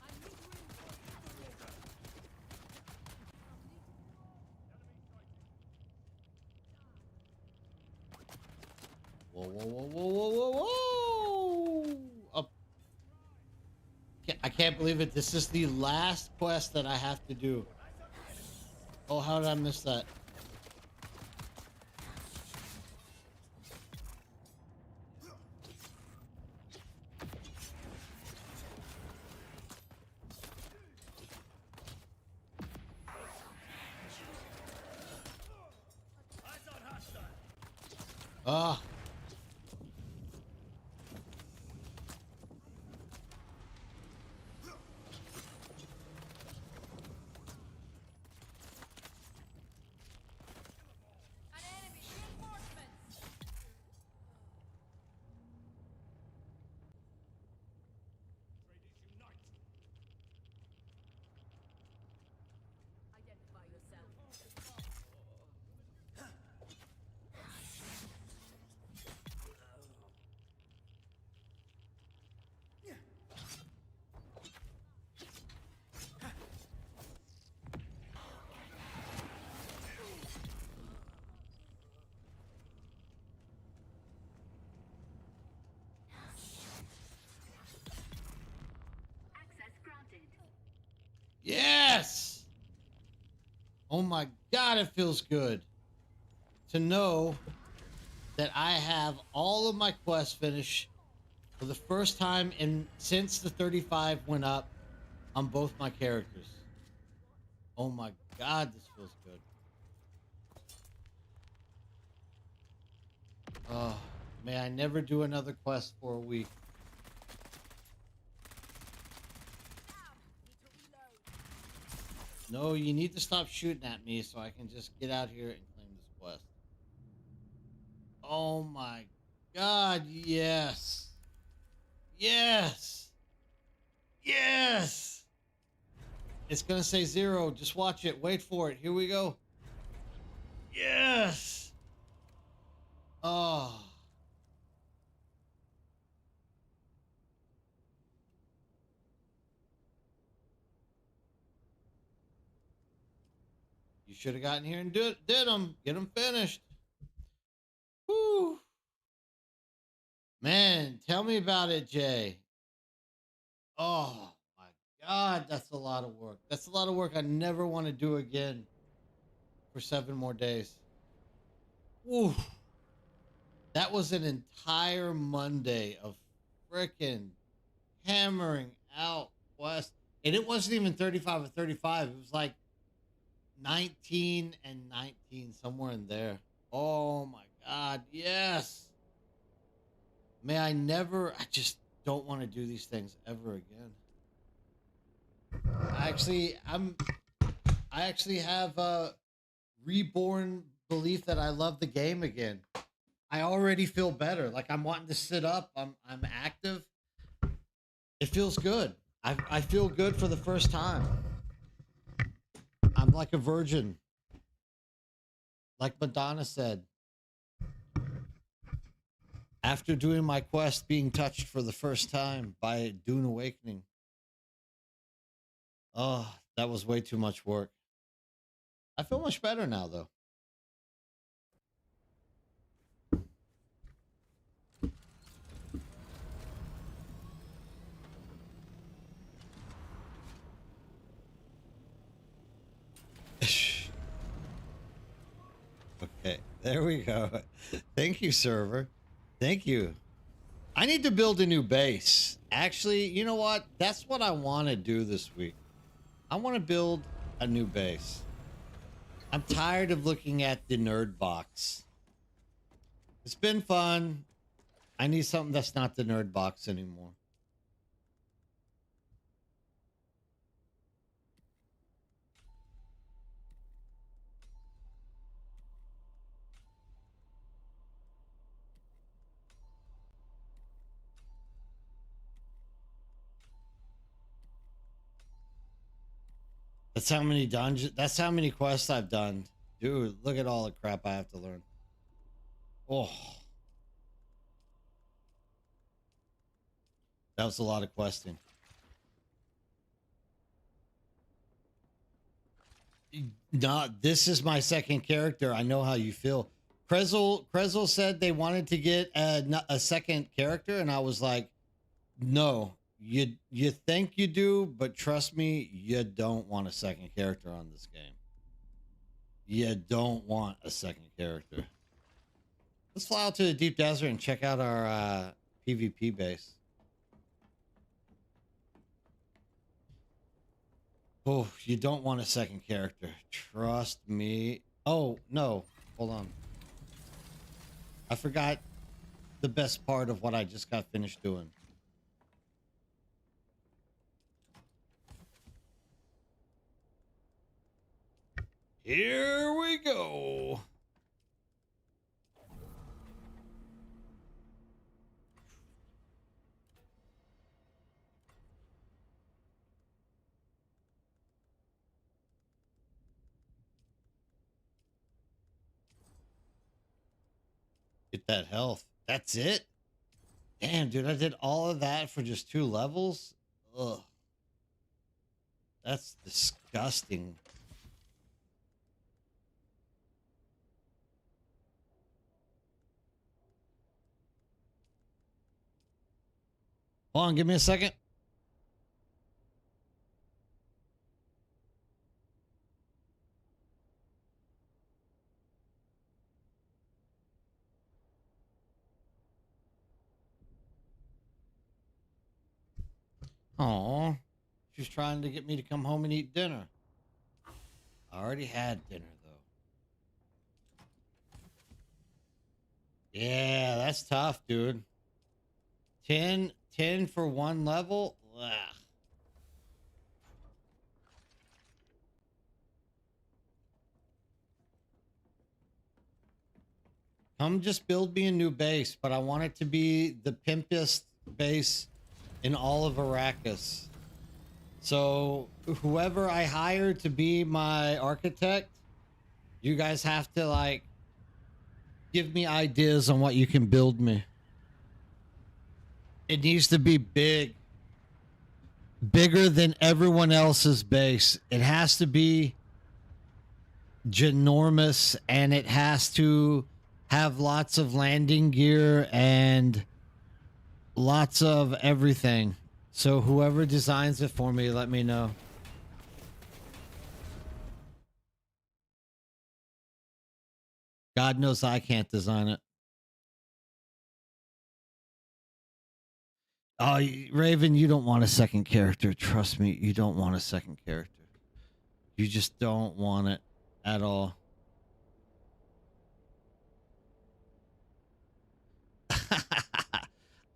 I need reinforcements. Whoa, whoa, whoa, whoa, whoa, whoa, whoa! Up. I can't believe it. This is the last quest that I have to do. Oh, how did I miss that? Ah. An enemy reinforcements. Identify yourself. Access granted. Yes! Oh my god, it feels good to know that I have all of my quests finished for the first time in since the 35 went up on both my characters. Oh my god, this feels good. Oh, may I never do another quest for a week. No, you need to stop shooting at me so I can just get out here and claim this quest. Oh my god, yes. Yes. Yes. It's gonna say 0. Just watch it. Wait for it. Here we go. Yes. Oh. You should have gotten here and did them. Get them finished. Whew. Man, tell me about it, Jay. Oh my god, that's a lot of work. That's a lot of work I never want to do again for 7 more days. Woo. That was an entire Monday of frickin' hammering out West. And it wasn't even 35 or 35. It was like 19 and 19, somewhere in there. Oh my God. Yes. May I never, I just don't want to do these things ever again. I actually have Reborn belief that I love the game again. I already feel better. Like I'm wanting to sit up. I'm active. It feels good. I feel good for the first time. I'm like a virgin. Like Madonna said. After doing my quest, being touched for the first time by Dune Awakening. Oh, that was way too much work. I feel much better now, though. Okay, there we go. Thank you, server. Thank you. I need to build a new base. Actually, you know what? That's what I want to do this week. I want to build a new base. I'm tired of looking at the nerd box. It's been fun. I need something that's not the nerd box anymore. That's how many dungeons, that's how many quests I've done. Dude, look at all the crap I have to learn. Oh. That was a lot of questing. No, this is my second character. I know how you feel. Krezel said they wanted to get a second character, and I was like, no, you think you do, but trust me, you don't want a second character on this game. You don't want a second character. Let's fly out to the deep desert and check out our PvP base. Oh, you don't want a second character. Trust me. Oh, no. Hold on. I forgot the best part of what I just got finished doing. Here we go. Get that health. That's it? Damn, dude, I did all of that for just 2 levels? Ugh. That's disgusting. Hold on, give me a second. Aw. She's trying to get me to come home and eat dinner. I already had dinner, though. Yeah, that's tough, dude. 10 for 1 level? Ugh. Come just build me a new base, but I want it to be the pimpiest base in all of Arrakis. So whoever I hire to be my architect, you guys have to like give me ideas on what you can build me. It needs to be big. Bigger than everyone else's base. It has to be ginormous, and it has to have lots of landing gear and lots of everything. So whoever designs it for me, let me know. God knows I can't design it. Oh, Raven, you don't want a second character. Trust me, you don't want a second character. You just don't want it at all.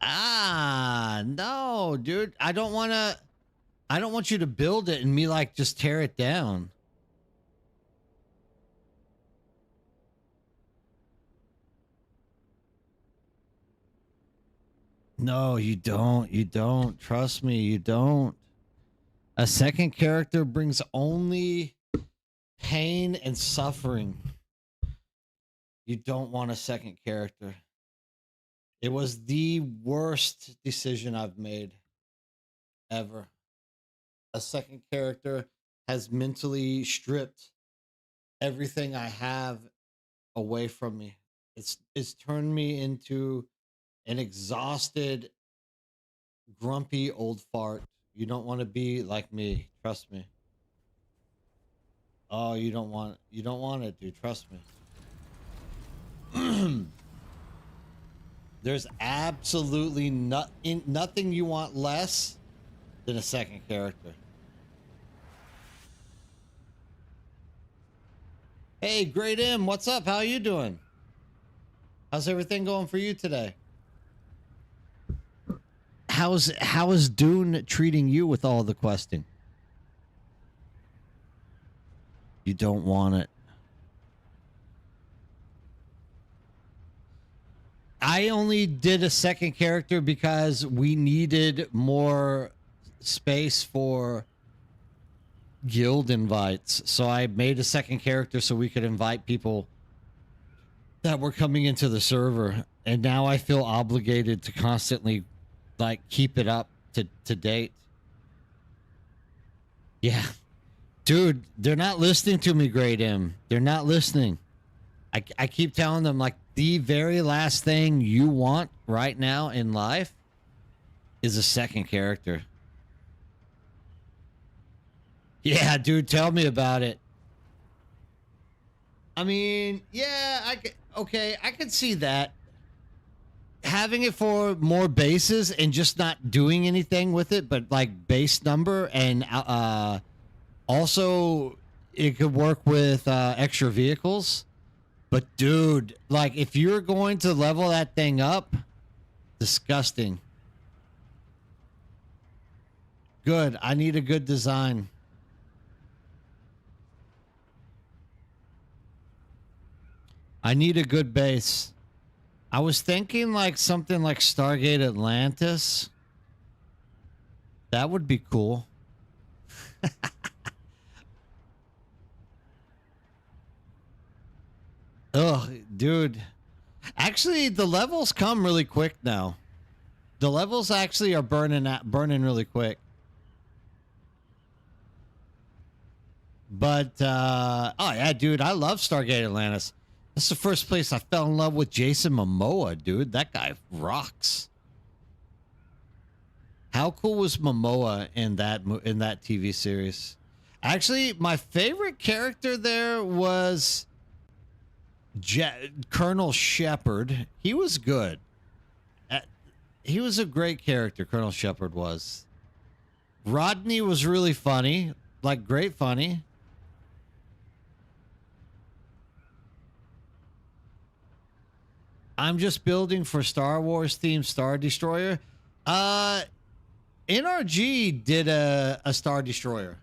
Ah, no, dude. I don't want you to build it and me like just tear it down. No, you don't. You don't. Trust me, you don't. A second character brings only pain and suffering. You don't want a second character. It was the worst decision I've made ever. A second character has mentally stripped everything I have away from me. It's turned me into an exhausted, grumpy old fart. You don't want to be like me. Trust me. Oh, you don't want it, dude. Trust me. There's absolutely nothing you want less than a second character. Hey, Great M, what's up? How you doing? How's everything going for you today? How is Dune treating you with all the questing? You don't want it. I only did a second character because we needed more space for guild invites. So I made a second character so we could invite people that were coming into the server. And now I feel obligated to constantly like keep it up to date. Yeah. Dude, they're not listening to me, Great M. They're not listening. I keep telling them like the very last thing you want right now in life is a second character. Yeah, dude, tell me about it. I mean, yeah, I could see that. Having it for more bases and just not doing anything with it, but like base number and also it could work with extra vehicles. But dude, like if you're going to level that thing up, disgusting. Good. I need a good design. I need a good base. I was thinking like something like Stargate Atlantis. That would be cool. Ugh, dude. Actually, the levels come really quick now. The levels actually are burning really quick. But oh yeah, dude, I love Stargate Atlantis. That's the first place I fell in love with Jason Momoa, dude. That guy rocks. How cool was Momoa in that TV series? Actually, my favorite character there was Colonel Shepard. He was good. He was a great character, Colonel Shepard was. Rodney was really funny, like great funny. I'm just building for Star Wars themed Star Destroyer. NRG did a Star Destroyer,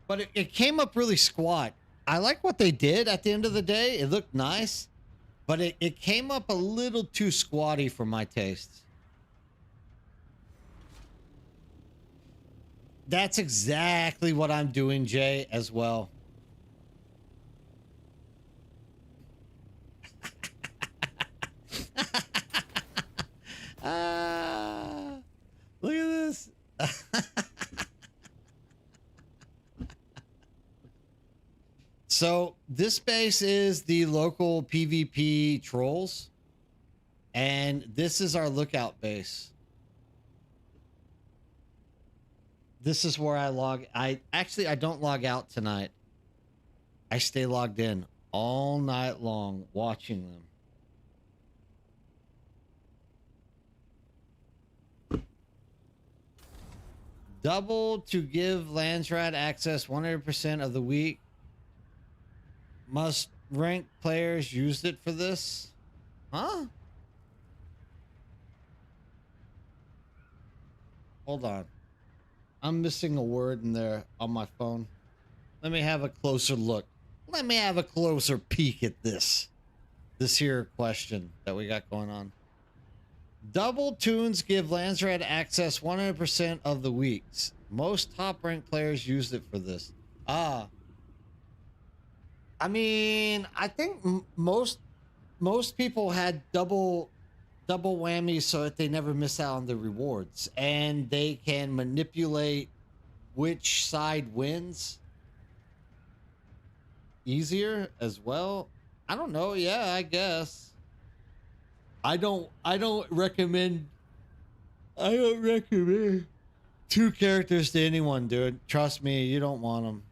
but it came up really squat. I like what they did at the end of the day. It looked nice, but it came up a little too squatty for my taste. That's exactly what I'm doing, Jay, as well. Look at this. So this base is the local PvP trolls, and this is our lookout base. This is where I log. I don't log out tonight. I stay logged in all night long watching them. Double to give Landsrat access 100% of the week. Must rank players used it for this? Huh? Hold on. I'm missing a word in there on my phone. Let me have a closer look. Let me have a closer peek at this. This here question that we got going on. Double tunes give Landsred access 100% of the weeks. Most top ranked players used it for this. Ah, I mean, I think most people had double whammies so that they never miss out on the rewards, and they can manipulate which side wins easier as well. I don't know. Yeah, I guess. I don't recommend two characters to anyone, dude. Trust me, you don't want them.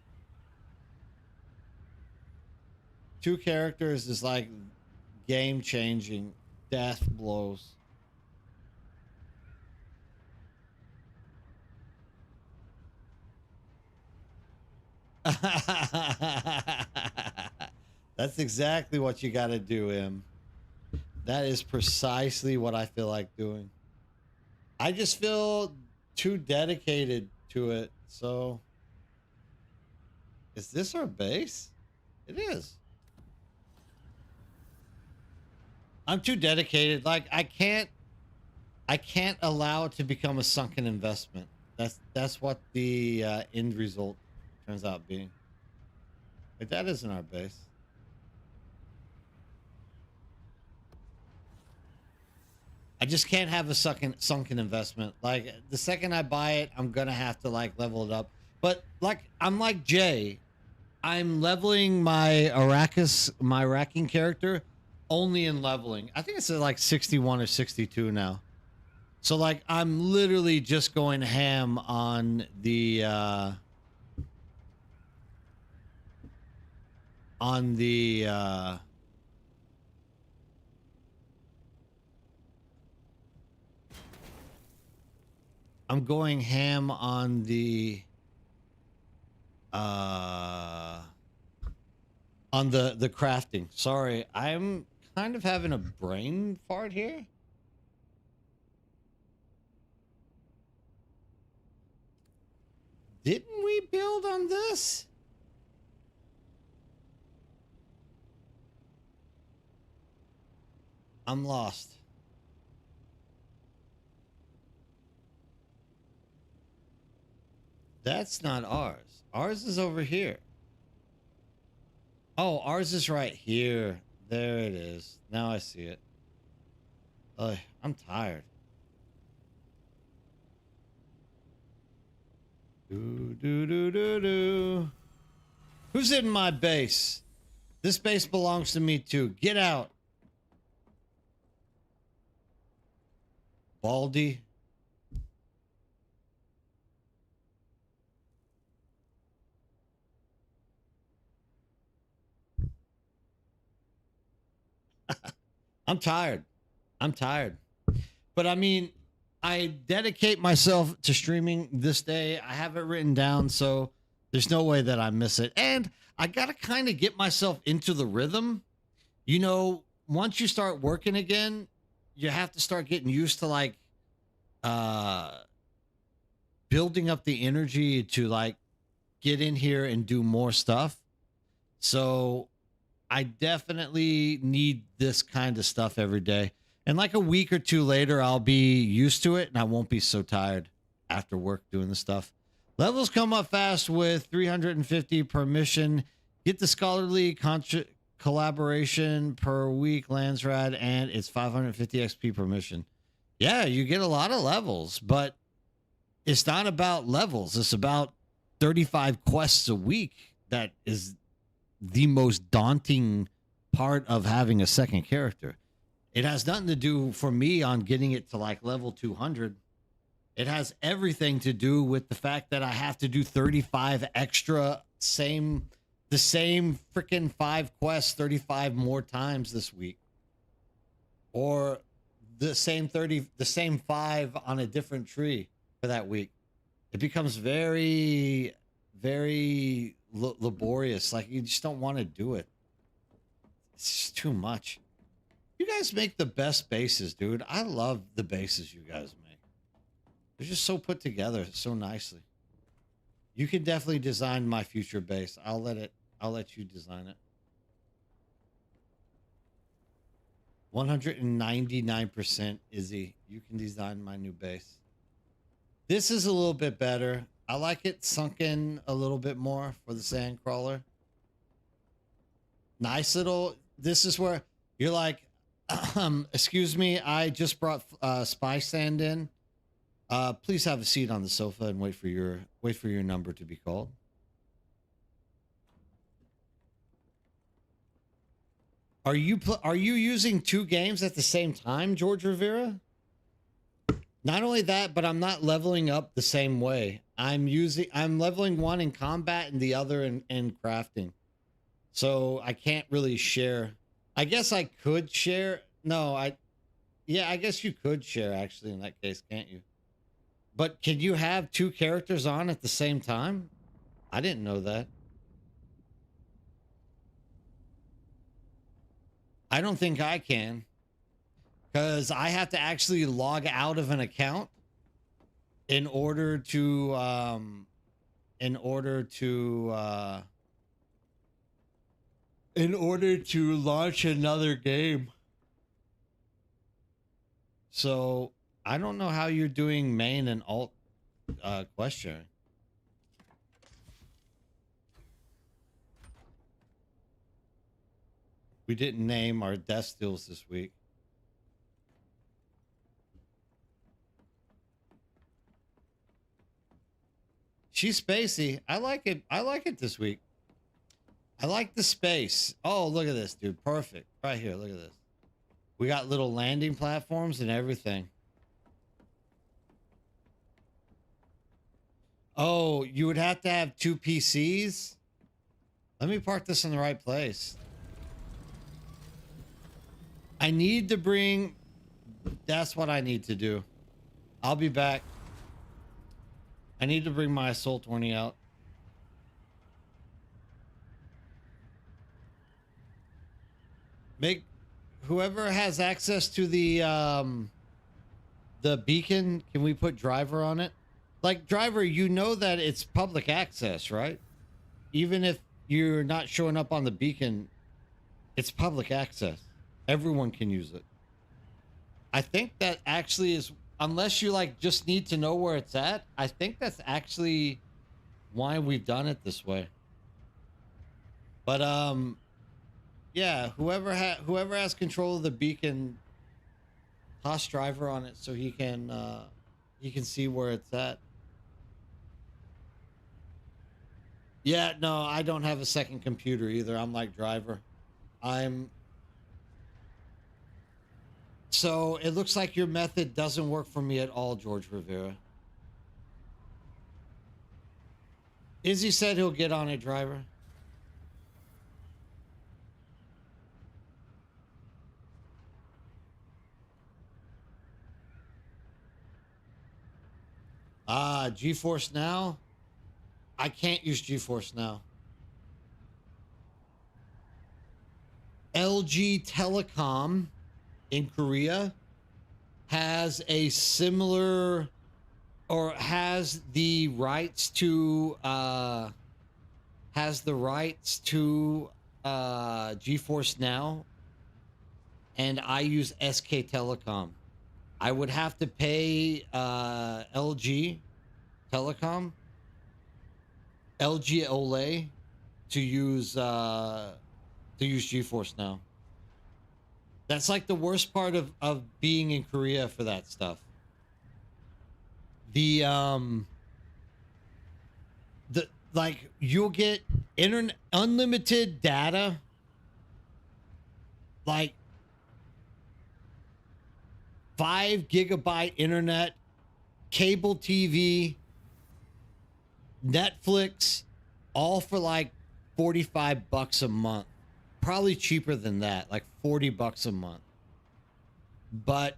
Two characters is like game changing, death blows. That's exactly what you got to do, Em. That is precisely what I feel like doing. I just feel too dedicated to it. So, is this our base? It is. I'm too dedicated. Like I can't allow it to become a sunken investment. That's what the end result turns out being. But that isn't our base. I just can't have a sunken investment. Like the second I buy it, I'm gonna have to like level it up. But like I'm like Jay, I'm leveling my my Arrakin character only in leveling. I think it's at like 61 or 62 now. So like I'm literally just going ham on the on the I'm going ham on the crafting. Sorry, I'm kind of having a brain fart here. Didn't we build on this? I'm lost. That's not ours. Ours is over here. Oh, ours is right here. There it is. Now I see it. I'm tired. Do. Who's in my base? This base belongs to me too. Get out. Baldy. I'm tired. I'm tired. But I mean, I dedicate myself to streaming this day. I have it written down, so there's no way that I miss it. And I got to kind of get myself into the rhythm. You know, once you start working again, you have to start getting used to like building up the energy to like get in here and do more stuff. So I definitely need this kind of stuff every day. And like a week or two later, I'll be used to it and I won't be so tired after work doing the stuff. Levels come up fast with 350 per mission. Get the scholarly collaboration per week, Landsrad, and it's 550 XP per mission. Yeah, you get a lot of levels, but it's not about levels. It's about 35 quests a week. That is the most daunting part of having a second character. It has nothing to do for me on getting it to like level 200. It has everything to do with the fact that I have to do 35 extra the same freaking 5 quests 35 more times this week. Or the same 5 on a different tree for that week. It becomes very, very laborious. Like you just don't want to do it. It's just too much. You guys make the best bases, dude. I love the bases you guys make. They're just so put together so nicely. You can definitely design my future base. I'll let you design it. 199% Izzy. You can design my new base. This is a little bit better. I like it sunk in a little bit more for the sand crawler. Nice little, this is where you're like, excuse me, I just brought spy sand in. Please have a seat on the sofa and wait for your number to be called. Are you using two games at the same time, George Rivera? Not only that, but I'm not leveling up the same way. I'm leveling one in combat and the other in crafting. So I can't really share. I guess I could share. No, yeah, I guess you could share actually in that case, can't you? But can you have two characters on at the same time? I didn't know that. I don't think I can, because I have to actually log out of an account in order to launch another game. So I don't know how you're doing main and alt questioning. We didn't name our death deals this week. She's spacey. I like it. I like it this week. I like the space. Oh, look at this, dude. Perfect. Right here. Look at this. We got little landing platforms and everything. Oh, you would have to have two PCs? Let me park this in the right place. I need to bring... That's what I need to do. I'll be back. I need to bring my Assault 20 out. Make... Whoever has access to the beacon, can we put driver on it? Like, driver, you know that it's public access, right? Even if you're not showing up on the beacon, it's public access. Everyone can use it. I think that actually is, unless you like just need to know where it's at, I think that's actually why we've done it this way. But yeah, whoever has control of the beacon, toss driver on it so he can see where it's at. Yeah, no, I don't have a second computer either. I'm like driver. So it looks like your method doesn't work for me at all, George Rivera. Izzy said he'll get on it, driver. GeForce Now? I can't use GeForce Now. LG Telecom in Korea has a similar, or has the rights to GeForce Now, and I use SK Telecom. I would have to pay LG Telecom, LG Olay, to use GeForce Now. That's like the worst part of being in Korea for that stuff. The like you'll get internet unlimited data, like 5 GB internet, cable TV, Netflix, all for like $45 a month. Probably cheaper than that, like $40 a month. But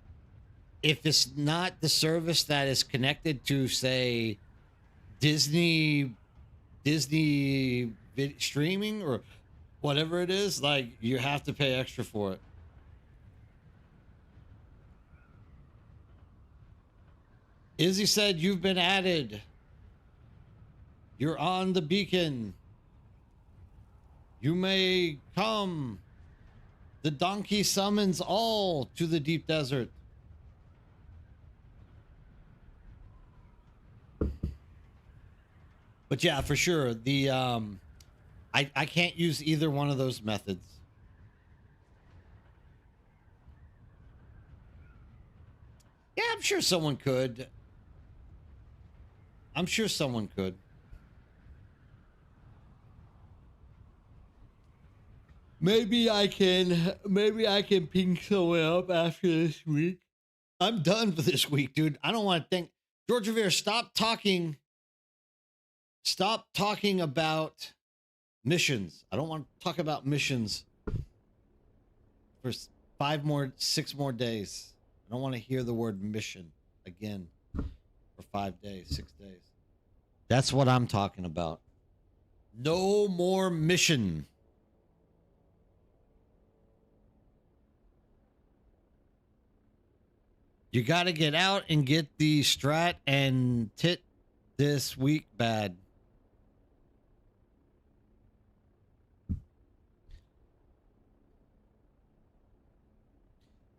if it's not the service that is connected to, say, Disney streaming or whatever it is, like you have to pay extra for it. Izzy said you've been added. You're on the beacon. You may come. The donkey summons all to the deep desert. But yeah, for sure. The I can't use either one of those methods. Yeah, I'm sure someone could. I'm sure someone could. Maybe I can ping someone up after this week. I'm done for this week, dude. I don't want to think. George Revere, stop talking about missions. I don't want to talk about missions for 6 more days. I don't want to hear the word mission again for 5 days, 6 days. That's what I'm talking about. No more mission. You got to get out and get the strat and tit this week bad.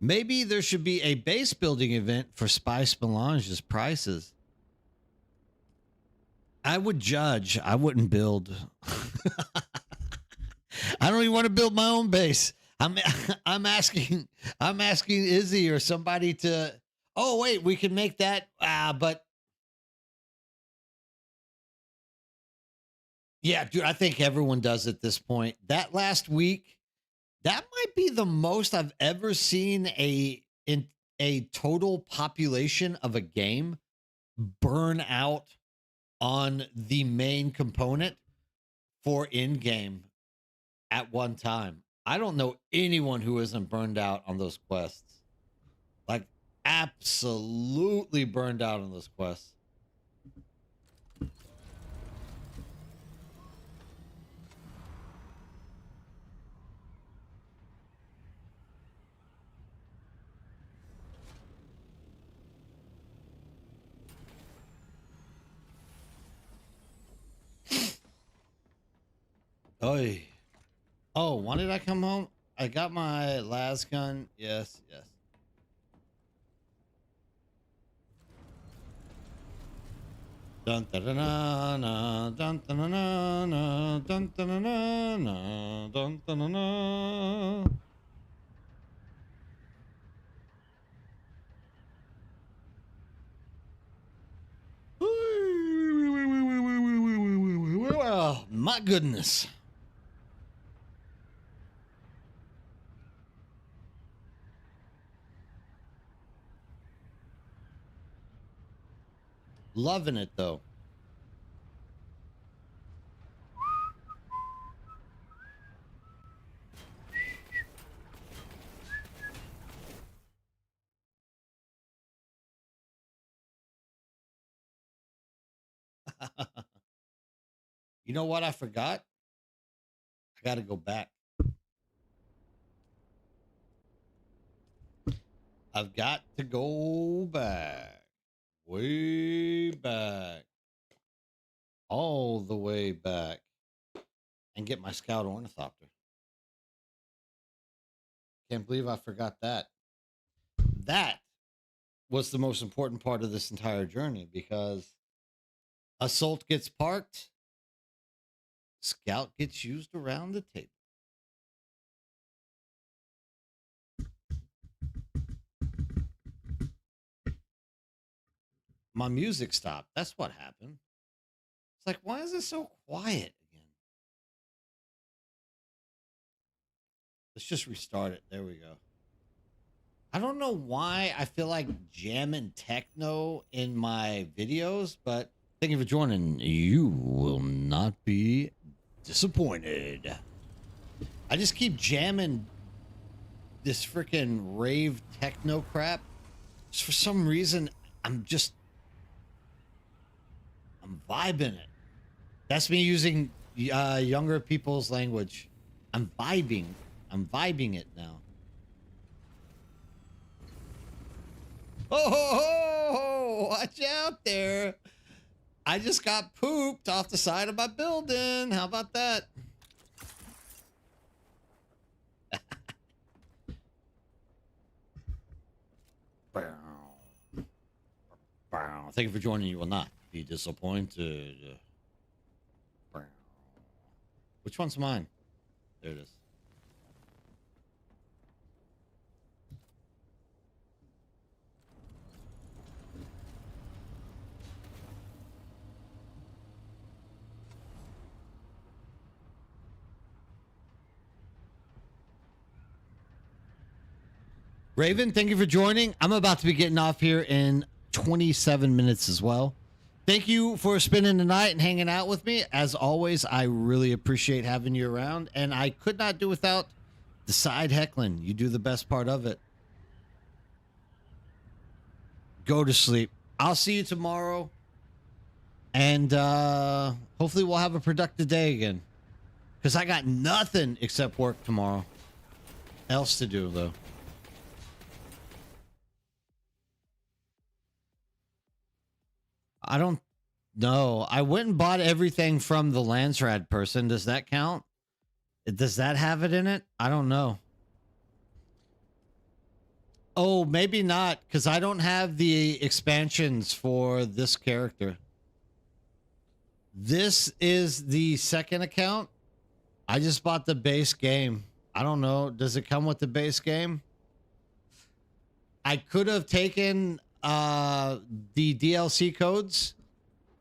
Maybe there should be a base building event for Spice Melange's prices. I would judge. I wouldn't build. I don't even want to build my own base. I'm asking Izzy or somebody to. Oh wait, we can make that. But yeah, dude, I think everyone does at this point. That last week, that might be the most I've ever seen in a total population of a game burn out on the main component for in-game at one time. I don't know anyone who isn't burned out on those quests. Like, absolutely burned out on those quests. Oy. Oh, when did I come home? I got my last gun. Yes, yes. Dun dun dun dun dun dun dun dun dun dun dun dun dun dun. Oh, my goodness. Loving it though. You know what I forgot? I got to go back. I've got to go back. Way back. All the way back. And get my Scout Ornithopter. Can't believe I forgot that. That was the most important part of this entire journey because Assault gets parked. Scout gets used around the table. My music stopped. That's what happened. It's like, why is it so quiet again? Let's just restart it. There we go. I don't know why I feel like jamming techno in my videos, but thank you for joining. You will not be disappointed. I just keep jamming this freaking rave techno crap. Just for some reason, I'm vibing it. That's me using younger people's language. I'm vibing it now. Oh, ho, ho, watch out there. I just got pooped off the side of my building. How about that? Thank you for joining. You will not be disappointed. Which one's mine? There it is. Raven, thank you for joining. I'm about to be getting off here in 27 minutes as well. Thank you for spending the night and hanging out with me. As always, I really appreciate having you around, and I could not do without the side heckling. You do the best part of it. Go to sleep. I'll see you tomorrow, and hopefully we'll have a productive day again, because I got nothing except work tomorrow else to do, though. I don't know. I went and bought everything from the Landsrad person. Does that count? Does that have it in it? I don't know. Oh, maybe not, because I don't have the expansions for this character. This is the second account. I just bought the base game. I don't know. Does it come with the base game? I could have taken the DLC codes,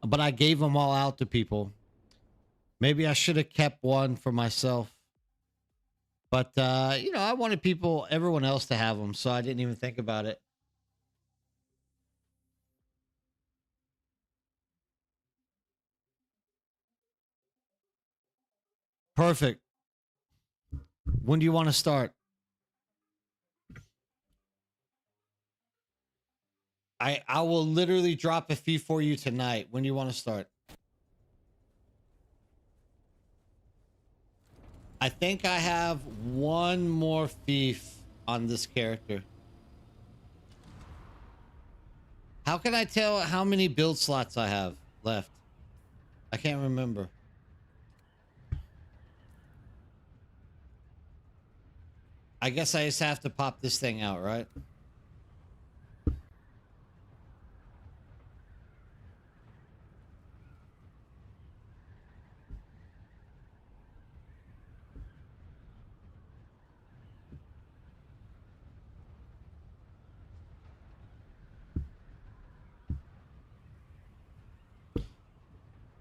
but I gave them all out to people. Maybe I should have kept one for myself, but you know, I wanted everyone else to have them, so I didn't even think about it. Perfect. When do you want to start? I will literally drop a fee for you tonight. When do you want to start? I think I have one more thief on this character. How can I tell how many build slots I have left? I can't remember. I guess I just have to pop this thing out, right?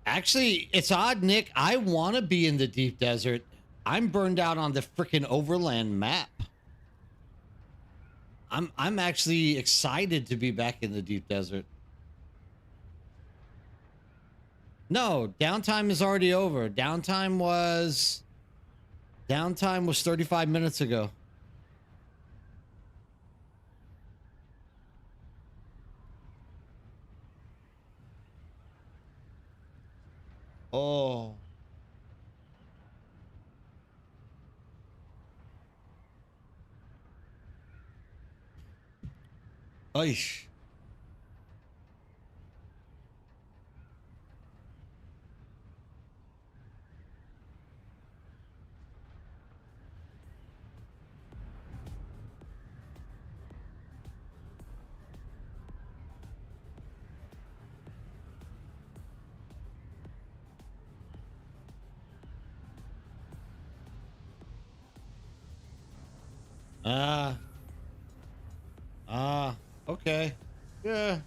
Actually, it's odd, Nick. I want to be in the deep desert. I'm burned out on the freaking overland map. I'm actually excited to be back in the deep desert. No, downtime is already over. Downtime was 35 minutes ago. Oh. Aish. Okay. Yeah.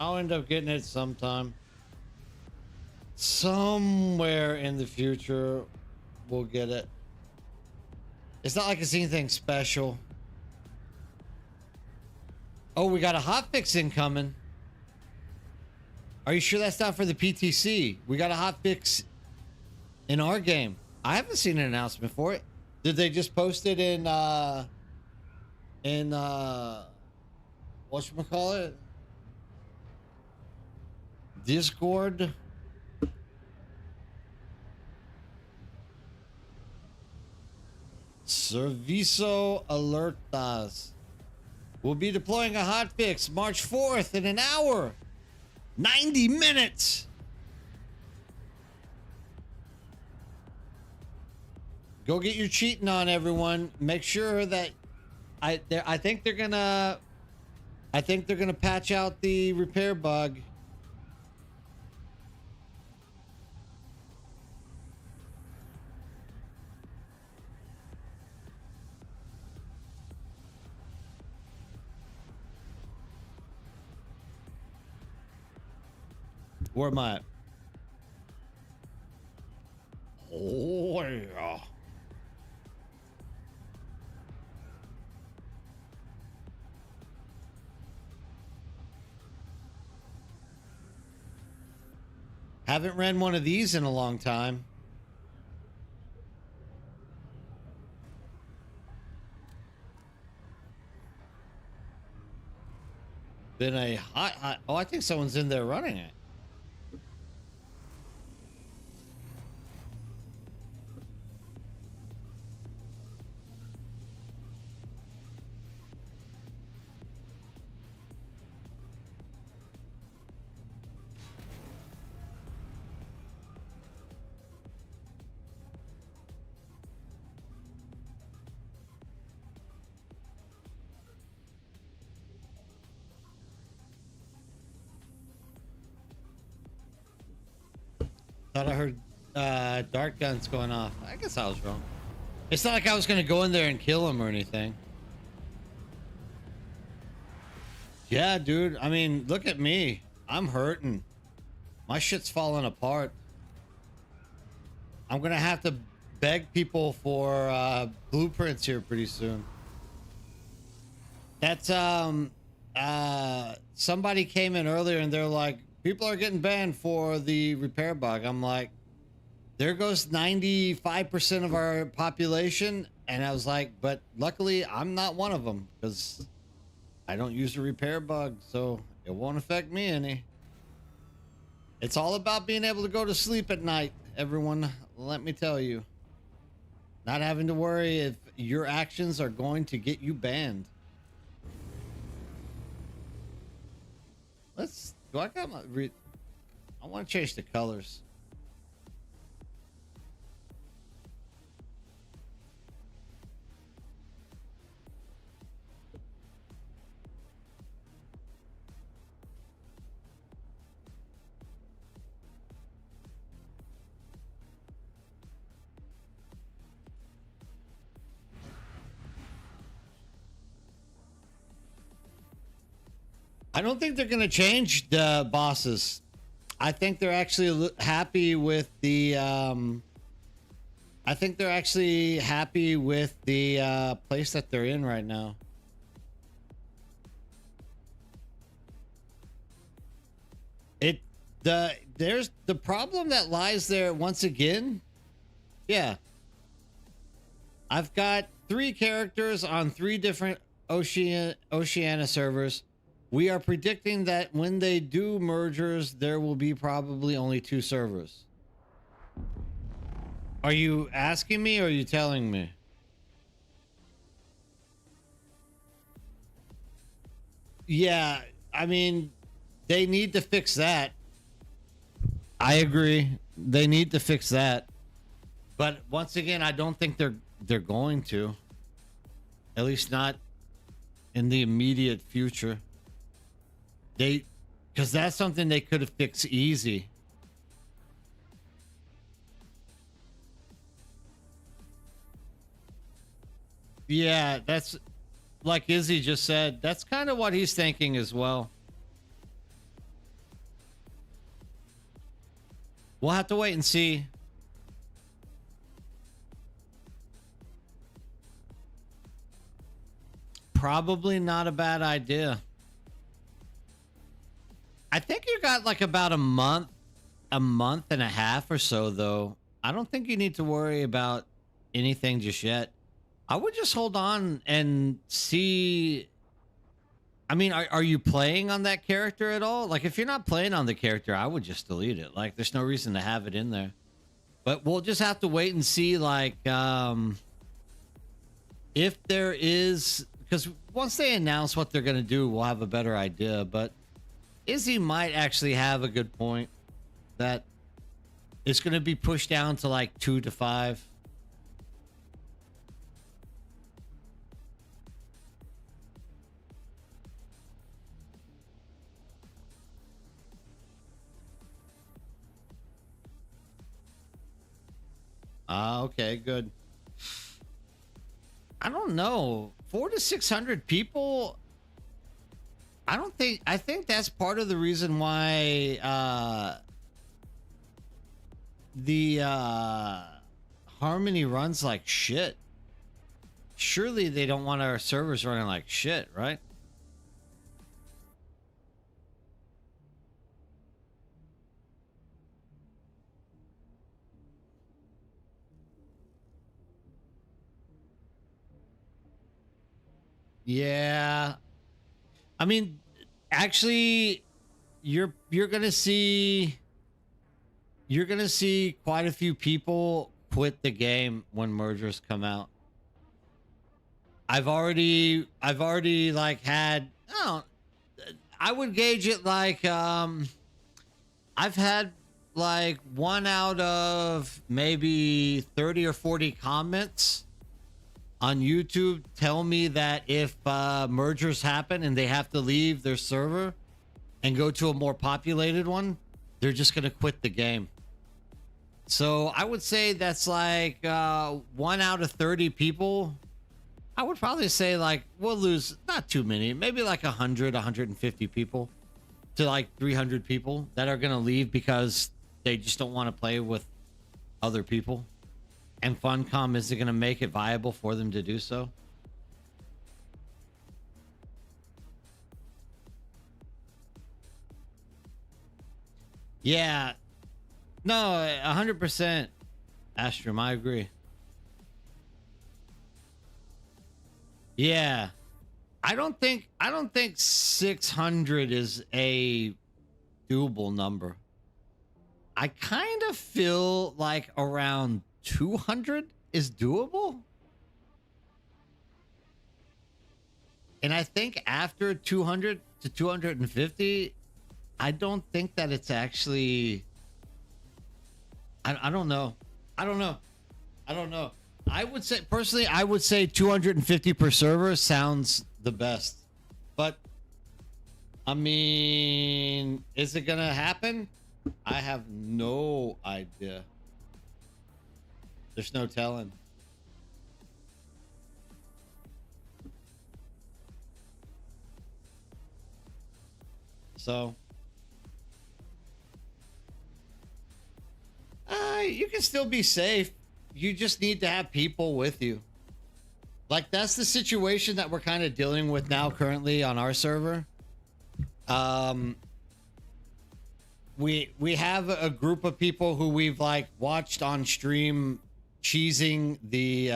I'll end up getting it sometime. Somewhere in the future, we'll get it. It's not like it's anything special. Oh, we got a hotfix incoming. Are you sure that's not for the PTC? We got a hotfix in our game. I haven't seen an announcement for it. Did they just post it in whatchamacallit? Discord? Servicio alertas. We'll be deploying a hotfix March 4th in an hour. 90 minutes. Go get your cheating on, everyone. Make sure that I think they're gonna I think they're gonna patch out the repair bug. Where am I at? Oh yeah. Haven't ran one of these in a long time. Been a hot. Oh, I think someone's in there running it. Thought I heard dart guns going off. I guess I was wrong. It's not like I was gonna go in there and kill him or anything. Yeah, dude. I mean, look at me. I'm hurting. My shit's falling apart. I'm gonna have to beg people for blueprints here pretty soon. That's somebody came in earlier and they're like, people are getting banned for the repair bug. I'm like, there goes 95% of our population. And I was like, but luckily I'm not one of them because I don't use a repair bug, so it won't affect me any. It's all about being able to go to sleep at night, everyone. Let me tell you. Not having to worry if your actions are going to get you banned. Do I got my I want to change the colors. I don't think they're going to change the bosses. I think they're actually happy with the place that they're in right now. There's the problem that lies there once again. Yeah. I've got 3 characters on 3 different Oceania servers. We are predicting that when they do mergers, there will be probably only 2 servers. Are you asking me or are you telling me? Yeah, I mean, they need to fix that. I agree. They need to fix that. But once again, I don't think they're going to. At least not in the immediate future. Because that's something they could have fixed easy. Yeah, that's like Izzy just said. That's kind of what he's thinking as well. We'll have to wait and see. Probably not a bad idea. I think you got like about a month and a half or so, though. I don't think you need to worry about anything just yet. I would just hold on and see. I mean, are you playing on that character at all? Like, if you're not playing on the character, I would just delete it. Like, there's no reason to have it in there. But we'll just have to wait and see, like, if there is, because once they announce what they're going to do, we'll have a better idea. But Izzy might actually have a good point that it's going to be pushed down to like 2 to 5. Ah, okay, good. I don't know. 400 to 600 people. I think that's part of the reason why the Harmony runs like shit. Surely they don't want our servers running like shit, right? Yeah. I mean, actually, you're gonna see quite a few people quit the game when mergers come out. I've already like had, oh, I would gauge it like I've had like 1 out of maybe 30 or 40 comments on YouTube tell me that if mergers happen and they have to leave their server and go to a more populated one, they're just going to quit the game. So I would say that's like 1 out of 30 people. I would probably say like we'll lose not too many, maybe like 100, 150 people to like 300 people that are going to leave because they just don't want to play with other people. And Funcom isn't going to make it viable for them to do so. Yeah. No, 100%. Astrum, I agree. Yeah. I don't think 600 is a doable number. I kind of feel like around 200 is doable. And I think after 200 to 250, I don't think that it's actually, I don't know. I don't know. I would say, personally, I would say 250 per server sounds the best. But, I mean, is it going to happen? I have no idea. There's no telling. So, you can still be safe. You just need to have people with you. Like, that's the situation that we're kind of dealing with now currently on our server. We have a group of people who we've like watched on stream cheesing the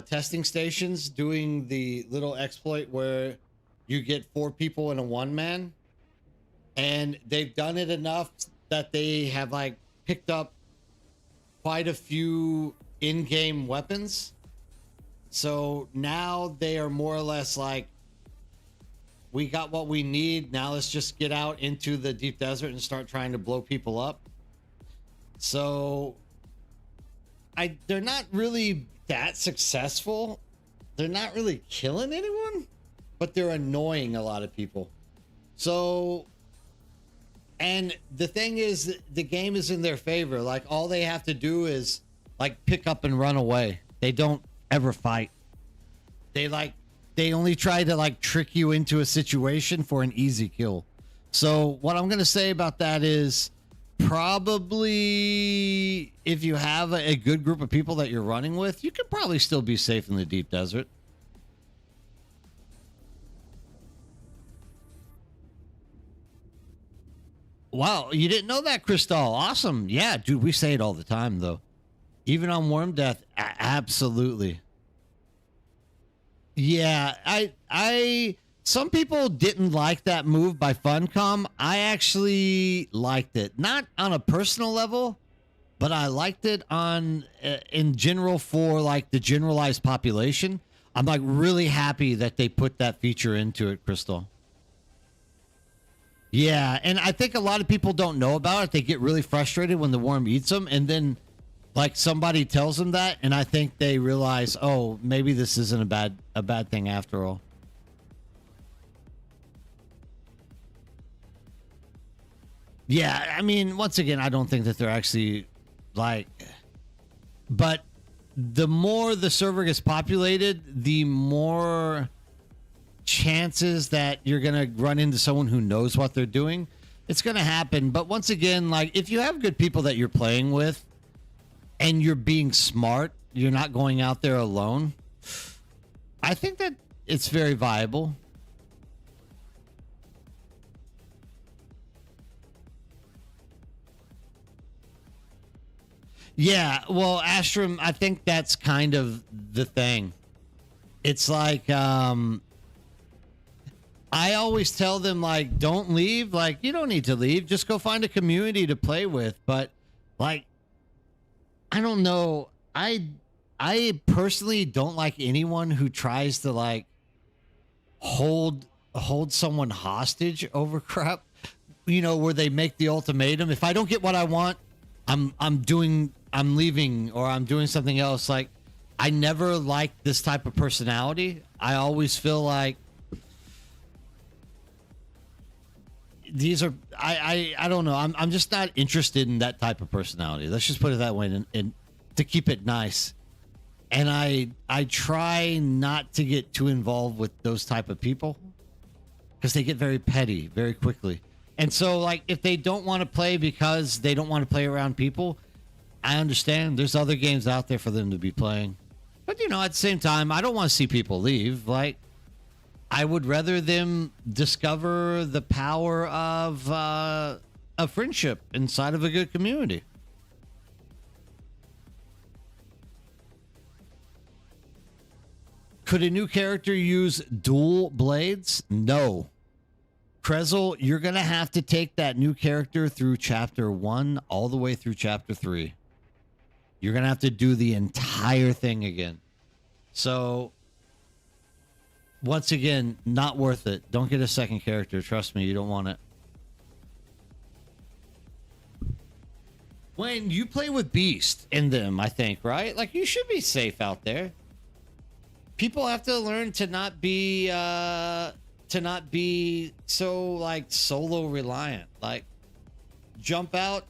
testing stations, doing the little exploit where you get 4 people in a 1-man, and they've done it enough that they have like picked up quite a few in-game weapons. So now they are more or less like, we got what we need. Now let's just get out into the deep desert and start trying to blow people up. So they're not really that successful. They're not really killing anyone, but they're annoying a lot of people. So, and the thing is, the game is in their favor. Like, all they have to do is like pick up and run away. They don't ever fight. They only try to like trick you into a situation for an easy kill. So what I'm going to say about that is, probably if you have a good group of people that you're running with, you could probably still be safe in the deep desert. Wow, you didn't know that, Crystal? Awesome. Yeah, dude, we say it all the time, though. Even on Worm Death, absolutely. Yeah, some people didn't like that move by Funcom. I actually liked it. Not on a personal level, but I liked it on in general for like the generalized population. I'm like really happy that they put that feature into it, Crystal. Yeah, and I think a lot of people don't know about it. They get really frustrated when the worm eats them, and then like somebody tells them that, and I think they realize, oh, maybe this isn't a bad thing after all. Yeah, I mean, once again, I don't think that they're actually like, but the more the server gets populated, the more chances that you're going to run into someone who knows what they're doing. It's going to happen. But once again, like if you have good people that you're playing with and you're being smart, you're not going out there alone. I think that it's very viable. Yeah, well, Astrum, I think that's kind of the thing. It's like I always tell them like don't leave, like you don't need to leave, just go find a community to play with. But like I don't know. I personally don't like anyone who tries to like hold someone hostage over crap. You know, where they make the ultimatum. If I don't get what I want, I'm leaving or I'm doing something else. Like I never liked this type of personality. I always feel like these are I don't know. I'm just not interested in that type of personality. Let's just put it that way and to keep it nice. And I try not to get too involved with those type of people because they get very petty very quickly. And so like if they don't want to play because they don't want to play around people, I understand. There's other games out there for them to be playing. But you know, at the same time, I don't want to see people leave. Like I would rather them discover the power of a friendship inside of a good community. Could a new character use dual blades? No. Krezel, you're going to have to take that new character through chapter 1 all the way through chapter 3. You're going to have to do the entire thing again. So, once again, not worth it. Don't get a second character. Trust me, you don't want it. When you play with Beast in them, I think, right? Like, you should be safe out there. People have to learn to not be so like solo reliant. Like jump out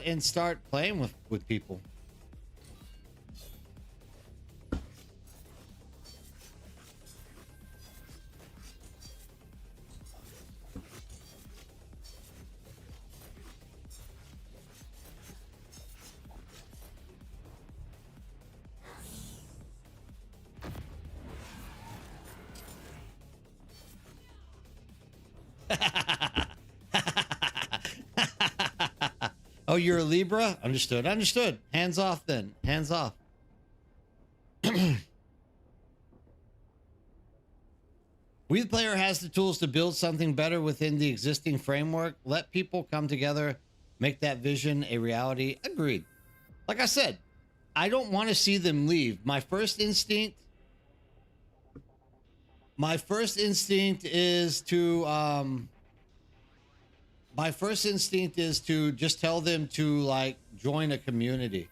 and start playing with people. Oh, you're a Libra? Understood. Understood. Hands off then. Hands off. We, the player, has the tools to build something better within the existing framework. Let people come together, make that vision a reality. Agreed. Like I said, I don't want to see them leave. My first instinct is to just tell them to like join a community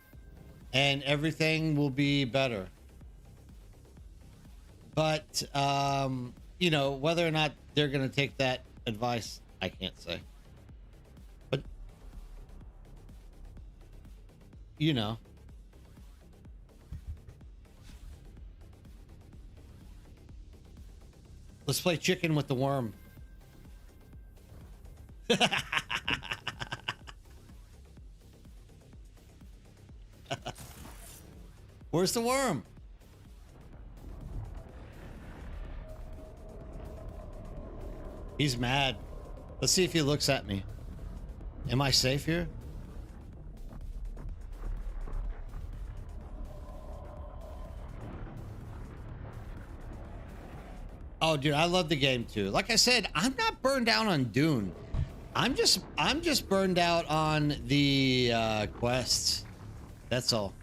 and everything will be better. But you know, whether or not they're going to take that advice, I can't say. But you know, let's play chicken with the worm. Where's the worm? He's mad. Let's see if he looks at me. Am I safe here? Oh, dude, I love the game too. Like I said, I'm not burned out on Dune. I'm just burned out on the quests. That's all.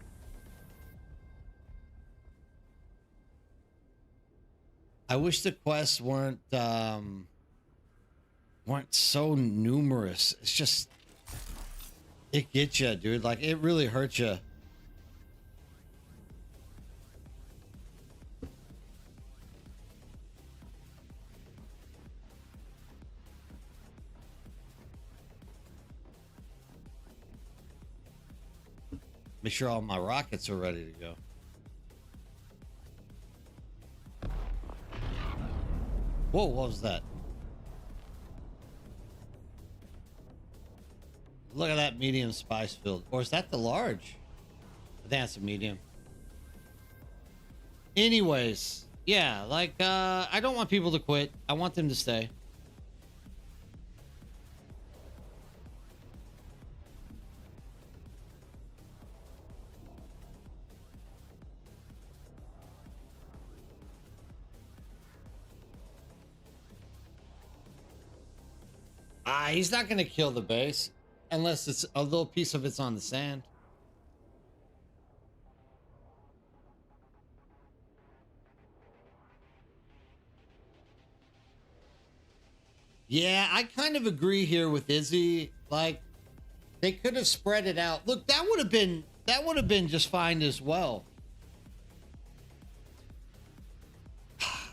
I wish the quests weren't so numerous. It's just it gets you, dude. Like it really hurts you. Make sure all my rockets are ready to go. Whoa, what was that? Look at that medium spice filled. Or is that the large? I think that's a medium. Anyways, yeah, like, I don't want people to quit. I want them to stay. He's not going to kill the base unless it's a little piece of it's on the sand. Yeah, I kind of agree here with Izzy. Like, they could have spread it out. Look, that would have been just fine as well.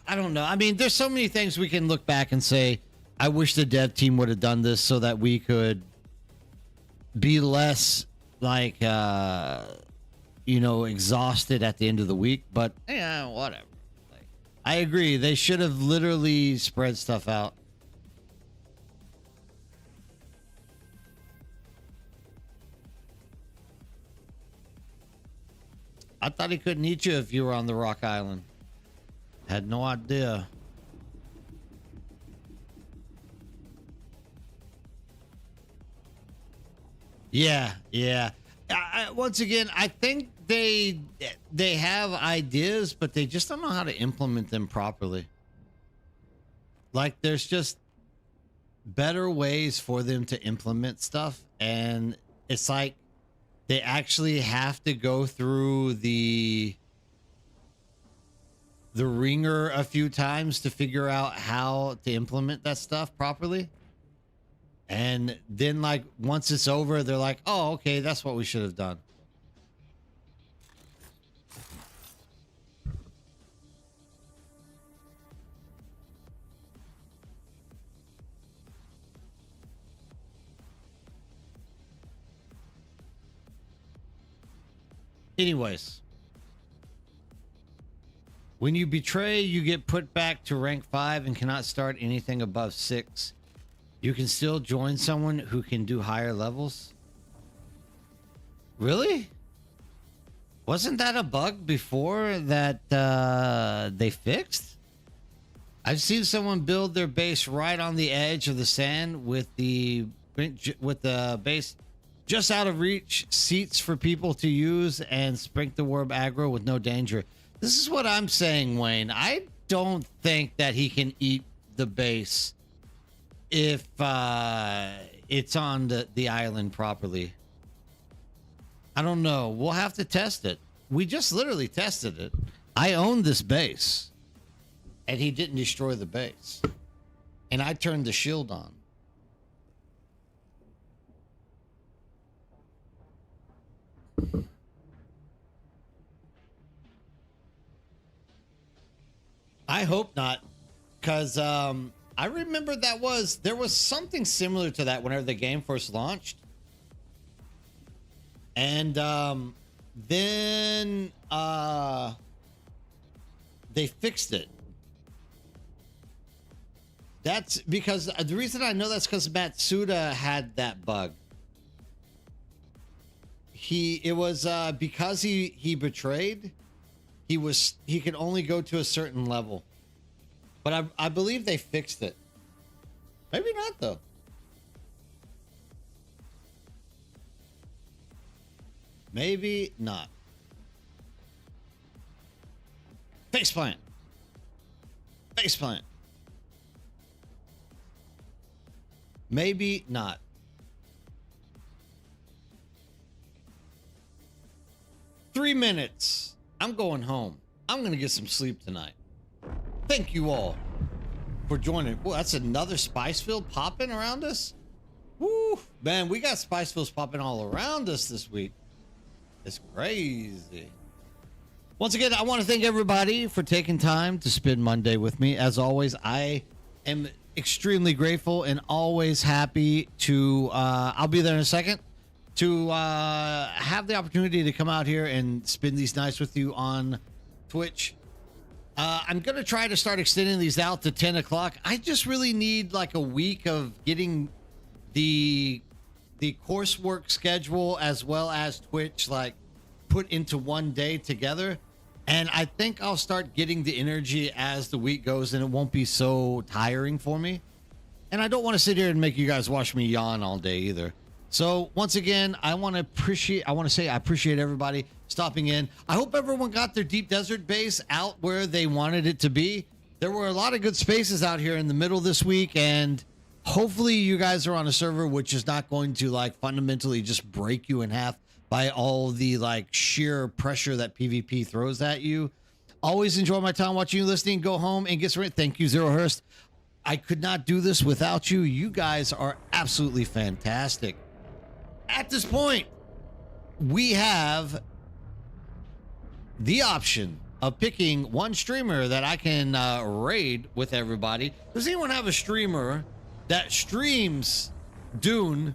I don't know. I mean, there's so many things we can look back and say, I wish the dev team would have done this so that we could be less like exhausted at the end of the week, but yeah, whatever. Like, I agree. They should have literally spread stuff out. I thought he couldn't eat you if you were on the Rock Island. Had no idea. Yeah, yeah. Once again, I think they have ideas, but they just don't know how to implement them properly. Like, there's just better ways for them to implement stuff, and it's like they actually have to go through the ringer a few times to figure out how to implement that stuff properly. And then, like, once it's over, they're like, oh, okay, that's what we should have done. Anyways. When you betray, you get put back to rank 5 and cannot start anything above 6. You can still join someone who can do higher levels. Really? Wasn't that a bug before that they fixed? I've seen someone build their base right on the edge of the sand with the base just out of reach, seats for people to use, and sprinkle the warp aggro with no danger. This is what I'm saying, Wayne. I don't think that he can eat the base if it's on the island properly. I don't know. We'll have to test it. We just literally tested it. I own this base, and he didn't destroy the base. And I turned the shield on. I hope not, because I remember there was something similar to that whenever the game first launched, and then they fixed it. That's because the reason I know that's because Matsuda had that bug. It was because he betrayed. He could only go to a certain level, but I believe they fixed it. Maybe not though. Maybe not. Faceplant. Faceplant. Maybe not. Three minutes. I'm going home. I'm going to get some sleep tonight. Thank you all for joining. Well, that's another spice field popping around us. Woo, man, we got spice fields popping all around us this week. It's crazy. Once again, I want to thank everybody for taking time to spend Monday with me. As always, I am extremely grateful and always happy to, I'll be there in a second, to have the opportunity to come out here and spend these nights with you on Twitch. I'm going to try to start extending these out to 10 o'clock. I just really need like a week of getting the coursework schedule as well as Twitch like put into one day together. And I think I'll start getting the energy as the week goes, and it won't be so tiring for me. And I don't want to sit here and make you guys watch me yawn all day either. So once again, I want to say I appreciate everybody stopping in. I hope everyone got their deep desert base out where they wanted it to be. There were a lot of good spaces out here in the middle this week, and hopefully you guys are on a server which is not going to like fundamentally just break you in half by all the like sheer pressure that PvP throws at you. Always enjoy my time watching you, listening. Go home and get some. Thank you, Zero Hurst. I could not do this without you. You guys are absolutely fantastic. At this point, we have the option of picking one streamer that I can raid with everybody. Does anyone have a streamer that streams Dune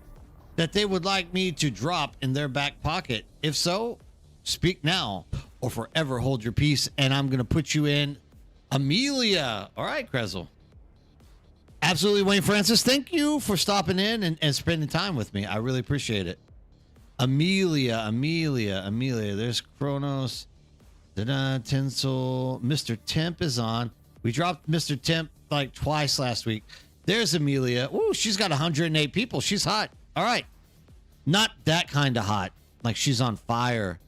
that they would like me to drop in their back pocket? If so, speak now or forever hold your peace, and I'm going to put you in Amelia. All right, Krezel. Absolutely, Wayne Francis. Thank you for stopping in and spending time with me. I really appreciate it. Amelia. There's Kronos. Tinsel. Mr. Temp is on. We dropped Mr. Temp like twice last week. There's Amelia. Ooh, she's got 108 people. She's hot. All right. Not that kind of hot. Like she's on fire.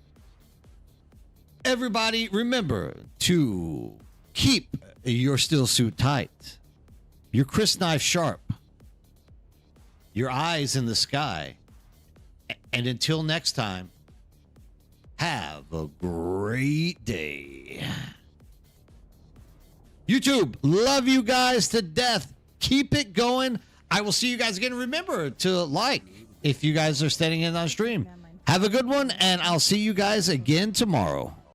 Everybody, remember to keep your steel suit tight. Your crisp knife sharp. Your eyes in the sky. And until next time, have a great day. YouTube, love you guys to death. Keep it going. I will see you guys again. Remember to like if you guys are standing in on stream. Have a good one, and I'll see you guys again tomorrow.